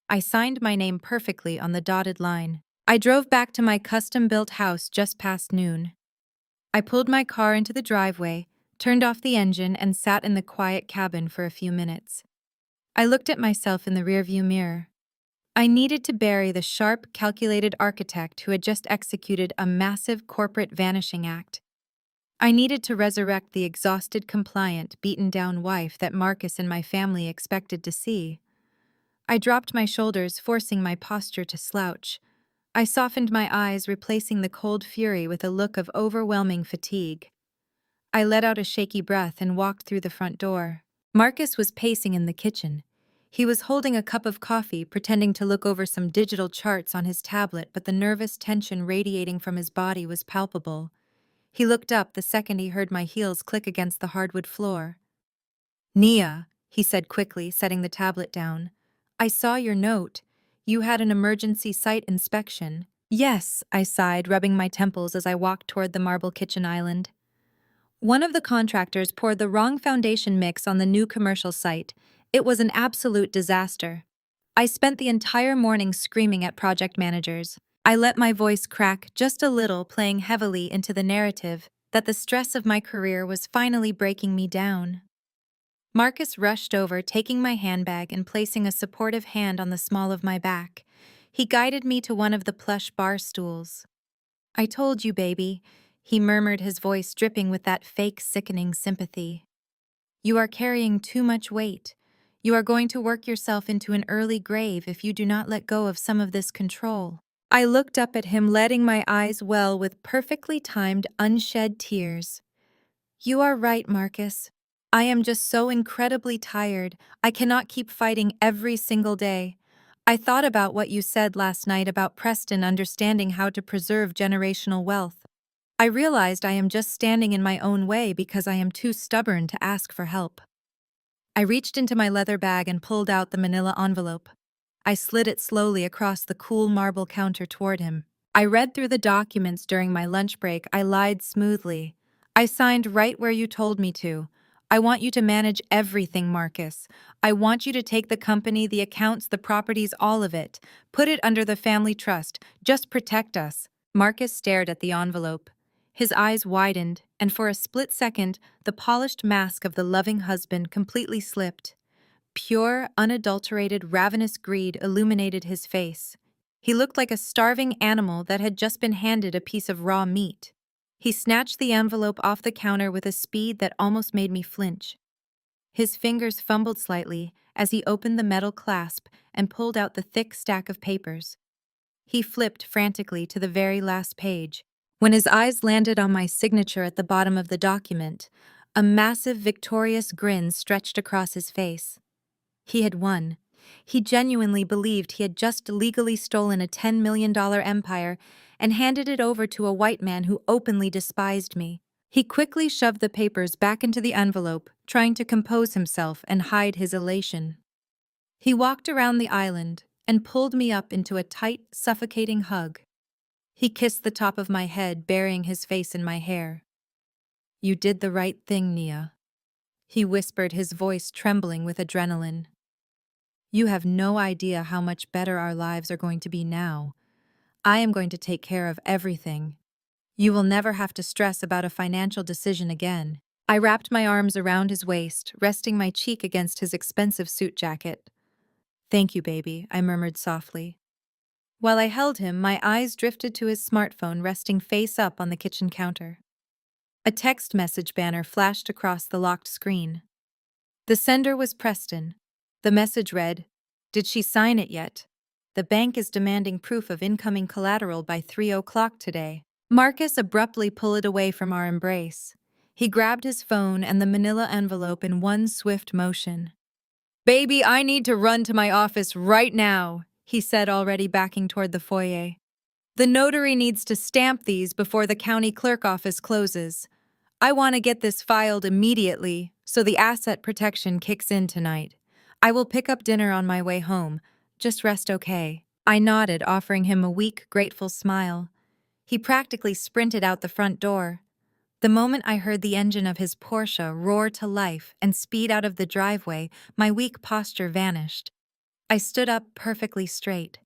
I signed my name perfectly on the dotted line. I drove back to my custom-built house just past noon. I pulled my car into the driveway, turned off the engine, and sat in the quiet cabin for a few minutes. I looked at myself in the rearview mirror. I needed to bury the sharp, calculated architect who had just executed a massive corporate vanishing act. I needed to resurrect the exhausted, compliant, beaten-down wife that Marcus and my family expected to see. I dropped my shoulders, forcing my posture to slouch. I softened my eyes, replacing the cold fury with a look of overwhelming fatigue. I let out a shaky breath and walked through the front door. Marcus was pacing in the kitchen. He was holding a cup of coffee, pretending to look over some digital charts on his tablet, but the nervous tension radiating from his body was palpable. He looked up the second he heard my heels click against the hardwood floor. "Nia," he said quickly, setting the tablet down. "I saw your note. You had an emergency site inspection." "Yes," I sighed, rubbing my temples as I walked toward the marble kitchen island. One of the contractors poured the wrong foundation mix on the new commercial site. It was an absolute disaster. I spent the entire morning screaming at project managers. I let my voice crack just a little, playing heavily into the narrative that the stress of my career was finally breaking me down. Marcus rushed over, taking my handbag and placing a supportive hand on the small of my back. He guided me to one of the plush bar stools. "I told you, baby," he murmured, his voice dripping with that fake, sickening sympathy. "You are carrying too much weight. You are going to work yourself into an early grave if you do not let go of some of this control." I looked up at him, letting my eyes well with perfectly timed, unshed tears. "You are right, Marcus. I am just so incredibly tired. I cannot keep fighting every single day. I thought about what you said last night about Preston understanding how to preserve generational wealth. I realized I am just standing in my own way because I am too stubborn to ask for help." I reached into my leather bag and pulled out the manila envelope. I slid it slowly across the cool marble counter toward him. I read through the documents during my lunch break. I lied smoothly. "I signed right where you told me to. I want you to manage everything, Marcus. I want you to take the company, the accounts, the properties, all of it. Put it under the family trust. Just protect us." Marcus stared at the envelope. His eyes widened, and for a split second, the polished mask of the loving husband completely slipped. Pure, unadulterated, ravenous greed illuminated his face. He looked like a starving animal that had just been handed a piece of raw meat. He snatched the envelope off the counter with a speed that almost made me flinch. His fingers fumbled slightly as he opened the metal clasp and pulled out the thick stack of papers. He flipped frantically to the very last page. When his eyes landed on my signature at the bottom of the document, a massive, victorious grin stretched across his face. He had won. He genuinely believed he had just legally stolen a $10 million empire and handed it over to a white man who openly despised me. He quickly shoved the papers back into the envelope, trying to compose himself and hide his elation. He walked around the island and pulled me up into a tight, suffocating hug. He kissed the top of my head, burying his face in my hair. "You did the right thing, Nia," he whispered, his voice trembling with adrenaline. "You have no idea how much better our lives are going to be now. I am going to take care of everything. You will never have to stress about a financial decision again." I wrapped my arms around his waist, resting my cheek against his expensive suit jacket. "Thank you, baby," I murmured softly. While I held him, my eyes drifted to his smartphone resting face up on the kitchen counter. A text message banner flashed across the locked screen. The sender was Preston. The message read, "Did she sign it yet? The bank is demanding proof of incoming collateral by 3 o'clock today." Marcus abruptly pulled away from our embrace. He grabbed his phone and the manila envelope in one swift motion. "Baby, I need to run to my office right now," he said, already backing toward the foyer. "The notary needs to stamp these before the county clerk office closes. I want to get this filed immediately so the asset protection kicks in tonight. I will pick up dinner on my way home. Just rest okay." I nodded, offering him a weak, grateful smile. He practically sprinted out the front door. The moment I heard the engine of his Porsche roar to life and speed out of the driveway, my weak posture vanished. I stood up perfectly straight.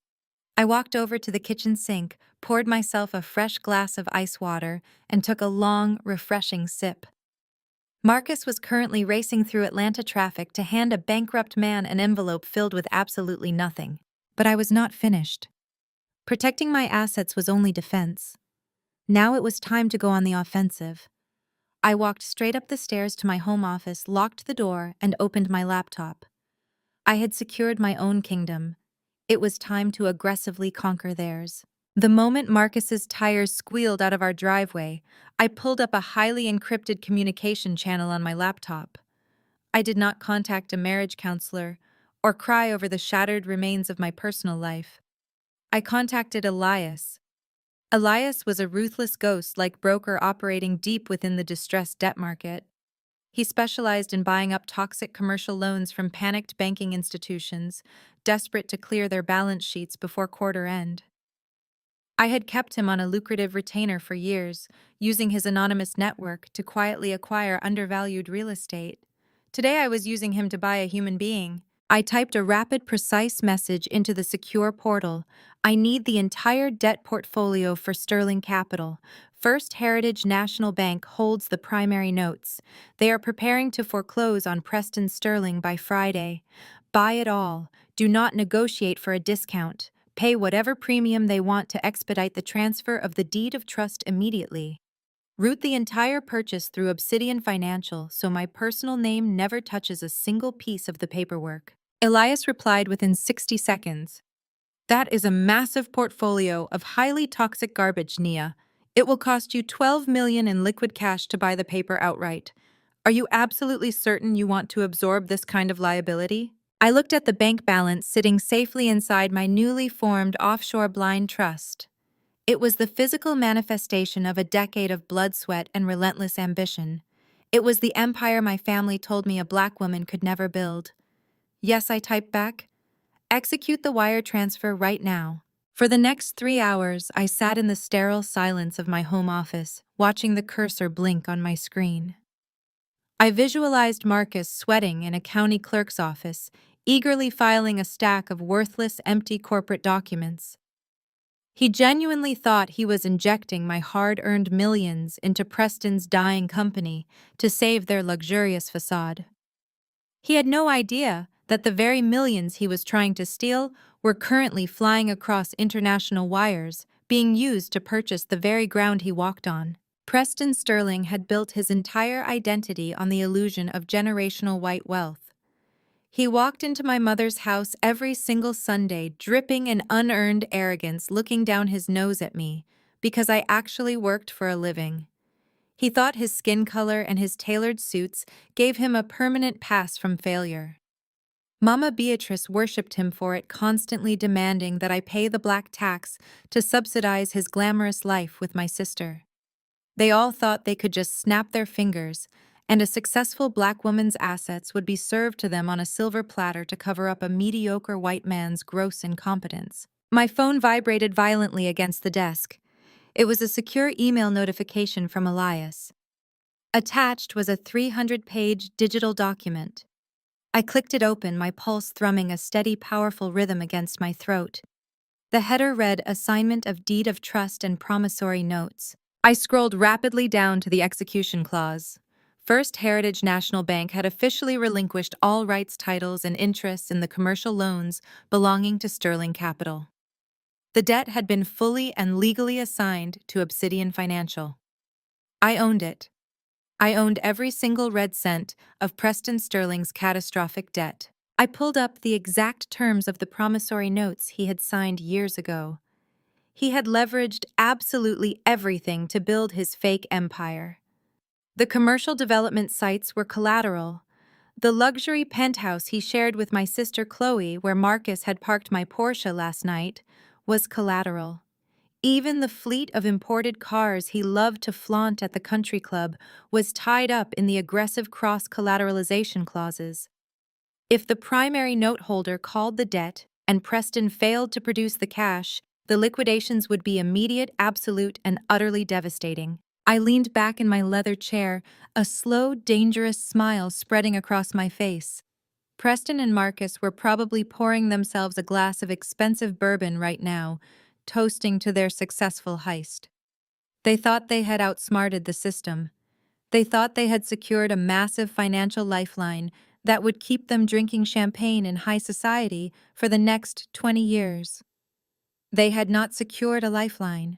I walked over to the kitchen sink, poured myself a fresh glass of ice water, and took a long, refreshing sip. Marcus was currently racing through Atlanta traffic to hand a bankrupt man an envelope filled with absolutely nothing. But I was not finished. Protecting my assets was only defense. Now it was time to go on the offensive. I walked straight up the stairs to my home office, locked the door, and opened my laptop. I had secured my own kingdom. It was time to aggressively conquer theirs. The moment Marcus's tires squealed out of our driveway, I pulled up a highly encrypted communication channel on my laptop. I did not contact a marriage counselor or cry over the shattered remains of my personal life. I contacted Elias. Elias was a ruthless ghost-like broker operating deep within the distressed debt market. He specialized in buying up toxic commercial loans from panicked banking institutions, desperate to clear their balance sheets before quarter end. I had kept him on a lucrative retainer for years, using his anonymous network to quietly acquire undervalued real estate. Today I was using him to buy a human being. I typed a rapid, precise message into the secure portal. "I need the entire debt portfolio for Sterling Capital. First Heritage National Bank holds the primary notes. They are preparing to foreclose on Preston Sterling by Friday. Buy it all. Do not negotiate for a discount. Pay whatever premium they want to expedite the transfer of the deed of trust immediately. Route the entire purchase through Obsidian Financial so my personal name never touches a single piece of the paperwork." Elias replied within 60 seconds. "That is a massive portfolio of highly toxic garbage, Nia. It will cost you $12 million in liquid cash to buy the paper outright. Are you absolutely certain you want to absorb this kind of liability?" I looked at the bank balance sitting safely inside my newly formed offshore blind trust. It was the physical manifestation of a decade of blood, sweat, and relentless ambition. It was the empire my family told me a black woman could never build. "Yes," I typed back. "Execute the wire transfer right now." For the next 3 hours, I sat in the sterile silence of my home office, watching the cursor blink on my screen. I visualized Marcus sweating in a county clerk's office, eagerly filing a stack of worthless, empty corporate documents. He genuinely thought he was injecting my hard-earned millions into Preston's dying company to save their luxurious facade. He had no idea that the very millions he was trying to steal were currently flying across international wires, being used to purchase the very ground he walked on. Preston Sterling had built his entire identity on the illusion of generational white wealth. He walked into my mother's house every single Sunday, dripping in unearned arrogance, looking down his nose at me, because I actually worked for a living. He thought his skin color and his tailored suits gave him a permanent pass from failure. Mama Beatrice worshipped him for it, constantly demanding that I pay the black tax to subsidize his glamorous life with my sister. They all thought they could just snap their fingers, and a successful black woman's assets would be served to them on a silver platter to cover up a mediocre white man's gross incompetence. My phone vibrated violently against the desk. It was a secure email notification from Elias. Attached was a 300-page digital document. I clicked it open, my pulse thrumming a steady, powerful rhythm against my throat. The header read, "Assignment of Deed of Trust and Promissory Notes." I scrolled rapidly down to the execution clause. First Heritage National Bank had officially relinquished all rights, titles, and interests in the commercial loans belonging to Sterling Capital. The debt had been fully and legally assigned to Obsidian Financial. I owned it. I owned every single red cent of Preston Sterling's catastrophic debt. I pulled up the exact terms of the promissory notes he had signed years ago. He had leveraged absolutely everything to build his fake empire. The commercial development sites were collateral. The luxury penthouse he shared with my sister Chloe, where Marcus had parked my Porsche last night, was collateral. Even the fleet of imported cars he loved to flaunt at the country club was tied up in the aggressive cross-collateralization clauses. If the primary note holder called the debt and Preston failed to produce the cash, the liquidations would be immediate, absolute, and utterly devastating. I leaned back in my leather chair, a slow, dangerous smile spreading across my face. Preston and Marcus were probably pouring themselves a glass of expensive bourbon right now, toasting to their successful heist. They thought they had outsmarted the system. They thought they had secured a massive financial lifeline that would keep them drinking champagne in high society for the next 20 years. They had not secured a lifeline.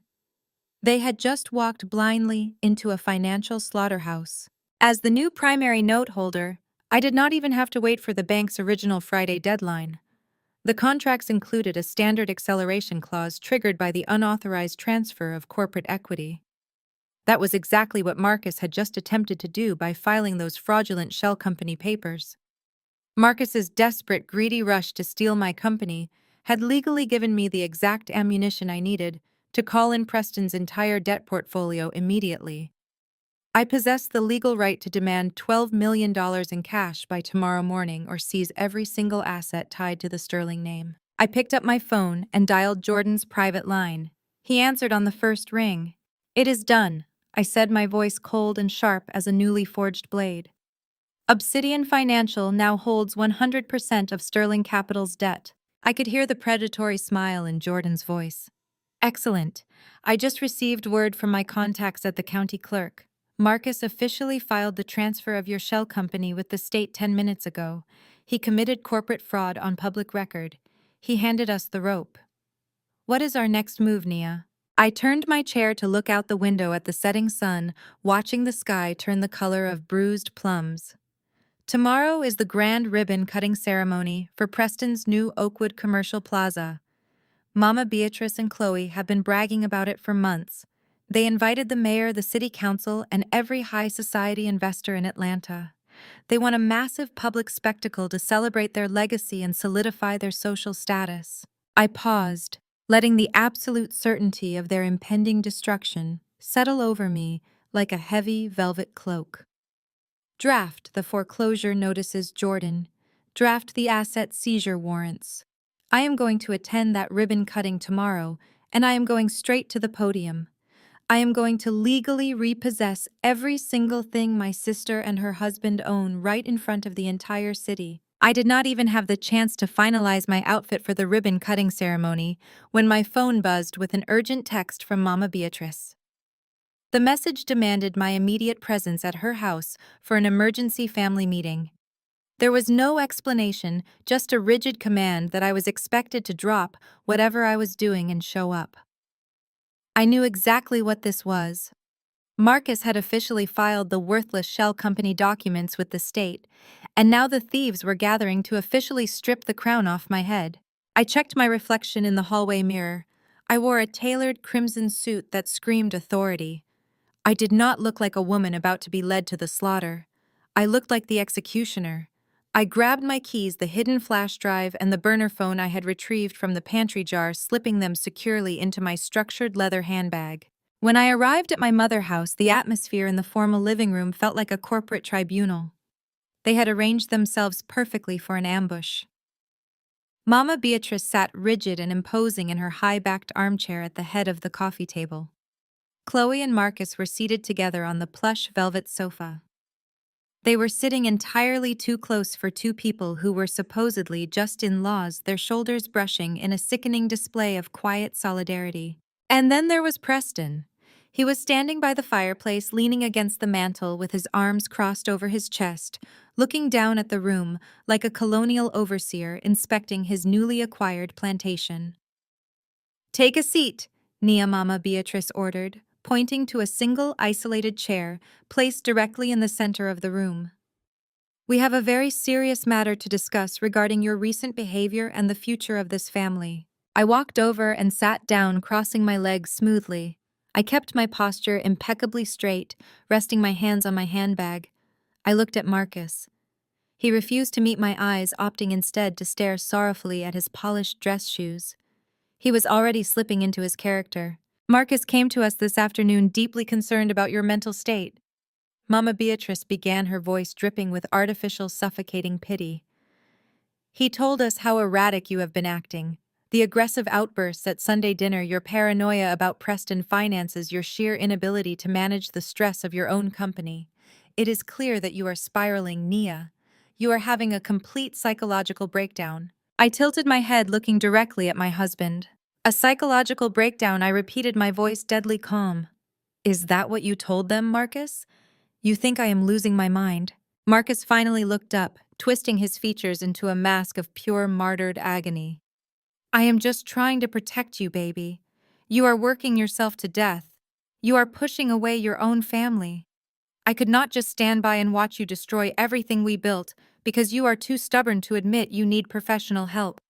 They had just walked blindly into a financial slaughterhouse. As the new primary note holder, I did not even have to wait for the bank's original Friday deadline. The contracts included a standard acceleration clause triggered by the unauthorized transfer of corporate equity. That was exactly what Marcus had just attempted to do by filing those fraudulent shell company papers. Marcus's desperate, greedy rush to steal my company had legally given me the exact ammunition I needed to call in Preston's entire debt portfolio immediately. I possessed the legal right to demand $12 million in cash by tomorrow morning or seize every single asset tied to the Sterling name. I picked up my phone and dialed Jordan's private line. He answered on the first ring. "It is done," I said, my voice cold and sharp as a newly forged blade. Obsidian Financial now holds 100% of Sterling Capital's debt. I could hear the predatory smile in Jordan's voice. "Excellent. I just received word from my contacts at the county clerk. Marcus officially filed the transfer of your shell company with the state 10 minutes ago. He committed corporate fraud on public record. He handed us the rope. What is our next move, Nia?" I turned my chair to look out the window at the setting sun, watching the sky turn the color of bruised plums. Tomorrow is the grand ribbon-cutting ceremony for Preston's new Oakwood Commercial Plaza. Mama Beatrice and Chloe have been bragging about it for months. They invited the mayor, the city council, and every high society investor in Atlanta. They want a massive public spectacle to celebrate their legacy and solidify their social status. I paused, letting the absolute certainty of their impending destruction settle over me like a heavy velvet cloak. Draft the foreclosure notices, Jordan. Draft the asset seizure warrants. I am going to attend that ribbon cutting tomorrow, and I am going straight to the podium. I am going to legally repossess every single thing my sister and her husband own right in front of the entire city. I did not even have the chance to finalize my outfit for the ribbon-cutting ceremony when my phone buzzed with an urgent text from Mama Beatrice. The message demanded my immediate presence at her house for an emergency family meeting. There was no explanation, just a rigid command that I was expected to drop whatever I was doing and show up. I knew exactly what this was. Marcus had officially filed the worthless shell company documents with the state, and now the thieves were gathering to officially strip the crown off my head. I checked my reflection in the hallway mirror. I wore a tailored crimson suit that screamed authority. I did not look like a woman about to be led to the slaughter. I looked like the executioner. I grabbed my keys, the hidden flash drive, and the burner phone I had retrieved from the pantry jar, slipping them securely into my structured leather handbag. When I arrived at my mother house, the atmosphere in the formal living room felt like a corporate tribunal. They had arranged themselves perfectly for an ambush. Mama Beatrice sat rigid and imposing in her high-backed armchair at the head of the coffee table. Chloe and Marcus were seated together on the plush velvet sofa. They were sitting entirely too close for two people who were supposedly just in-laws, their shoulders brushing in a sickening display of quiet solidarity. And then there was Preston. He was standing by the fireplace, leaning against the mantel with his arms crossed over his chest, looking down at the room like a colonial overseer inspecting his newly acquired plantation. Take a seat, Nia Mama Beatrice ordered, pointing to a single isolated chair placed directly in the center of the room. We have a very serious matter to discuss regarding your recent behavior and the future of this family. I walked over and sat down, crossing my legs smoothly. I kept my posture impeccably straight, resting my hands on my handbag. I looked at Marcus. He refused to meet my eyes, opting instead to stare sorrowfully at his polished dress shoes. He was already slipping into his character. Marcus came to us this afternoon deeply concerned about your mental state. Mama Beatrice began, her voice dripping with artificial suffocating pity. He told us how erratic you have been acting. The aggressive outbursts at Sunday dinner, your paranoia about Preston finances, your sheer inability to manage the stress of your own company. It is clear that you are spiraling, Nia. You are having a complete psychological breakdown. I tilted my head, looking directly at my husband. A psychological breakdown, I repeated, my voice deadly calm. Is that what you told them, Marcus? You think I am losing my mind? Marcus finally looked up, twisting his features into a mask of pure martyred agony. I am just trying to protect you, baby. You are working yourself to death. You are pushing away your own family. I could not just stand by and watch you destroy everything we built because you are too stubborn to admit you need professional help.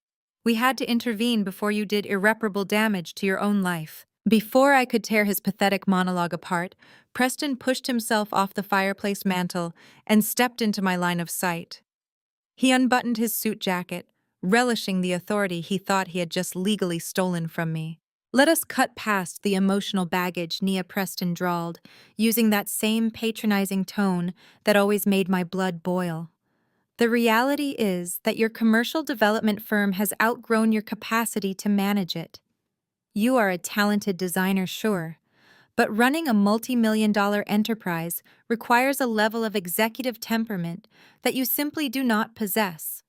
We had to intervene before you did irreparable damage to your own life. Before I could tear his pathetic monologue apart, Preston pushed himself off the fireplace mantel and stepped into my line of sight. He unbuttoned his suit jacket, relishing the authority he thought he had just legally stolen from me. Let us cut past the emotional baggage, Nia Preston drawled, using that same patronizing tone that always made my blood boil. The reality is that your commercial development firm has outgrown your capacity to manage it. You are a talented designer, sure, but running a multi-million-dollar enterprise requires a level of executive temperament that you simply do not possess.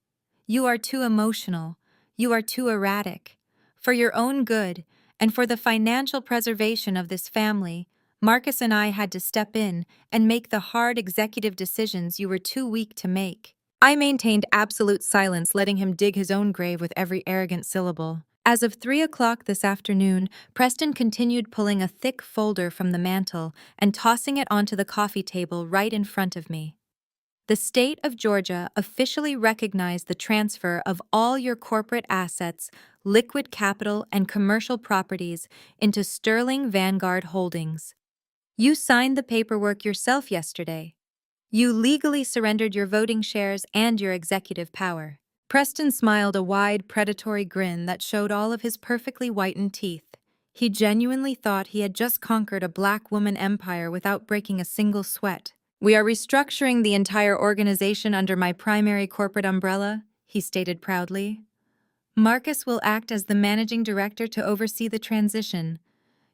You are too emotional. You are too erratic. For your own good and for the financial preservation of this family, Marcus and I had to step in and make the hard executive decisions you were too weak to make. I maintained absolute silence, letting him dig his own grave with every arrogant syllable. As of 3 o'clock this afternoon, Preston continued pulling a thick folder from the mantel and tossing it onto the coffee table right in front of me. The state of Georgia officially recognized the transfer of all your corporate assets, liquid capital, and commercial properties into Sterling Vanguard Holdings. You signed the paperwork yourself yesterday. You legally surrendered your voting shares and your executive power. Preston smiled a wide, predatory grin that showed all of his perfectly whitened teeth. He genuinely thought he had just conquered a black woman empire without breaking a single sweat. We are restructuring the entire organization under my primary corporate umbrella, he stated proudly. Marcus will act as the managing director to oversee the transition.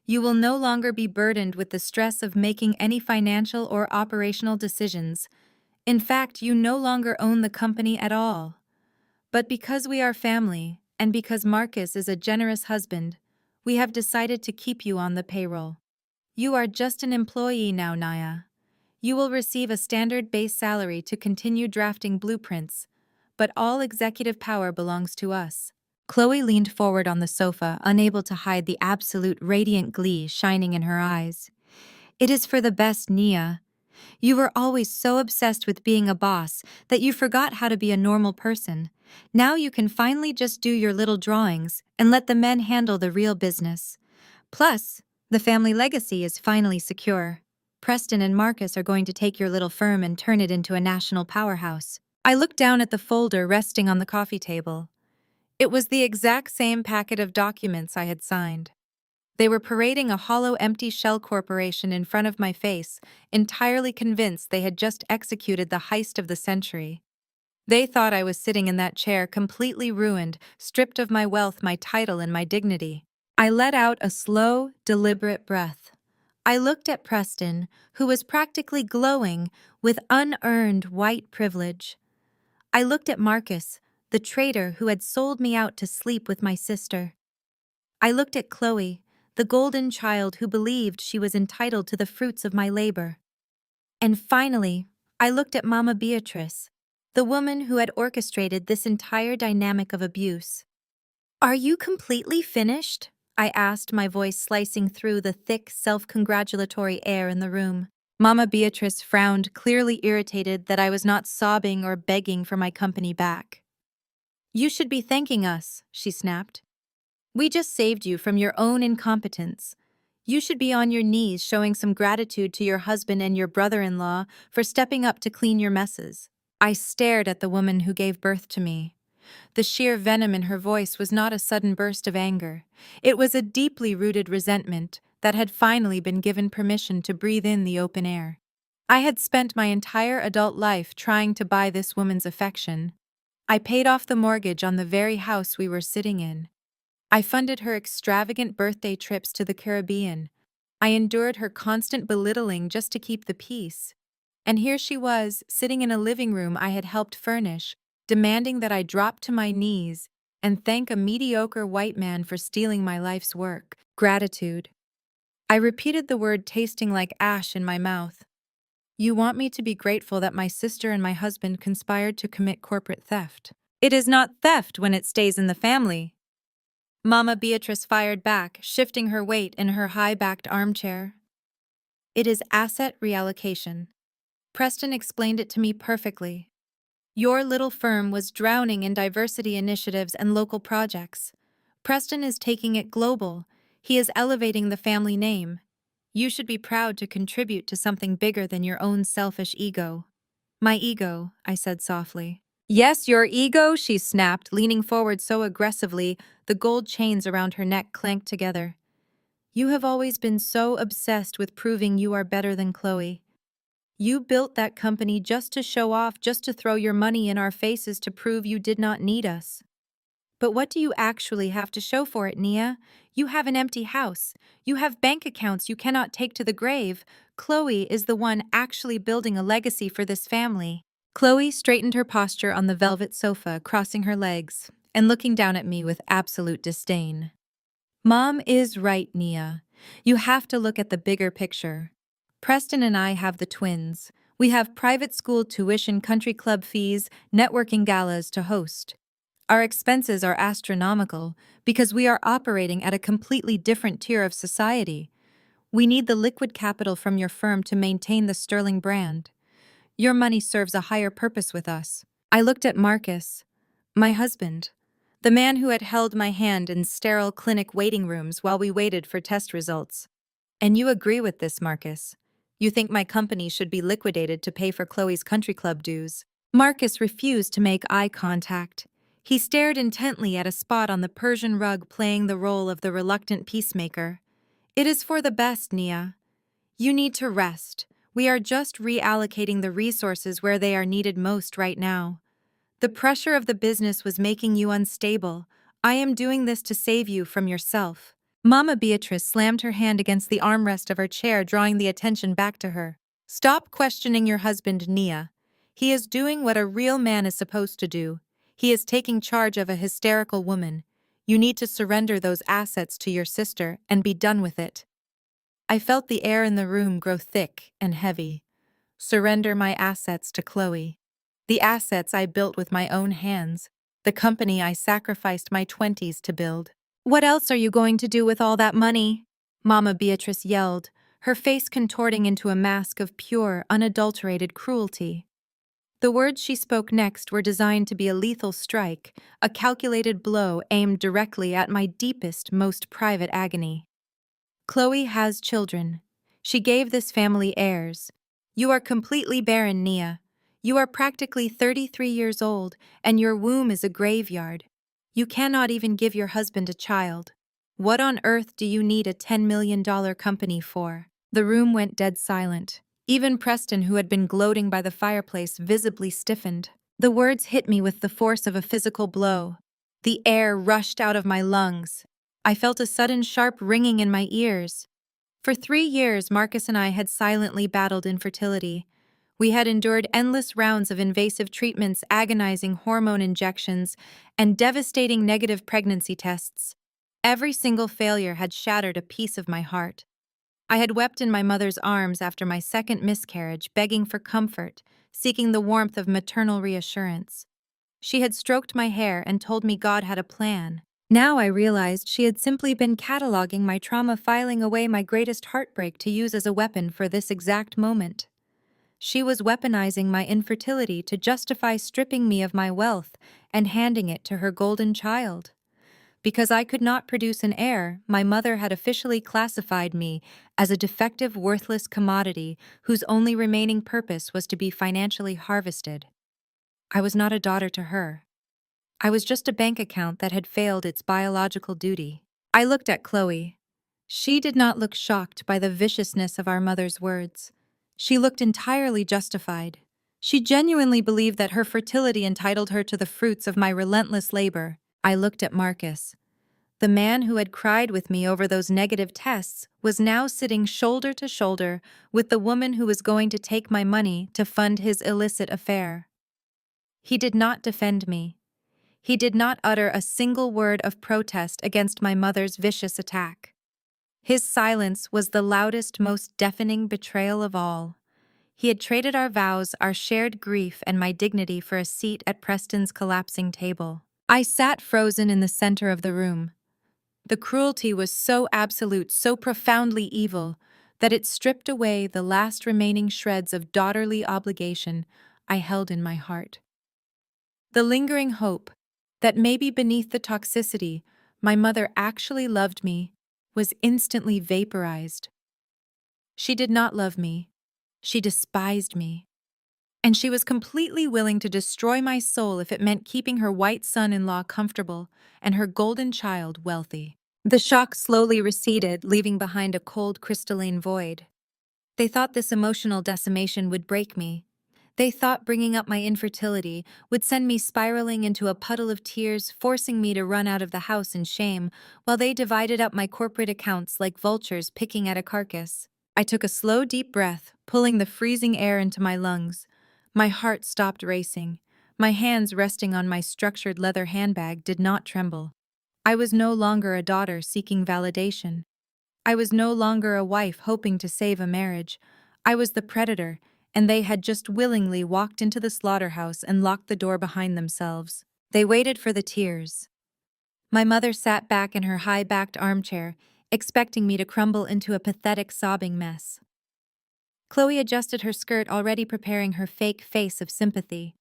You will no longer be burdened with the stress of making any financial or operational decisions. In fact, you no longer own the company at all. But because we are family, and because Marcus is a generous husband, we have decided to keep you on the payroll. You are just an employee now, Naya. You will receive a standard base salary to continue drafting blueprints, but all executive power belongs to us. Chloe leaned forward on the sofa, unable to hide the absolute radiant glee shining in her eyes. It is for the best, Nia. You were always so obsessed with being a boss that you forgot how to be a normal person. Now you can finally just do your little drawings and let the men handle the real business. Plus, the family legacy is finally secure. Preston and Marcus are going to take your little firm and turn it into a national powerhouse. I looked down at the folder resting on the coffee table. It was the exact same packet of documents I had signed. They were parading a hollow, empty shell corporation in front of my face, entirely convinced they had just executed the heist of the century. They thought I was sitting in that chair, completely ruined, stripped of my wealth, my title, and my dignity. I let out a slow, deliberate breath. I looked at Preston, who was practically glowing with unearned white privilege. I looked at Marcus, the traitor who had sold me out to sleep with my sister. I looked at Chloe, the golden child who believed she was entitled to the fruits of my labor. And finally, I looked at Mama Beatrice, the woman who had orchestrated this entire dynamic of abuse. Are you completely finished? I asked, my voice slicing through the thick, self-congratulatory air in the room. Mama Beatrice frowned, clearly irritated that I was not sobbing or begging for my company back. "You should be thanking us," she snapped. "We just saved you from your own incompetence. You should be on your knees showing some gratitude to your husband and your brother-in-law for stepping up to clean your messes." I stared at the woman who gave birth to me. The sheer venom in her voice was not a sudden burst of anger. It was a deeply rooted resentment that had finally been given permission to breathe in the open air. I had spent my entire adult life trying to buy this woman's affection. I paid off the mortgage on the very house we were sitting in. I funded her extravagant birthday trips to the Caribbean. I endured her constant belittling just to keep the peace. And here she was, sitting in a living room I had helped furnish, demanding that I drop to my knees and thank a mediocre white man for stealing my life's work. Gratitude. I repeated the word, tasting like ash in my mouth. "You want me to be grateful that my sister and my husband conspired to commit corporate theft. It is not theft when it stays in the family." Mama Beatrice fired back, shifting her weight in her high-backed armchair. "It is asset reallocation. Preston explained it to me perfectly. Your little firm was drowning in diversity initiatives and local projects. Preston is taking it global. He is elevating the family name. You should be proud to contribute to something bigger than your own selfish ego." "My ego," I said softly. "Yes, your ego," she snapped, leaning forward so aggressively the gold chains around her neck clanked together. "You have always been so obsessed with proving you are better than Chloe. You built that company just to show off, just to throw your money in our faces to prove you did not need us. But what do you actually have to show for it, Nia? You have an empty house. You have bank accounts you cannot take to the grave. Chloe is the one actually building a legacy for this family." Chloe straightened her posture on the velvet sofa, crossing her legs, and looking down at me with absolute disdain. "Mom is right, Nia. You have to look at the bigger picture. Preston and I have the twins. We have private school tuition, country club fees, networking galas to host. Our expenses are astronomical because we are operating at a completely different tier of society. We need the liquid capital from your firm to maintain the sterling brand. Your money serves a higher purpose with us." I looked at Marcus, my husband, the man who had held my hand in sterile clinic waiting rooms while we waited for test results. "And you agree with this, Marcus? You think my company should be liquidated to pay for Chloe's country club dues?" Marcus refused to make eye contact. He stared intently at a spot on the Persian rug, playing the role of the reluctant peacemaker. "It is for the best, Nia. You need to rest. We are just reallocating the resources where they are needed most right now. The pressure of the business was making you unstable. I am doing this to save you from yourself." Mama Beatrice slammed her hand against the armrest of her chair, drawing the attention back to her. "Stop questioning your husband, Nia. He is doing what a real man is supposed to do. He is taking charge of a hysterical woman. You need to surrender those assets to your sister and be done with it." I felt the air in the room grow thick and heavy. Surrender my assets to Chloe. The assets I built with my own hands. The company I sacrificed my 20s to build. "What else are you going to do with all that money?" Mama Beatrice yelled, her face contorting into a mask of pure, unadulterated cruelty. The words she spoke next were designed to be a lethal strike, a calculated blow aimed directly at my deepest, most private agony. "Chloe has children. She gave this family heirs. You are completely barren, Nia. You are practically 33 years old, and your womb is a graveyard. You cannot even give your husband a child. What on earth do you need a $10 million company for?" The room went dead silent. Even Preston, who had been gloating by the fireplace, visibly stiffened. The words hit me with the force of a physical blow. The air rushed out of my lungs. I felt a sudden sharp ringing in my ears. For 3 years, Marcus and I had silently battled infertility. We had endured endless rounds of invasive treatments, agonizing hormone injections, and devastating negative pregnancy tests. Every single failure had shattered a piece of my heart. I had wept in my mother's arms after my second miscarriage, begging for comfort, seeking the warmth of maternal reassurance. She had stroked my hair and told me God had a plan. Now I realized she had simply been cataloging my trauma, filing away my greatest heartbreak to use as a weapon for this exact moment. She was weaponizing my infertility to justify stripping me of my wealth and handing it to her golden child. Because I could not produce an heir, my mother had officially classified me as a defective, worthless commodity whose only remaining purpose was to be financially harvested. I was not a daughter to her. I was just a bank account that had failed its biological duty. I looked at Chloe. She did not look shocked by the viciousness of our mother's words. She looked entirely justified. She genuinely believed that her fertility entitled her to the fruits of my relentless labor. I looked at Marcus. The man who had cried with me over those negative tests was now sitting shoulder to shoulder with the woman who was going to take my money to fund his illicit affair. He did not defend me. He did not utter a single word of protest against my mother's vicious attack. His silence was the loudest, most deafening betrayal of all. He had traded our vows, our shared grief, and my dignity for a seat at Preston's collapsing table. I sat frozen in the center of the room. The cruelty was so absolute, so profoundly evil, that it stripped away the last remaining shreds of daughterly obligation I held in my heart. The lingering hope that maybe beneath the toxicity, my mother actually loved me was instantly vaporized. She did not love me. She despised me. And she was completely willing to destroy my soul if it meant keeping her white son-in-law comfortable and her golden child wealthy. The shock slowly receded, leaving behind a cold, crystalline void. They thought this emotional decimation would break me. They thought bringing up my infertility would send me spiraling into a puddle of tears, forcing me to run out of the house in shame, while they divided up my corporate accounts like vultures picking at a carcass. I took a slow, deep breath, pulling the freezing air into my lungs. My heart stopped racing. My hands resting on my structured leather handbag did not tremble. I was no longer a daughter seeking validation. I was no longer a wife hoping to save a marriage. I was the predator, and they had just willingly walked into the slaughterhouse and locked the door behind themselves. They waited for the tears. My mother sat back in her high-backed armchair, expecting me to crumble into a pathetic sobbing mess. Chloe adjusted her skirt, already preparing her fake face of sympathy.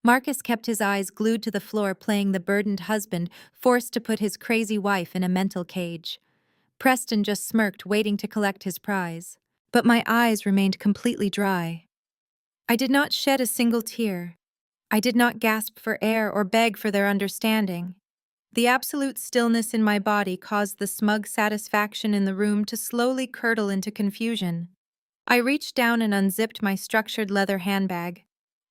Marcus kept his eyes glued to the floor, playing the burdened husband, forced to put his crazy wife in a mental cage. Preston just smirked, waiting to collect his prize. But my eyes remained completely dry. I did not shed a single tear. I did not gasp for air or beg for their understanding. The absolute stillness in my body caused the smug satisfaction in the room to slowly curdle into confusion. I reached down and unzipped my structured leather handbag.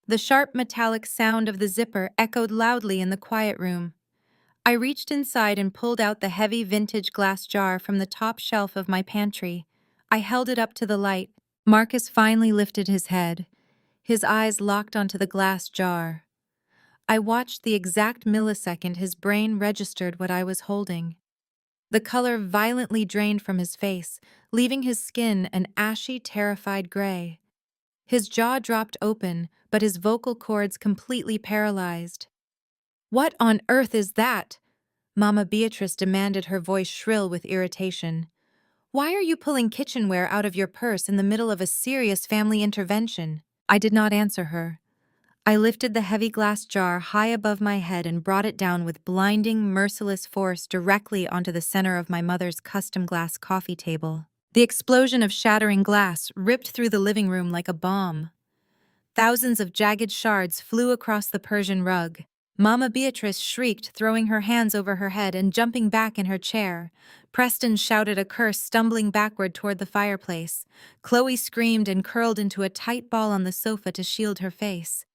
The sharp metallic sound of the zipper echoed loudly in the quiet room. I reached inside and pulled out the heavy vintage glass jar from the top shelf of my pantry. I held it up to the light. Marcus finally lifted his head. His eyes locked onto the glass jar. I watched the exact millisecond his brain registered what I was holding. The color violently drained from his face, leaving his skin an ashy, terrified gray. His jaw dropped open, but his vocal cords completely paralyzed. "What on earth is that?" Mama Beatrice demanded, her voice shrill with irritation. "Why are you pulling kitchenware out of your purse in the middle of a serious family intervention?" I did not answer her. I lifted the heavy glass jar high above my head and brought it down with blinding, merciless force directly onto the center of my mother's custom glass coffee table. The explosion of shattering glass ripped through the living room like a bomb. Thousands of jagged shards flew across the Persian rug. Mama Beatrice shrieked, throwing her hands over her head and jumping back in her chair. Preston shouted a curse, stumbling backward toward the fireplace. Chloe screamed and curled into a tight ball on the sofa to shield her face.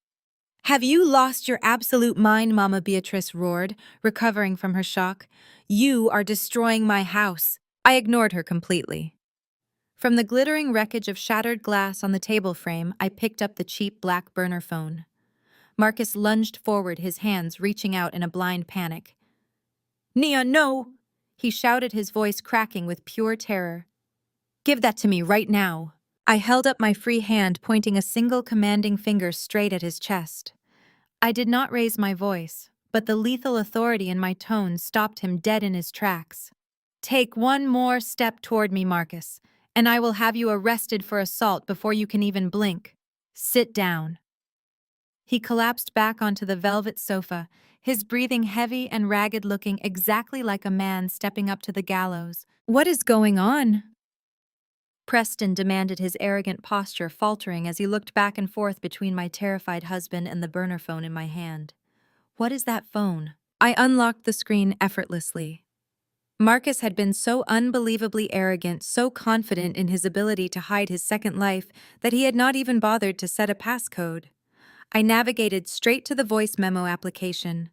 "Have you lost your absolute mind?" Mama Beatrice roared, recovering from her shock. "You are destroying my house." I ignored her completely. From the glittering wreckage of shattered glass on the table frame, I picked up the cheap black burner phone. Marcus lunged forward, his hands reaching out in a blind panic. "Nia, no!" he shouted, his voice cracking with pure terror. "Give that to me right now." I held up my free hand, pointing a single commanding finger straight at his chest. I did not raise my voice, but the lethal authority in my tone stopped him dead in his tracks. Take one more step toward me, Marcus, and I will have you arrested for assault before you can even blink. Sit down. He collapsed back onto the velvet sofa, his breathing heavy and ragged, looking exactly like a man stepping up to the gallows. What is going on? Preston demanded, his arrogant posture faltering as he looked back and forth between my terrified husband and the burner phone in my hand. What is that phone? I unlocked the screen effortlessly. Marcus had been so unbelievably arrogant, so confident in his ability to hide his second life, that he had not even bothered to set a passcode. I navigated straight to the voice memo application.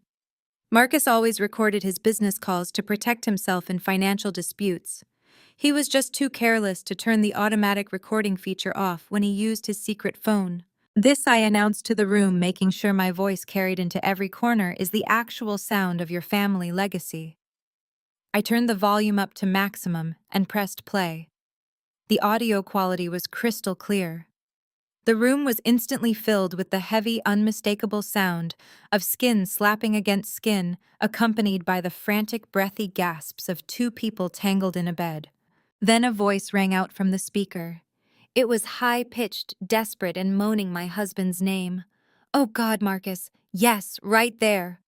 Marcus always recorded his business calls to protect himself in financial disputes. He was just too careless to turn the automatic recording feature off when he used his secret phone. This I announced to the room, making sure my voice carried into every corner, is the actual sound of your family legacy. I turned the volume up to maximum and pressed play. The audio quality was crystal clear. The room was instantly filled with the heavy, unmistakable sound of skin slapping against skin, accompanied by the frantic, breathy gasps of two people tangled in a bed. Then a voice rang out from the speaker. It was high-pitched, desperate, and moaning my husband's name. Oh God, Marcus, yes, right there.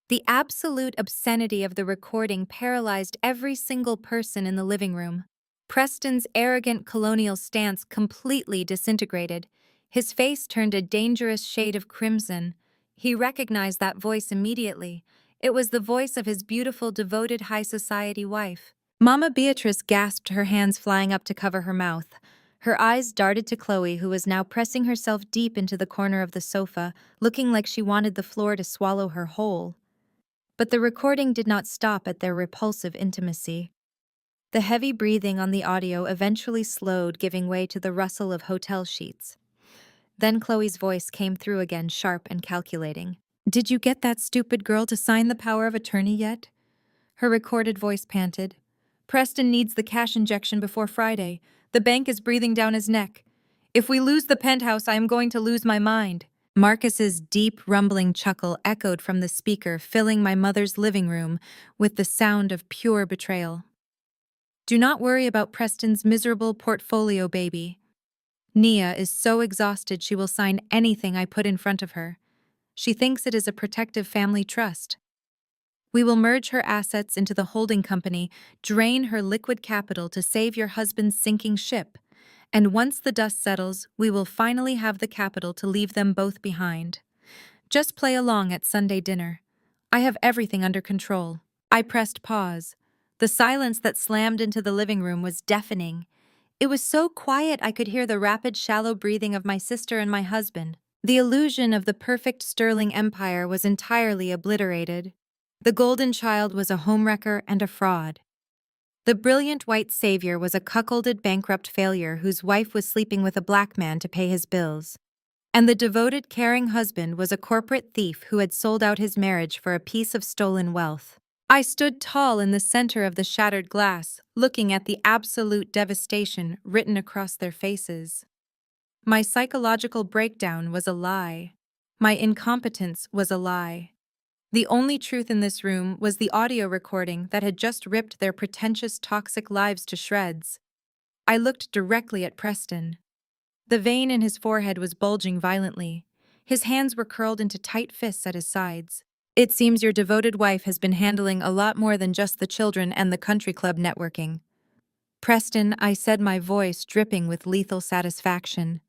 The absolute obscenity of the recording paralyzed every single person in the living room. Preston's arrogant colonial stance completely disintegrated. His face turned a dangerous shade of crimson. He recognized that voice immediately. It was the voice of his beautiful, devoted high society wife. Mama Beatrice gasped, her hands flying up to cover her mouth. Her eyes darted to Chloe, who was now pressing herself deep into the corner of the sofa, looking like she wanted the floor to swallow her whole. But the recording did not stop at their repulsive intimacy. The heavy breathing on the audio eventually slowed, giving way to the rustle of hotel sheets. Then Chloe's voice came through again, sharp and calculating. Did you get that stupid girl to sign the power of attorney yet? Her recorded voice panted. Preston needs the cash injection before Friday. The bank is breathing down his neck. If we lose the penthouse, I am going to lose my mind. Marcus's deep, rumbling chuckle echoed from the speaker, filling my mother's living room with the sound of pure betrayal. Do not worry about Preston's miserable portfolio, baby. Nia is so exhausted she will sign anything I put in front of her. She thinks it is a protective family trust. We will merge her assets into the holding company, drain her liquid capital to save your husband's sinking ship, and once the dust settles, we will finally have the capital to leave them both behind. Just play along at Sunday dinner. I have everything under control. I pressed pause. The silence that slammed into the living room was deafening. It was so quiet I could hear the rapid, shallow breathing of my sister and my husband. The illusion of the perfect sterling empire was entirely obliterated. The golden child was a homewrecker and a fraud. The brilliant white savior was a cuckolded bankrupt failure whose wife was sleeping with a black man to pay his bills. And the devoted, caring husband was a corporate thief who had sold out his marriage for a piece of stolen wealth. I stood tall in the center of the shattered glass, looking at the absolute devastation written across their faces. My psychological breakdown was a lie. My incompetence was a lie. The only truth in this room was the audio recording that had just ripped their pretentious, toxic lives to shreds. I looked directly at Preston. The vein in his forehead was bulging violently. His hands were curled into tight fists at his sides. It seems your devoted wife has been handling a lot more than just the children and the country club networking. Preston, I said, my voice dripping with lethal satisfaction.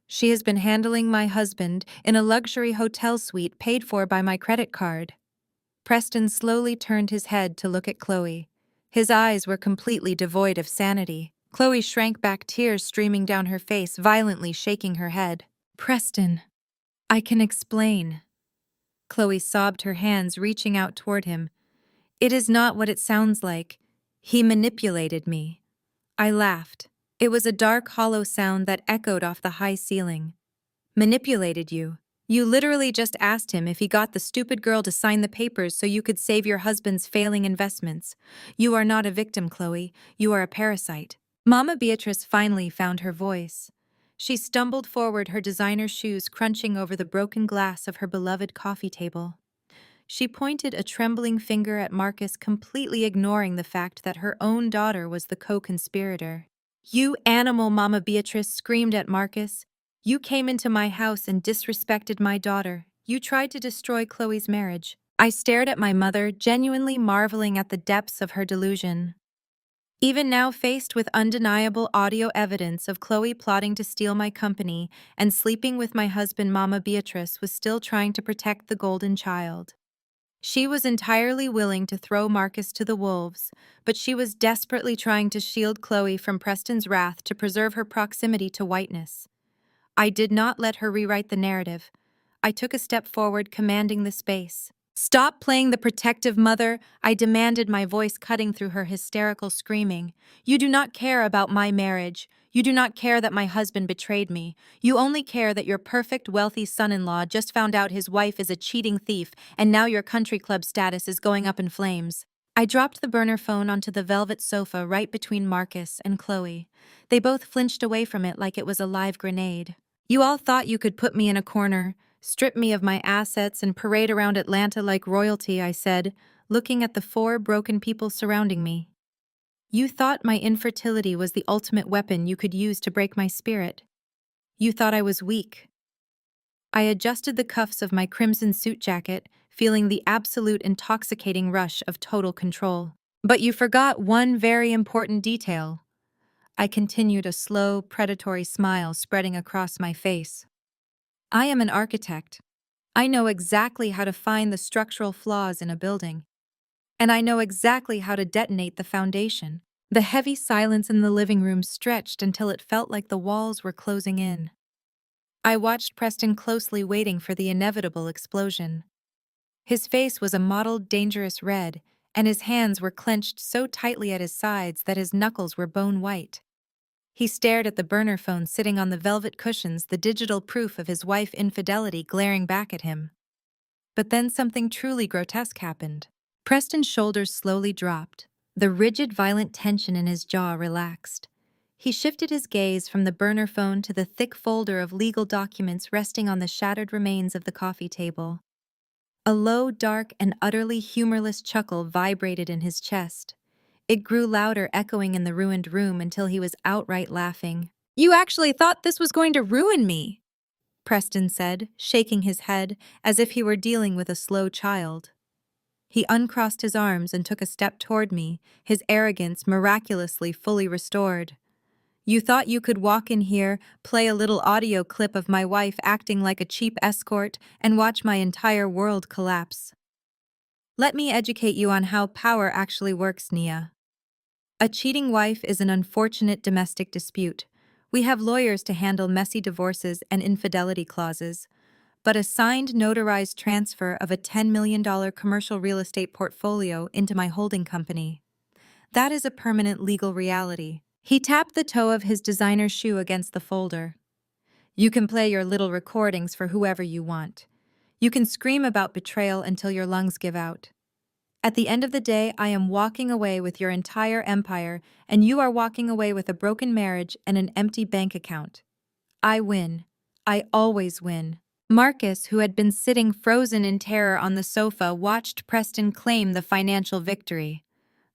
She has been handling my husband in a luxury hotel suite paid for by my credit card. Preston slowly turned his head to look at Chloe. His eyes were completely devoid of sanity. Chloe shrank back, tears streaming down her face, violently shaking her head. Preston, I can explain. Chloe sobbed, her hands reaching out toward him. It is not what it sounds like. He manipulated me. I laughed. It was a dark, hollow sound that echoed off the high ceiling. Manipulated you? You literally just asked him if he got the stupid girl to sign the papers so you could save your husband's failing investments. You are not a victim, Chloe. You are a parasite. Mama Beatrice finally found her voice. She stumbled forward, her designer shoes crunching over the broken glass of her beloved coffee table. She pointed a trembling finger at Marcus, completely ignoring the fact that her own daughter was the co-conspirator. "You animal," Mama Beatrice screamed at Marcus. "You came into my house and disrespected my daughter. You tried to destroy Chloe's marriage." I stared at my mother, genuinely marveling at the depths of her delusion. Even now, faced with undeniable audio evidence of Chloe plotting to steal my company and sleeping with my husband, Mama Beatrice was still trying to protect the golden child. She was entirely willing to throw Marcus to the wolves, but she was desperately trying to shield Chloe from Preston's wrath to preserve her proximity to whiteness. I did not let her rewrite the narrative. I took a step forward, commanding the space. "Stop playing the protective mother," I demanded, my voice cutting through her hysterical screaming. "You do not care about my marriage. You do not care that my husband betrayed me. You only care that your perfect, wealthy son-in-law just found out his wife is a cheating thief, and now your country club status is going up in flames." I dropped the burner phone onto the velvet sofa right between Marcus and Chloe. They both flinched away from it like it was a live grenade. "You all thought you could put me in a corner, strip me of my assets, and parade around Atlanta like royalty," I said, looking at the four broken people surrounding me. "You thought my infertility was the ultimate weapon you could use to break my spirit. You thought I was weak." I adjusted the cuffs of my crimson suit jacket, feeling the absolute intoxicating rush of total control. "But you forgot one very important detail." I continued, a slow, predatory smile spreading across my face. "I am an architect. I know exactly how to find the structural flaws in a building. And I know exactly how to detonate the foundation." The heavy silence in the living room stretched until it felt like the walls were closing in. I watched Preston closely, waiting for the inevitable explosion. His face was a mottled, dangerous red, and his hands were clenched so tightly at his sides that his knuckles were bone white. He stared at the burner phone sitting on the velvet cushions, the digital proof of his wife's infidelity glaring back at him. But then something truly grotesque happened. Preston's shoulders slowly dropped. The rigid, violent tension in his jaw relaxed. He shifted his gaze from the burner phone to the thick folder of legal documents resting on the shattered remains of the coffee table. A low, dark, and utterly humorless chuckle vibrated in his chest. It grew louder, echoing in the ruined room until he was outright laughing. "You actually thought this was going to ruin me," Preston said, shaking his head as if he were dealing with a slow child. He uncrossed his arms and took a step toward me, his arrogance miraculously fully restored. "You thought you could walk in here, play a little audio clip of my wife acting like a cheap escort, and watch my entire world collapse. Let me educate you on how power actually works, Nia. A cheating wife is an unfortunate domestic dispute. We have lawyers to handle messy divorces and infidelity clauses. But a signed, notarized transfer of a $10 million commercial real estate portfolio into my holding company, that is a permanent legal reality." He tapped the toe of his designer shoe against the folder. "You can play your little recordings for whoever you want. You can scream about betrayal until your lungs give out. At the end of the day, I am walking away with your entire empire, and you are walking away with a broken marriage and an empty bank account. I win. I always win." Marcus, who had been sitting frozen in terror on the sofa, watched Preston claim the financial victory.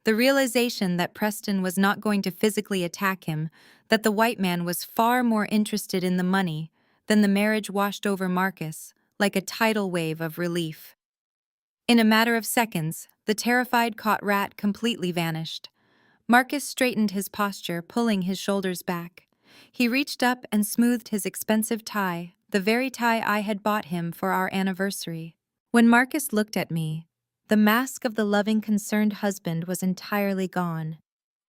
The realization that Preston was not going to physically attack him, that the white man was far more interested in the money than the marriage, washed over Marcus like a tidal wave of relief. In a matter of seconds, the terrified caught rat completely vanished. Marcus straightened his posture, pulling his shoulders back. He reached up and smoothed his expensive tie, the very tie I had bought him for our anniversary. When Marcus looked at me, the mask of the loving, concerned husband was entirely gone.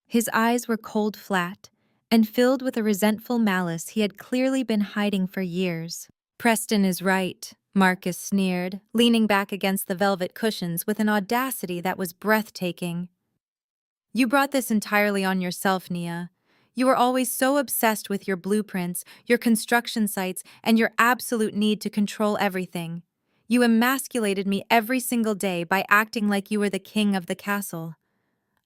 His eyes were cold, flat, and filled with a resentful malice he had clearly been hiding for years. "Preston is right," Marcus sneered, leaning back against the velvet cushions with an audacity that was breathtaking. "You brought this entirely on yourself, Nia. You were always so obsessed with your blueprints, your construction sites, and your absolute need to control everything. You emasculated me every single day by acting like you were the king of the castle.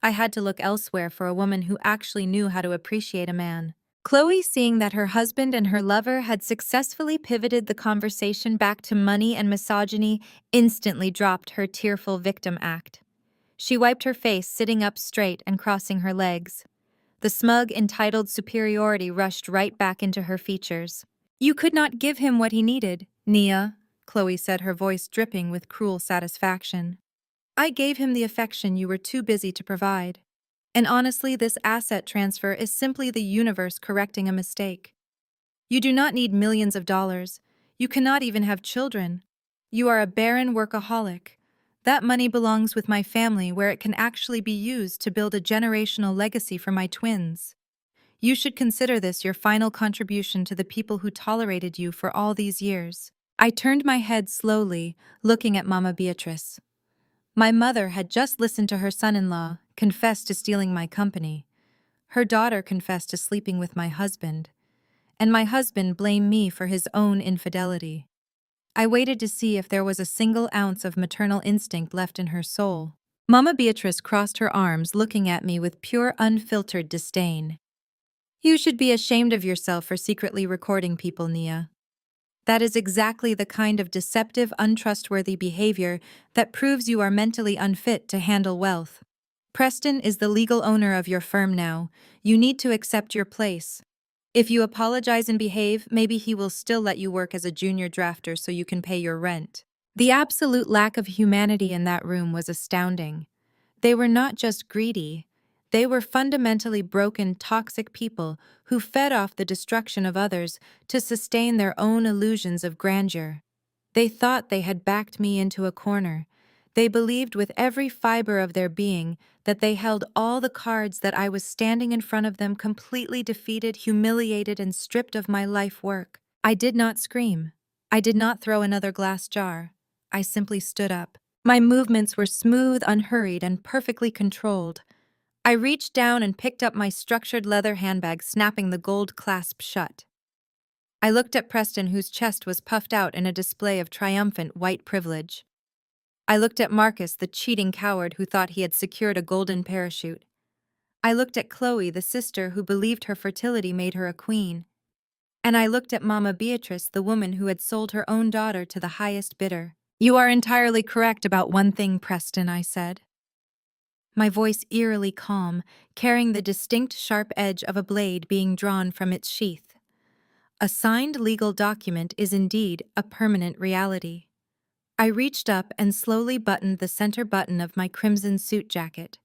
I had to look elsewhere for a woman who actually knew how to appreciate a man." Chloe, seeing that her husband and her lover had successfully pivoted the conversation back to money and misogyny, instantly dropped her tearful victim act. She wiped her face, sitting up straight and crossing her legs. The smug, entitled superiority rushed right back into her features. "You could not give him what he needed, Nia," Chloe said, her voice dripping with cruel satisfaction. "I gave him the affection you were too busy to provide. And honestly, this asset transfer is simply the universe correcting a mistake. You do not need millions of dollars. You cannot even have children. You are a barren workaholic. That money belongs with my family, where it can actually be used to build a generational legacy for my twins. You should consider this your final contribution to the people who tolerated you for all these years." I turned my head slowly, looking at Mama Beatrice. My mother had just listened to her son-in-law confess to stealing my company. Her daughter confessed to sleeping with my husband. And my husband blamed me for his own infidelity. I waited to see if there was a single ounce of maternal instinct left in her soul. Mama Beatrice crossed her arms, looking at me with pure, unfiltered disdain. "You should be ashamed of yourself for secretly recording people, Nia. That is exactly the kind of deceptive, untrustworthy behavior that proves you are mentally unfit to handle wealth. Preston is the legal owner of your firm now. You need to accept your place. If you apologize and behave, maybe he will still let you work as a junior drafter so you can pay your rent." The absolute lack of humanity in that room was astounding. They were not just greedy. They were fundamentally broken, toxic people who fed off the destruction of others to sustain their own illusions of grandeur. They thought they had backed me into a corner. They believed with every fiber of their being that they held all the cards, that I was standing in front of them completely defeated, humiliated, and stripped of my life work. I did not scream. I did not throw another glass jar. I simply stood up. My movements were smooth, unhurried, and perfectly controlled. I reached down and picked up my structured leather handbag, snapping the gold clasp shut. I looked at Preston, whose chest was puffed out in a display of triumphant white privilege. I looked at Marcus, the cheating coward who thought he had secured a golden parachute. I looked at Chloe, the sister who believed her fertility made her a queen. And I looked at Mama Beatrice, the woman who had sold her own daughter to the highest bidder. "You are entirely correct about one thing, Preston," I said, my voice eerily calm, carrying the distinct sharp edge of a blade being drawn from its sheath. A signed legal document is indeed a permanent reality. I reached up and slowly buttoned the center button of my crimson suit jacket.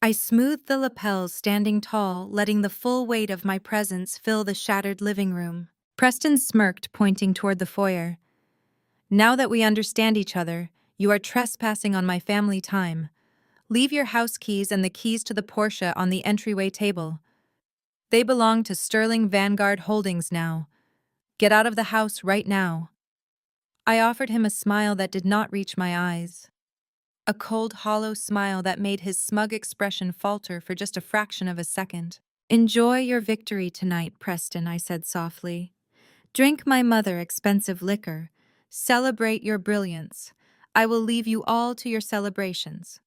I smoothed the lapels, standing tall, letting the full weight of my presence fill the shattered living room. Preston smirked, pointing toward the foyer. "Now that we understand each other, you are trespassing on my family time. Leave your house keys and the keys to the Porsche on the entryway table. They belong to Sterling Vanguard Holdings now. Get out of the house right now." I offered him a smile that did not reach my eyes. A cold, hollow smile that made his smug expression falter for just a fraction of a second. "Enjoy your victory tonight, Preston," I said softly. "Drink my mother expensive liquor. Celebrate your brilliance. I will leave you all to your celebrations."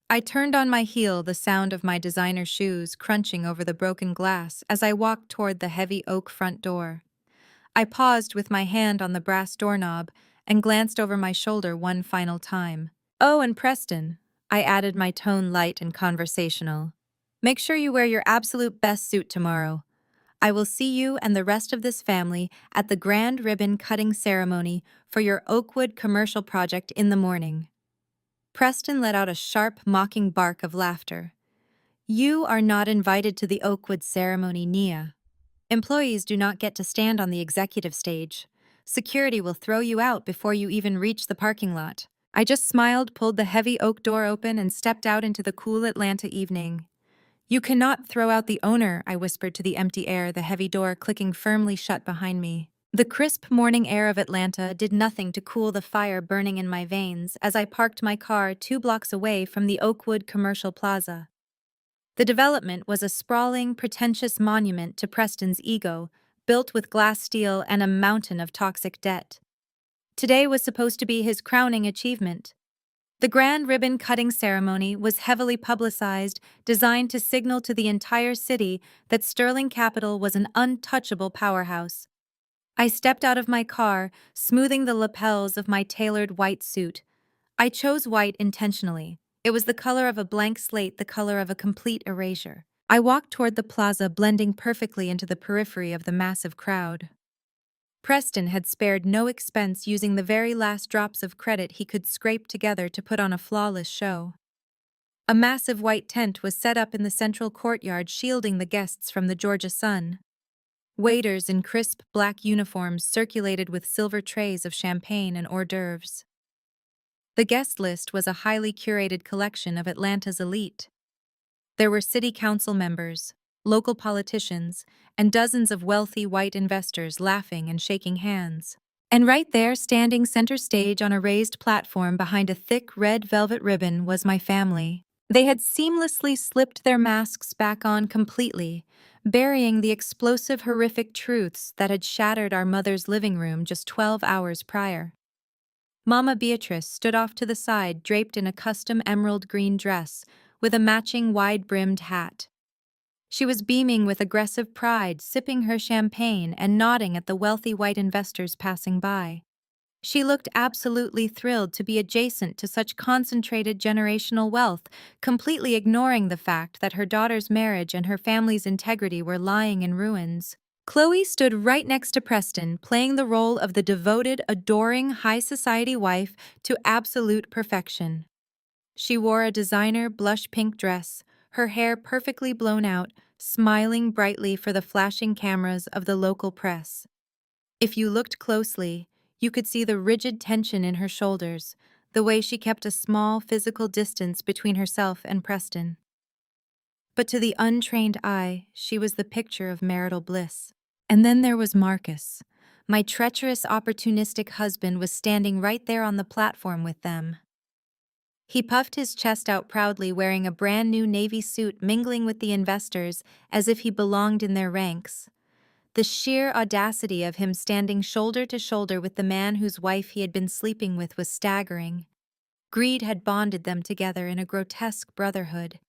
I turned on my heel, the sound of my designer shoes crunching over the broken glass as I walked toward the heavy oak front door. I paused with my hand on the brass doorknob and glanced over my shoulder one final time. "Oh, and Preston," I added, my tone light and conversational, "make sure you wear your absolute best suit tomorrow. I will see you and the rest of this family at the grand ribbon cutting ceremony for your Oakwood commercial project in the morning." Preston let out a sharp, mocking bark of laughter. "You are not invited to the Oakwood ceremony, Nia. Employees do not get to stand on the executive stage. Security will throw you out before you even reach the parking lot." I just smiled, pulled the heavy oak door open, and stepped out into the cool Atlanta evening. "You cannot throw out the owner," I whispered to the empty air, the heavy door clicking firmly shut behind me. The crisp morning air of Atlanta did nothing to cool the fire burning in my veins as I parked my car 2 blocks away from the Oakwood Commercial Plaza. The development was a sprawling, pretentious monument to Preston's ego, built with glass steel and a mountain of toxic debt. Today was supposed to be his crowning achievement. The grand ribbon cutting ceremony was heavily publicized, designed to signal to the entire city that Sterling Capital was an untouchable powerhouse. I stepped out of my car, smoothing the lapels of my tailored white suit. I chose white intentionally. It was the color of a blank slate, the color of a complete erasure. I walked toward the plaza, blending perfectly into the periphery of the massive crowd. Preston had spared no expense, using the very last drops of credit he could scrape together to put on a flawless show. A massive white tent was set up in the central courtyard, shielding the guests from the Georgia sun. Waiters in crisp black uniforms circulated with silver trays of champagne and hors d'oeuvres. The guest list was a highly curated collection of Atlanta's elite. There were city council members, local politicians, and dozens of wealthy white investors laughing and shaking hands. And right there, standing center stage on a raised platform behind a thick red velvet ribbon, was my family. They had seamlessly slipped their masks back on completely, burying the explosive, horrific truths that had shattered our mother's living room just 12 hours prior. Mama Beatrice stood off to the side, draped in a custom emerald green dress, with a matching wide-brimmed hat. She was beaming with aggressive pride, sipping her champagne and nodding at the wealthy white investors passing by. She looked absolutely thrilled to be adjacent to such concentrated generational wealth, completely ignoring the fact that her daughter's marriage and her family's integrity were lying in ruins. Chloe stood right next to Preston, playing the role of the devoted, adoring, high society wife to absolute perfection. She wore a designer blush pink dress, her hair perfectly blown out, smiling brightly for the flashing cameras of the local press. If you looked closely, you could see the rigid tension in her shoulders, the way she kept a small physical distance between herself and Preston. But to the untrained eye, she was the picture of marital bliss. And then there was Marcus. My treacherous, opportunistic husband was standing right there on the platform with them. He puffed his chest out proudly, wearing a brand new navy suit, mingling with the investors as if he belonged in their ranks. The sheer audacity of him standing shoulder to shoulder with the man whose wife he had been sleeping with was staggering. Greed had bonded them together in a grotesque brotherhood.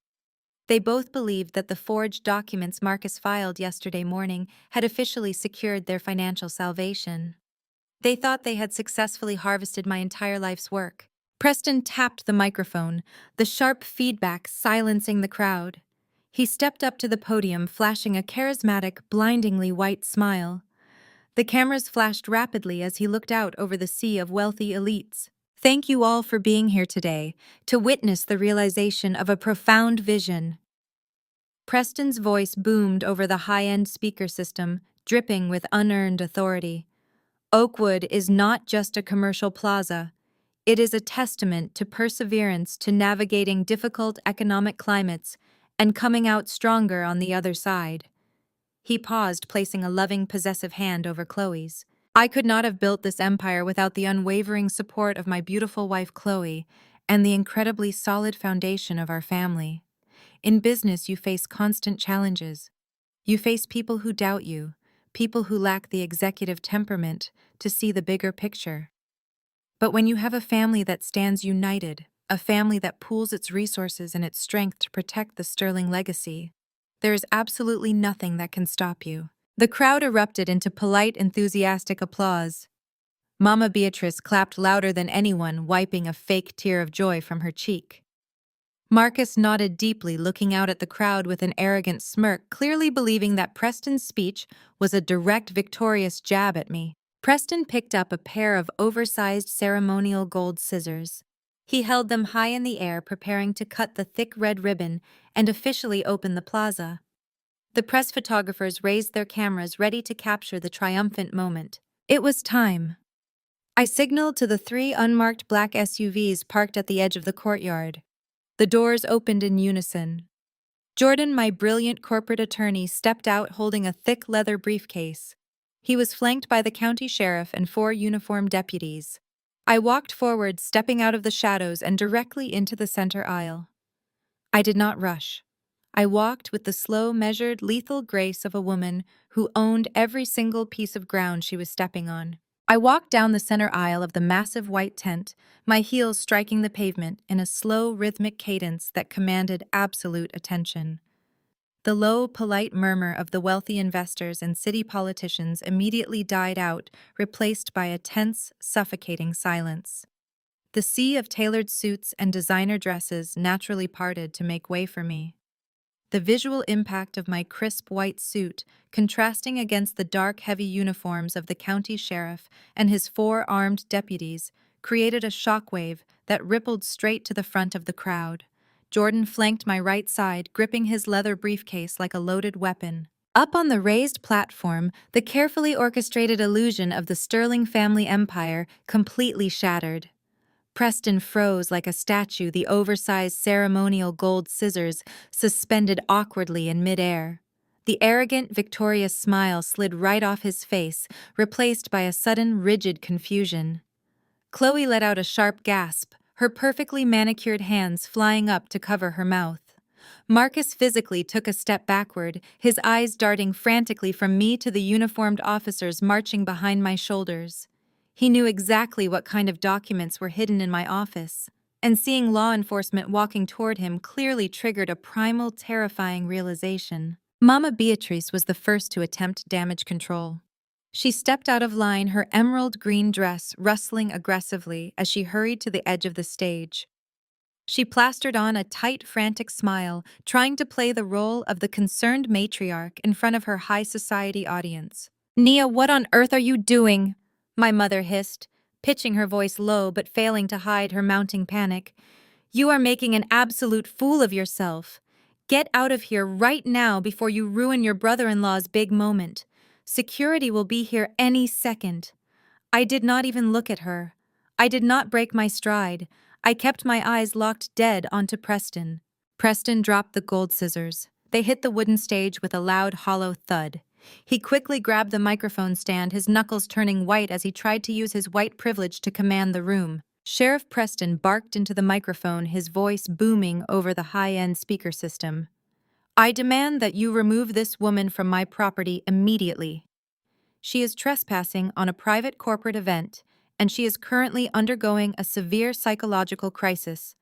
They both believed that the forged documents Marcus filed yesterday morning had officially secured their financial salvation. They thought they had successfully harvested my entire life's work. Preston tapped the microphone, the sharp feedback silencing the crowd. He stepped up to the podium, flashing a charismatic, blindingly white smile. The cameras flashed rapidly as he looked out over the sea of wealthy elites. Thank you all for being here today, to witness the realization of a profound vision. Preston's voice boomed over the high-end speaker system, dripping with unearned authority. Oakwood is not just a commercial plaza. It is a testament to perseverance, to navigating difficult economic climates, and coming out stronger on the other side. He paused, placing a loving, possessive hand over Chloe's. I could not have built this empire without the unwavering support of my beautiful wife Chloe and the incredibly solid foundation of our family. In business, you face constant challenges. You face people who doubt you, people who lack the executive temperament to see the bigger picture. But when you have a family that stands united, a family that pools its resources and its strength to protect the Sterling legacy, there is absolutely nothing that can stop you. The crowd erupted into polite, enthusiastic applause. Mama Beatrice clapped louder than anyone, wiping a fake tear of joy from her cheek. Marcus nodded deeply, looking out at the crowd with an arrogant smirk, clearly believing that Preston's speech was a direct, victorious jab at me. Preston picked up a pair of oversized ceremonial gold scissors. He held them high in the air, preparing to cut the thick red ribbon and officially open the plaza. The press photographers raised their cameras, ready to capture the triumphant moment. It was time. I signaled to the 3 unmarked black SUVs parked at the edge of the courtyard. The doors opened in unison. Jordan, my brilliant corporate attorney, stepped out holding a thick leather briefcase. He was flanked by the county sheriff and 4 uniformed deputies. I walked forward, stepping out of the shadows and directly into the center aisle. I did not rush. I walked with the slow, measured, lethal grace of a woman who owned every single piece of ground she was stepping on. I walked down the center aisle of the massive white tent, my heels striking the pavement in a slow, rhythmic cadence that commanded absolute attention. The low, polite murmur of the wealthy investors and city politicians immediately died out, replaced by a tense, suffocating silence. The sea of tailored suits and designer dresses naturally parted to make way for me. The visual impact of my crisp white suit, contrasting against the dark, heavy uniforms of the county sheriff and his four armed deputies, created a shockwave that rippled straight to the front of the crowd. Jordan flanked my right side, gripping his leather briefcase like a loaded weapon. Up on the raised platform, the carefully orchestrated illusion of the Sterling family empire completely shattered. Preston froze like a statue, the oversized ceremonial gold scissors suspended awkwardly in midair. The arrogant, victorious smile slid right off his face, replaced by a sudden, rigid confusion. Chloe let out a sharp gasp, her perfectly manicured hands flying up to cover her mouth. Marcus physically took a step backward, his eyes darting frantically from me to the uniformed officers marching behind my shoulders. He knew exactly what kind of documents were hidden in my office, and seeing law enforcement walking toward him clearly triggered a primal, terrifying realization. Mama Beatrice was the first to attempt damage control. She stepped out of line, her emerald green dress rustling aggressively as she hurried to the edge of the stage. She plastered on a tight, frantic smile, trying to play the role of the concerned matriarch in front of her high society audience. "Nia, what on earth are you doing?" my mother hissed, pitching her voice low but failing to hide her mounting panic. "You are making an absolute fool of yourself. Get out of here right now before you ruin your brother-in-law's big moment. Security will be here any second." I did not even look at her. I did not break my stride. I kept my eyes locked dead onto Preston. Preston dropped the gold scissors. They hit the wooden stage with a loud, hollow thud. He quickly grabbed the microphone stand, his knuckles turning white as he tried to use his white privilege to command the room. Sheriff Preston barked into the microphone, his voice booming over the high-end speaker system. "I demand that you remove this woman from my property immediately. She is trespassing on a private corporate event, and she is currently undergoing a severe psychological crisis.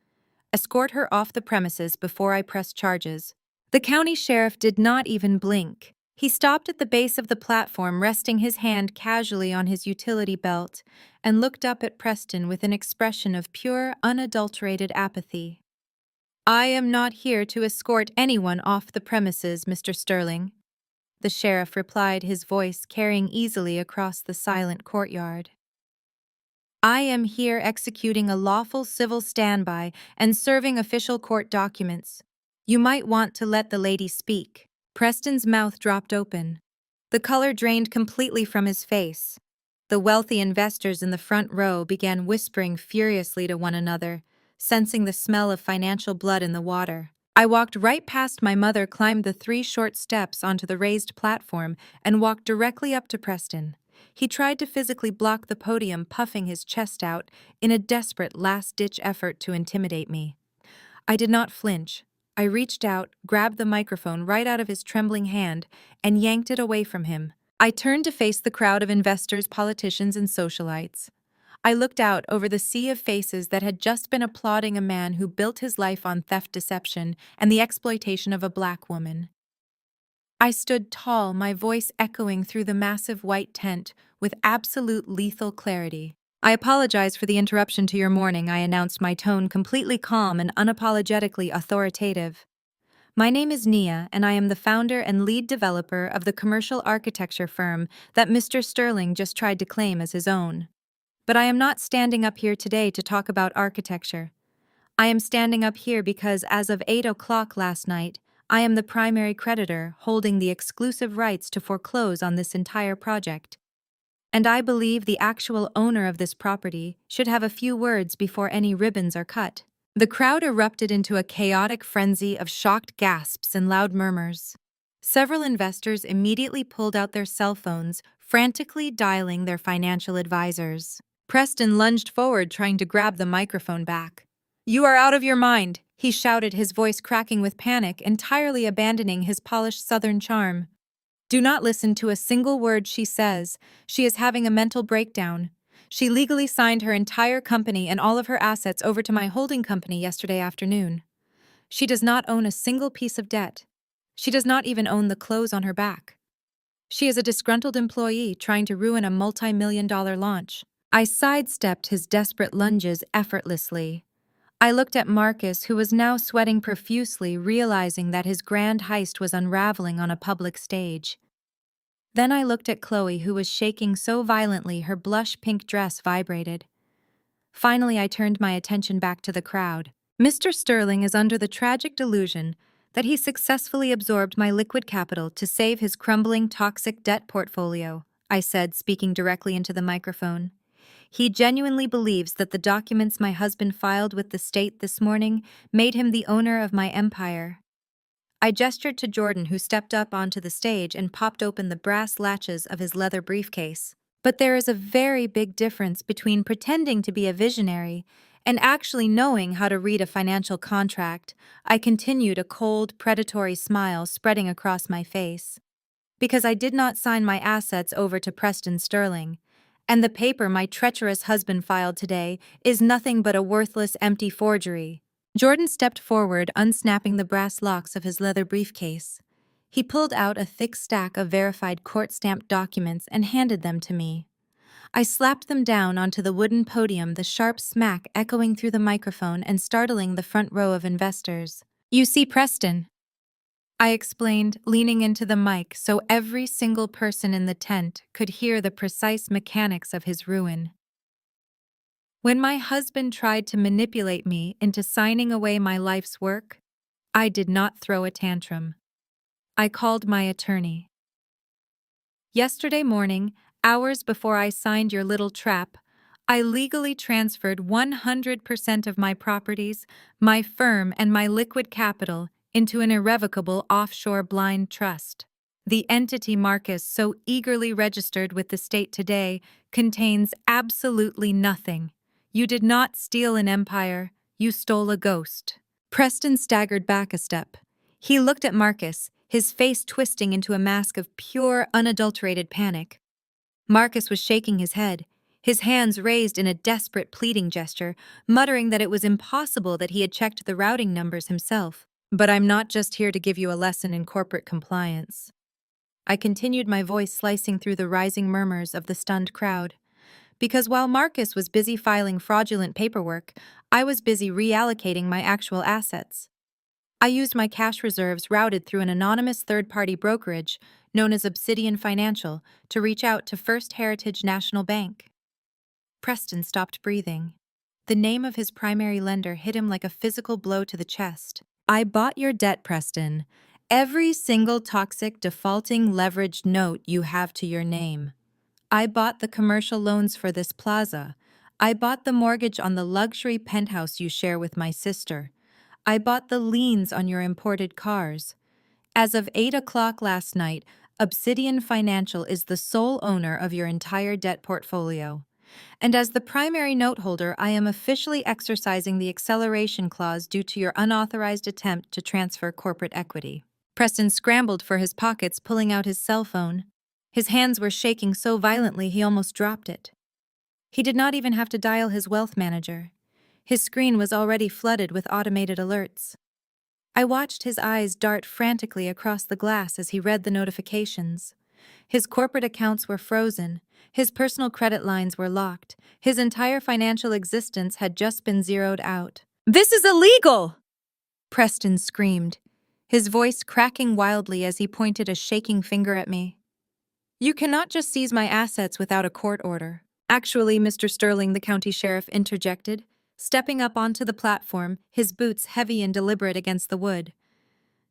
Escort her off the premises before I press charges." The county sheriff did not even blink. He stopped at the base of the platform, resting his hand casually on his utility belt, and looked up at Preston with an expression of pure, unadulterated apathy. "I am not here to escort anyone off the premises, Mr. Sterling," the sheriff replied, his voice carrying easily across the silent courtyard. "I am here executing a lawful civil standby and serving official court documents. You might want to let the lady speak." Preston's mouth dropped open. The color drained completely from his face. The wealthy investors in the front row began whispering furiously to one another, sensing the smell of financial blood in the water. I walked right past my mother, climbed the 3 short steps onto the raised platform, and walked directly up to Preston. He tried to physically block the podium, puffing his chest out in a desperate last-ditch effort to intimidate me. I did not flinch. I reached out, grabbed the microphone right out of his trembling hand, and yanked it away from him. I turned to face the crowd of investors, politicians, and socialites. I looked out over the sea of faces that had just been applauding a man who built his life on theft, deception, and the exploitation of a black woman. I stood tall, my voice echoing through the massive white tent with absolute lethal clarity. "I apologize for the interruption to your morning," I announced, my tone completely calm and unapologetically authoritative. "My name is Nia, and I am the founder and lead developer of the commercial architecture firm that Mr. Sterling just tried to claim as his own. But I am not standing up here today to talk about architecture. I am standing up here because as of 8 o'clock last night, I am the primary creditor holding the exclusive rights to foreclose on this entire project. And I believe the actual owner of this property should have a few words before any ribbons are cut." The crowd erupted into a chaotic frenzy of shocked gasps and loud murmurs. Several investors immediately pulled out their cell phones, frantically dialing their financial advisors. Preston lunged forward, trying to grab the microphone back. "You are out of your mind," he shouted, his voice cracking with panic, entirely abandoning his polished southern charm. Do not listen to a single word she says. She is having a mental breakdown. She legally signed her entire company and all of her assets over to my holding company yesterday afternoon. She does not own a single piece of debt. She does not even own the clothes on her back. She is a disgruntled employee trying to ruin a multi-million-dollar launch. I sidestepped his desperate lunges effortlessly. I looked at Marcus, who was now sweating profusely, realizing that his grand heist was unraveling on a public stage. Then I looked at Chloe, who was shaking so violently her blush pink dress vibrated. Finally, I turned my attention back to the crowd. Mr. Sterling is under the tragic delusion that he successfully absorbed my liquid capital to save his crumbling toxic debt portfolio, I said, speaking directly into the microphone. He genuinely believes that the documents my husband filed with the state this morning made him the owner of my empire. I gestured to Jordan, who stepped up onto the stage and popped open the brass latches of his leather briefcase. But there is a very big difference between pretending to be a visionary and actually knowing how to read a financial contract. I continued, a cold, predatory smile spreading across my face. Because I did not sign my assets over to Preston Sterling, and the paper my treacherous husband filed today is nothing but a worthless, empty forgery. Jordan stepped forward, unsnapping the brass locks of his leather briefcase. He pulled out a thick stack of verified court-stamped documents and handed them to me. I slapped them down onto the wooden podium, the sharp smack echoing through the microphone and startling the front row of investors. "You see, Preston," I explained, leaning into the mic so every single person in the tent could hear the precise mechanics of his ruin. When my husband tried to manipulate me into signing away my life's work, I did not throw a tantrum. I called my attorney. Yesterday morning, hours before I signed your little trap, I legally transferred 100% of my properties, my firm, and my liquid capital into an irrevocable offshore blind trust. The entity Marcus so eagerly registered with the state today contains absolutely nothing. You did not steal an empire, you stole a ghost. Preston staggered back a step. He looked at Marcus, his face twisting into a mask of pure, unadulterated panic. Marcus was shaking his head, his hands raised in a desperate pleading gesture, muttering that it was impossible that he had checked the routing numbers himself. "But I'm not just here to give you a lesson in corporate compliance." I continued, my voice slicing through the rising murmurs of the stunned crowd. Because while Marcus was busy filing fraudulent paperwork, I was busy reallocating my actual assets. I used my cash reserves routed through an anonymous third-party brokerage known as Obsidian Financial to reach out to First Heritage National Bank. Preston stopped breathing. The name of his primary lender hit him like a physical blow to the chest. "I bought your debt, Preston. Every single toxic, defaulting, leveraged note you have to your name. I bought the commercial loans for this plaza. I bought the mortgage on the luxury penthouse you share with my sister. I bought the liens on your imported cars. As of 8 o'clock last night, Obsidian Financial is the sole owner of your entire debt portfolio. And as the primary note holder, I am officially exercising the acceleration clause due to your unauthorized attempt to transfer corporate equity." Preston scrambled for his pockets, pulling out his cell phone. His hands were shaking so violently he almost dropped it. He did not even have to dial his wealth manager. His screen was already flooded with automated alerts. I watched his eyes dart frantically across the glass as he read the notifications. His corporate accounts were frozen. His personal credit lines were locked. His entire financial existence had just been zeroed out. "This is illegal!" Preston screamed, his voice cracking wildly as he pointed a shaking finger at me. "You cannot just seize my assets without a court order." "Actually, Mr. Sterling," the county sheriff interjected, stepping up onto the platform, his boots heavy and deliberate against the wood.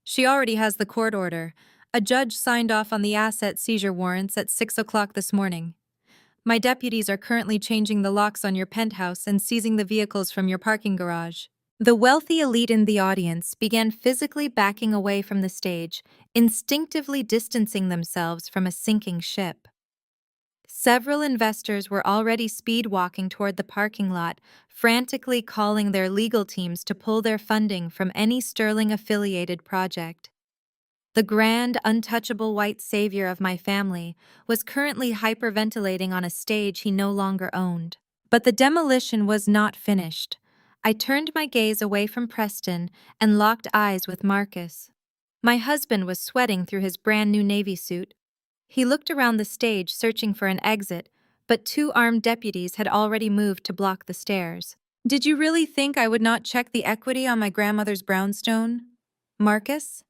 "She already has the court order. A judge signed off on the asset seizure warrants at 6 o'clock this morning. My deputies are currently changing the locks on your penthouse and seizing the vehicles from your parking garage." The wealthy elite in the audience began physically backing away from the stage, instinctively distancing themselves from a sinking ship. Several investors were already speed-walking toward the parking lot, frantically calling their legal teams to pull their funding from any Sterling-affiliated project. The grand, untouchable white savior of my family was currently hyperventilating on a stage he no longer owned. But the demolition was not finished. I turned my gaze away from Preston and locked eyes with Marcus. My husband was sweating through his brand new navy suit. He looked around the stage searching for an exit, but two armed deputies had already moved to block the stairs. Did you really think I would not check the equity on my grandmother's brownstone, Marcus?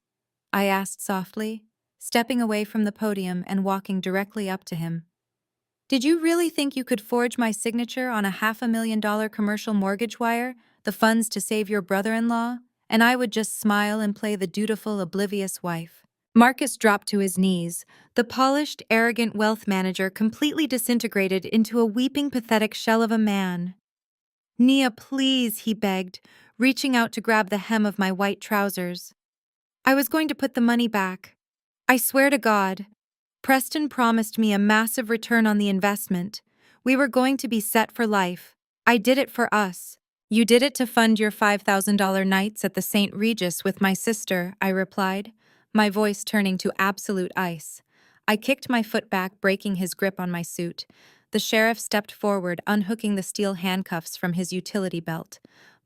I asked softly, stepping away from the podium and walking directly up to him. Did you really think you could forge my signature on a $500,000 commercial mortgage wire, the funds to save your brother-in-law, and I would just smile and play the dutiful, oblivious wife? Marcus dropped to his knees. The polished, arrogant wealth manager completely disintegrated into a weeping, pathetic shell of a man. Nia, please, he begged, reaching out to grab the hem of my white trousers. I was going to put the money back. I swear to God. Preston promised me a massive return on the investment. We were going to be set for life. I did it for us. You did it to fund your $5,000 nights at the St. Regis with my sister, I replied, my voice turning to absolute ice. I kicked my foot back, breaking his grip on my suit. The sheriff stepped forward, unhooking the steel handcuffs from his utility belt.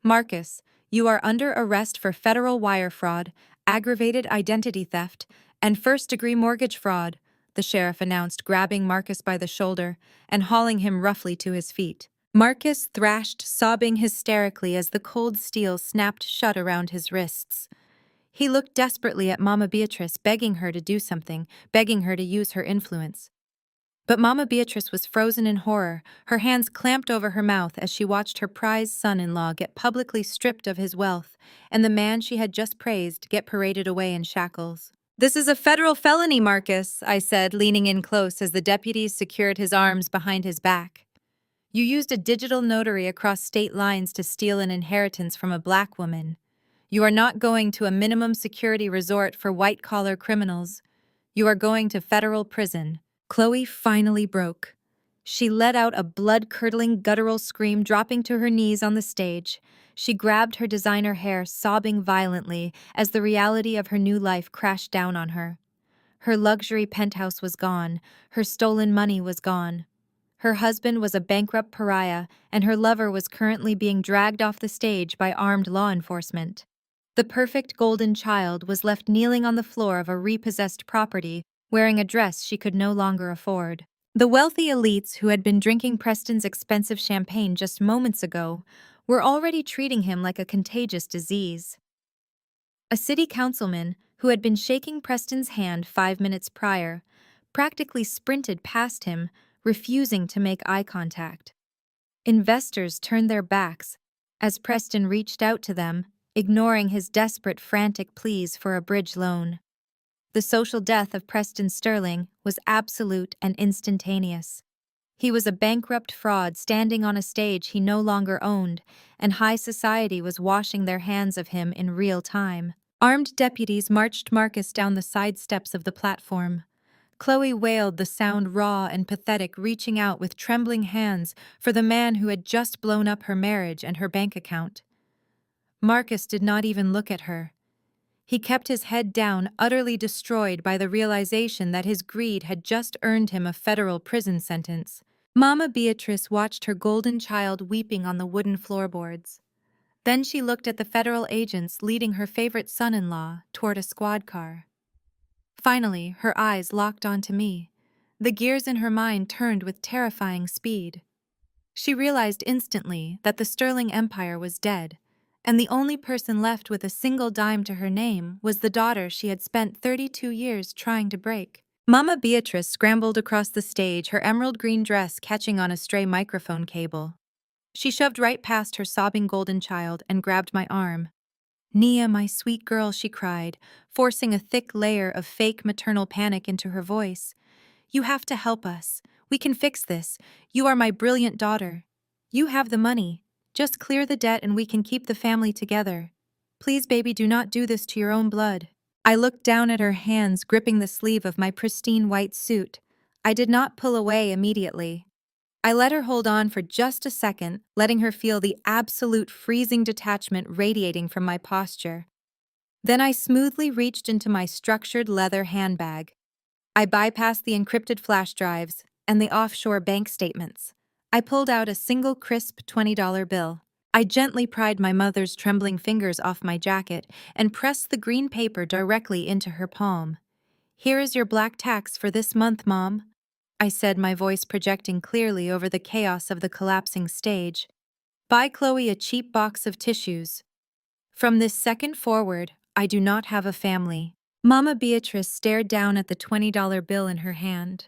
Marcus, you are under arrest for federal wire fraud, aggravated identity theft, and first-degree mortgage fraud, the sheriff announced, grabbing Marcus by the shoulder and hauling him roughly to his feet. Marcus thrashed, sobbing hysterically as the cold steel snapped shut around his wrists. He looked desperately at Mama Beatrice, begging her to do something, begging her to use her influence. But Mama Beatrice was frozen in horror, her hands clamped over her mouth as she watched her prized son-in-law get publicly stripped of his wealth, and the man she had just praised get paraded away in shackles. This is a federal felony, Marcus, I said, leaning in close as the deputies secured his arms behind his back. You used a digital notary across state lines to steal an inheritance from a black woman. You are not going to a minimum security resort for white-collar criminals. You are going to federal prison. Chloe finally broke. She let out a blood-curdling, guttural scream, dropping to her knees on the stage. She grabbed her designer hair, sobbing violently as the reality of her new life crashed down on her. Her luxury penthouse was gone. Her stolen money was gone. Her husband was a bankrupt pariah, and her lover was currently being dragged off the stage by armed law enforcement. The perfect golden child was left kneeling on the floor of a repossessed property, wearing a dress she could no longer afford. The wealthy elites who had been drinking Preston's expensive champagne just moments ago were already treating him like a contagious disease. A city councilman, who had been shaking Preston's hand 5 minutes prior, practically sprinted past him, refusing to make eye contact. Investors turned their backs as Preston reached out to them, ignoring his desperate, frantic pleas for a bridge loan. The social death of Preston Sterling was absolute and instantaneous. He was a bankrupt fraud standing on a stage he no longer owned, and high society was washing their hands of him in real time. Armed deputies marched Marcus down the side steps of the platform. Chloe wailed, the sound raw and pathetic, reaching out with trembling hands for the man who had just blown up her marriage and her bank account. Marcus did not even look at her. He kept his head down, utterly destroyed by the realization that his greed had just earned him a federal prison sentence. Mama Beatrice watched her golden child weeping on the wooden floorboards. Then she looked at the federal agents leading her favorite son-in-law toward a squad car. Finally, her eyes locked onto me. The gears in her mind turned with terrifying speed. She realized instantly that the Sterling Empire was dead, and the only person left with a single dime to her name was the daughter she had spent 32 years trying to break. Mama Beatrice scrambled across the stage, her emerald green dress catching on a stray microphone cable. She shoved right past her sobbing golden child and grabbed my arm. Nia, my sweet girl, she cried, forcing a thick layer of fake maternal panic into her voice. You have to help us. We can fix this. You are my brilliant daughter. You have the money. Just clear the debt and we can keep the family together. Please, baby, do not do this to your own blood. I looked down at her hands gripping the sleeve of my pristine white suit. I did not pull away immediately. I let her hold on for just a second, letting her feel the absolute freezing detachment radiating from my posture. Then I smoothly reached into my structured leather handbag. I bypassed the encrypted flash drives and the offshore bank statements. I pulled out a single crisp $20 bill. I gently pried my mother's trembling fingers off my jacket and pressed the green paper directly into her palm. "Here is your black tax for this month, Mom," I said, my voice projecting clearly over the chaos of the collapsing stage. "Buy Chloe a cheap box of tissues. From this second forward, I do not have a family." Mama Beatrice stared down at the $20 bill in her hand,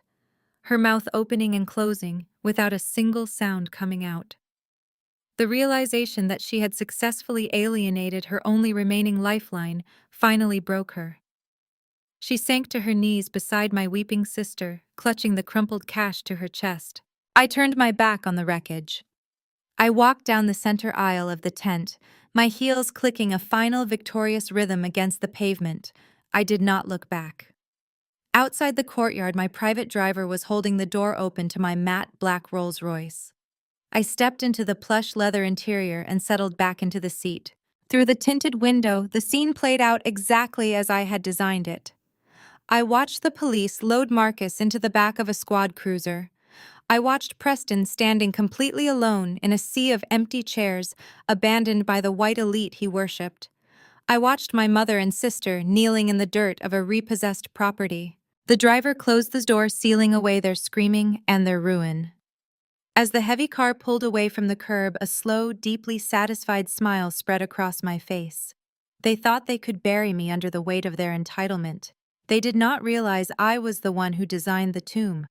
her mouth opening and closing without a single sound coming out. The realization that she had successfully alienated her only remaining lifeline finally broke her. She sank to her knees beside my weeping sister, clutching the crumpled cash to her chest. I turned my back on the wreckage. I walked down the center aisle of the tent, my heels clicking a final victorious rhythm against the pavement. I did not look back. Outside the courtyard, my private driver was holding the door open to my matte black Rolls-Royce. I stepped into the plush leather interior and settled back into the seat. Through the tinted window, the scene played out exactly as I had designed it. I watched the police load Marcus into the back of a squad cruiser. I watched Preston standing completely alone in a sea of empty chairs, abandoned by the white elite he worshipped. I watched my mother and sister kneeling in the dirt of a repossessed property. The driver closed the door, sealing away their screaming and their ruin. As the heavy car pulled away from the curb, a slow, deeply satisfied smile spread across my face. They thought they could bury me under the weight of their entitlement. They did not realize I was the one who designed the tomb.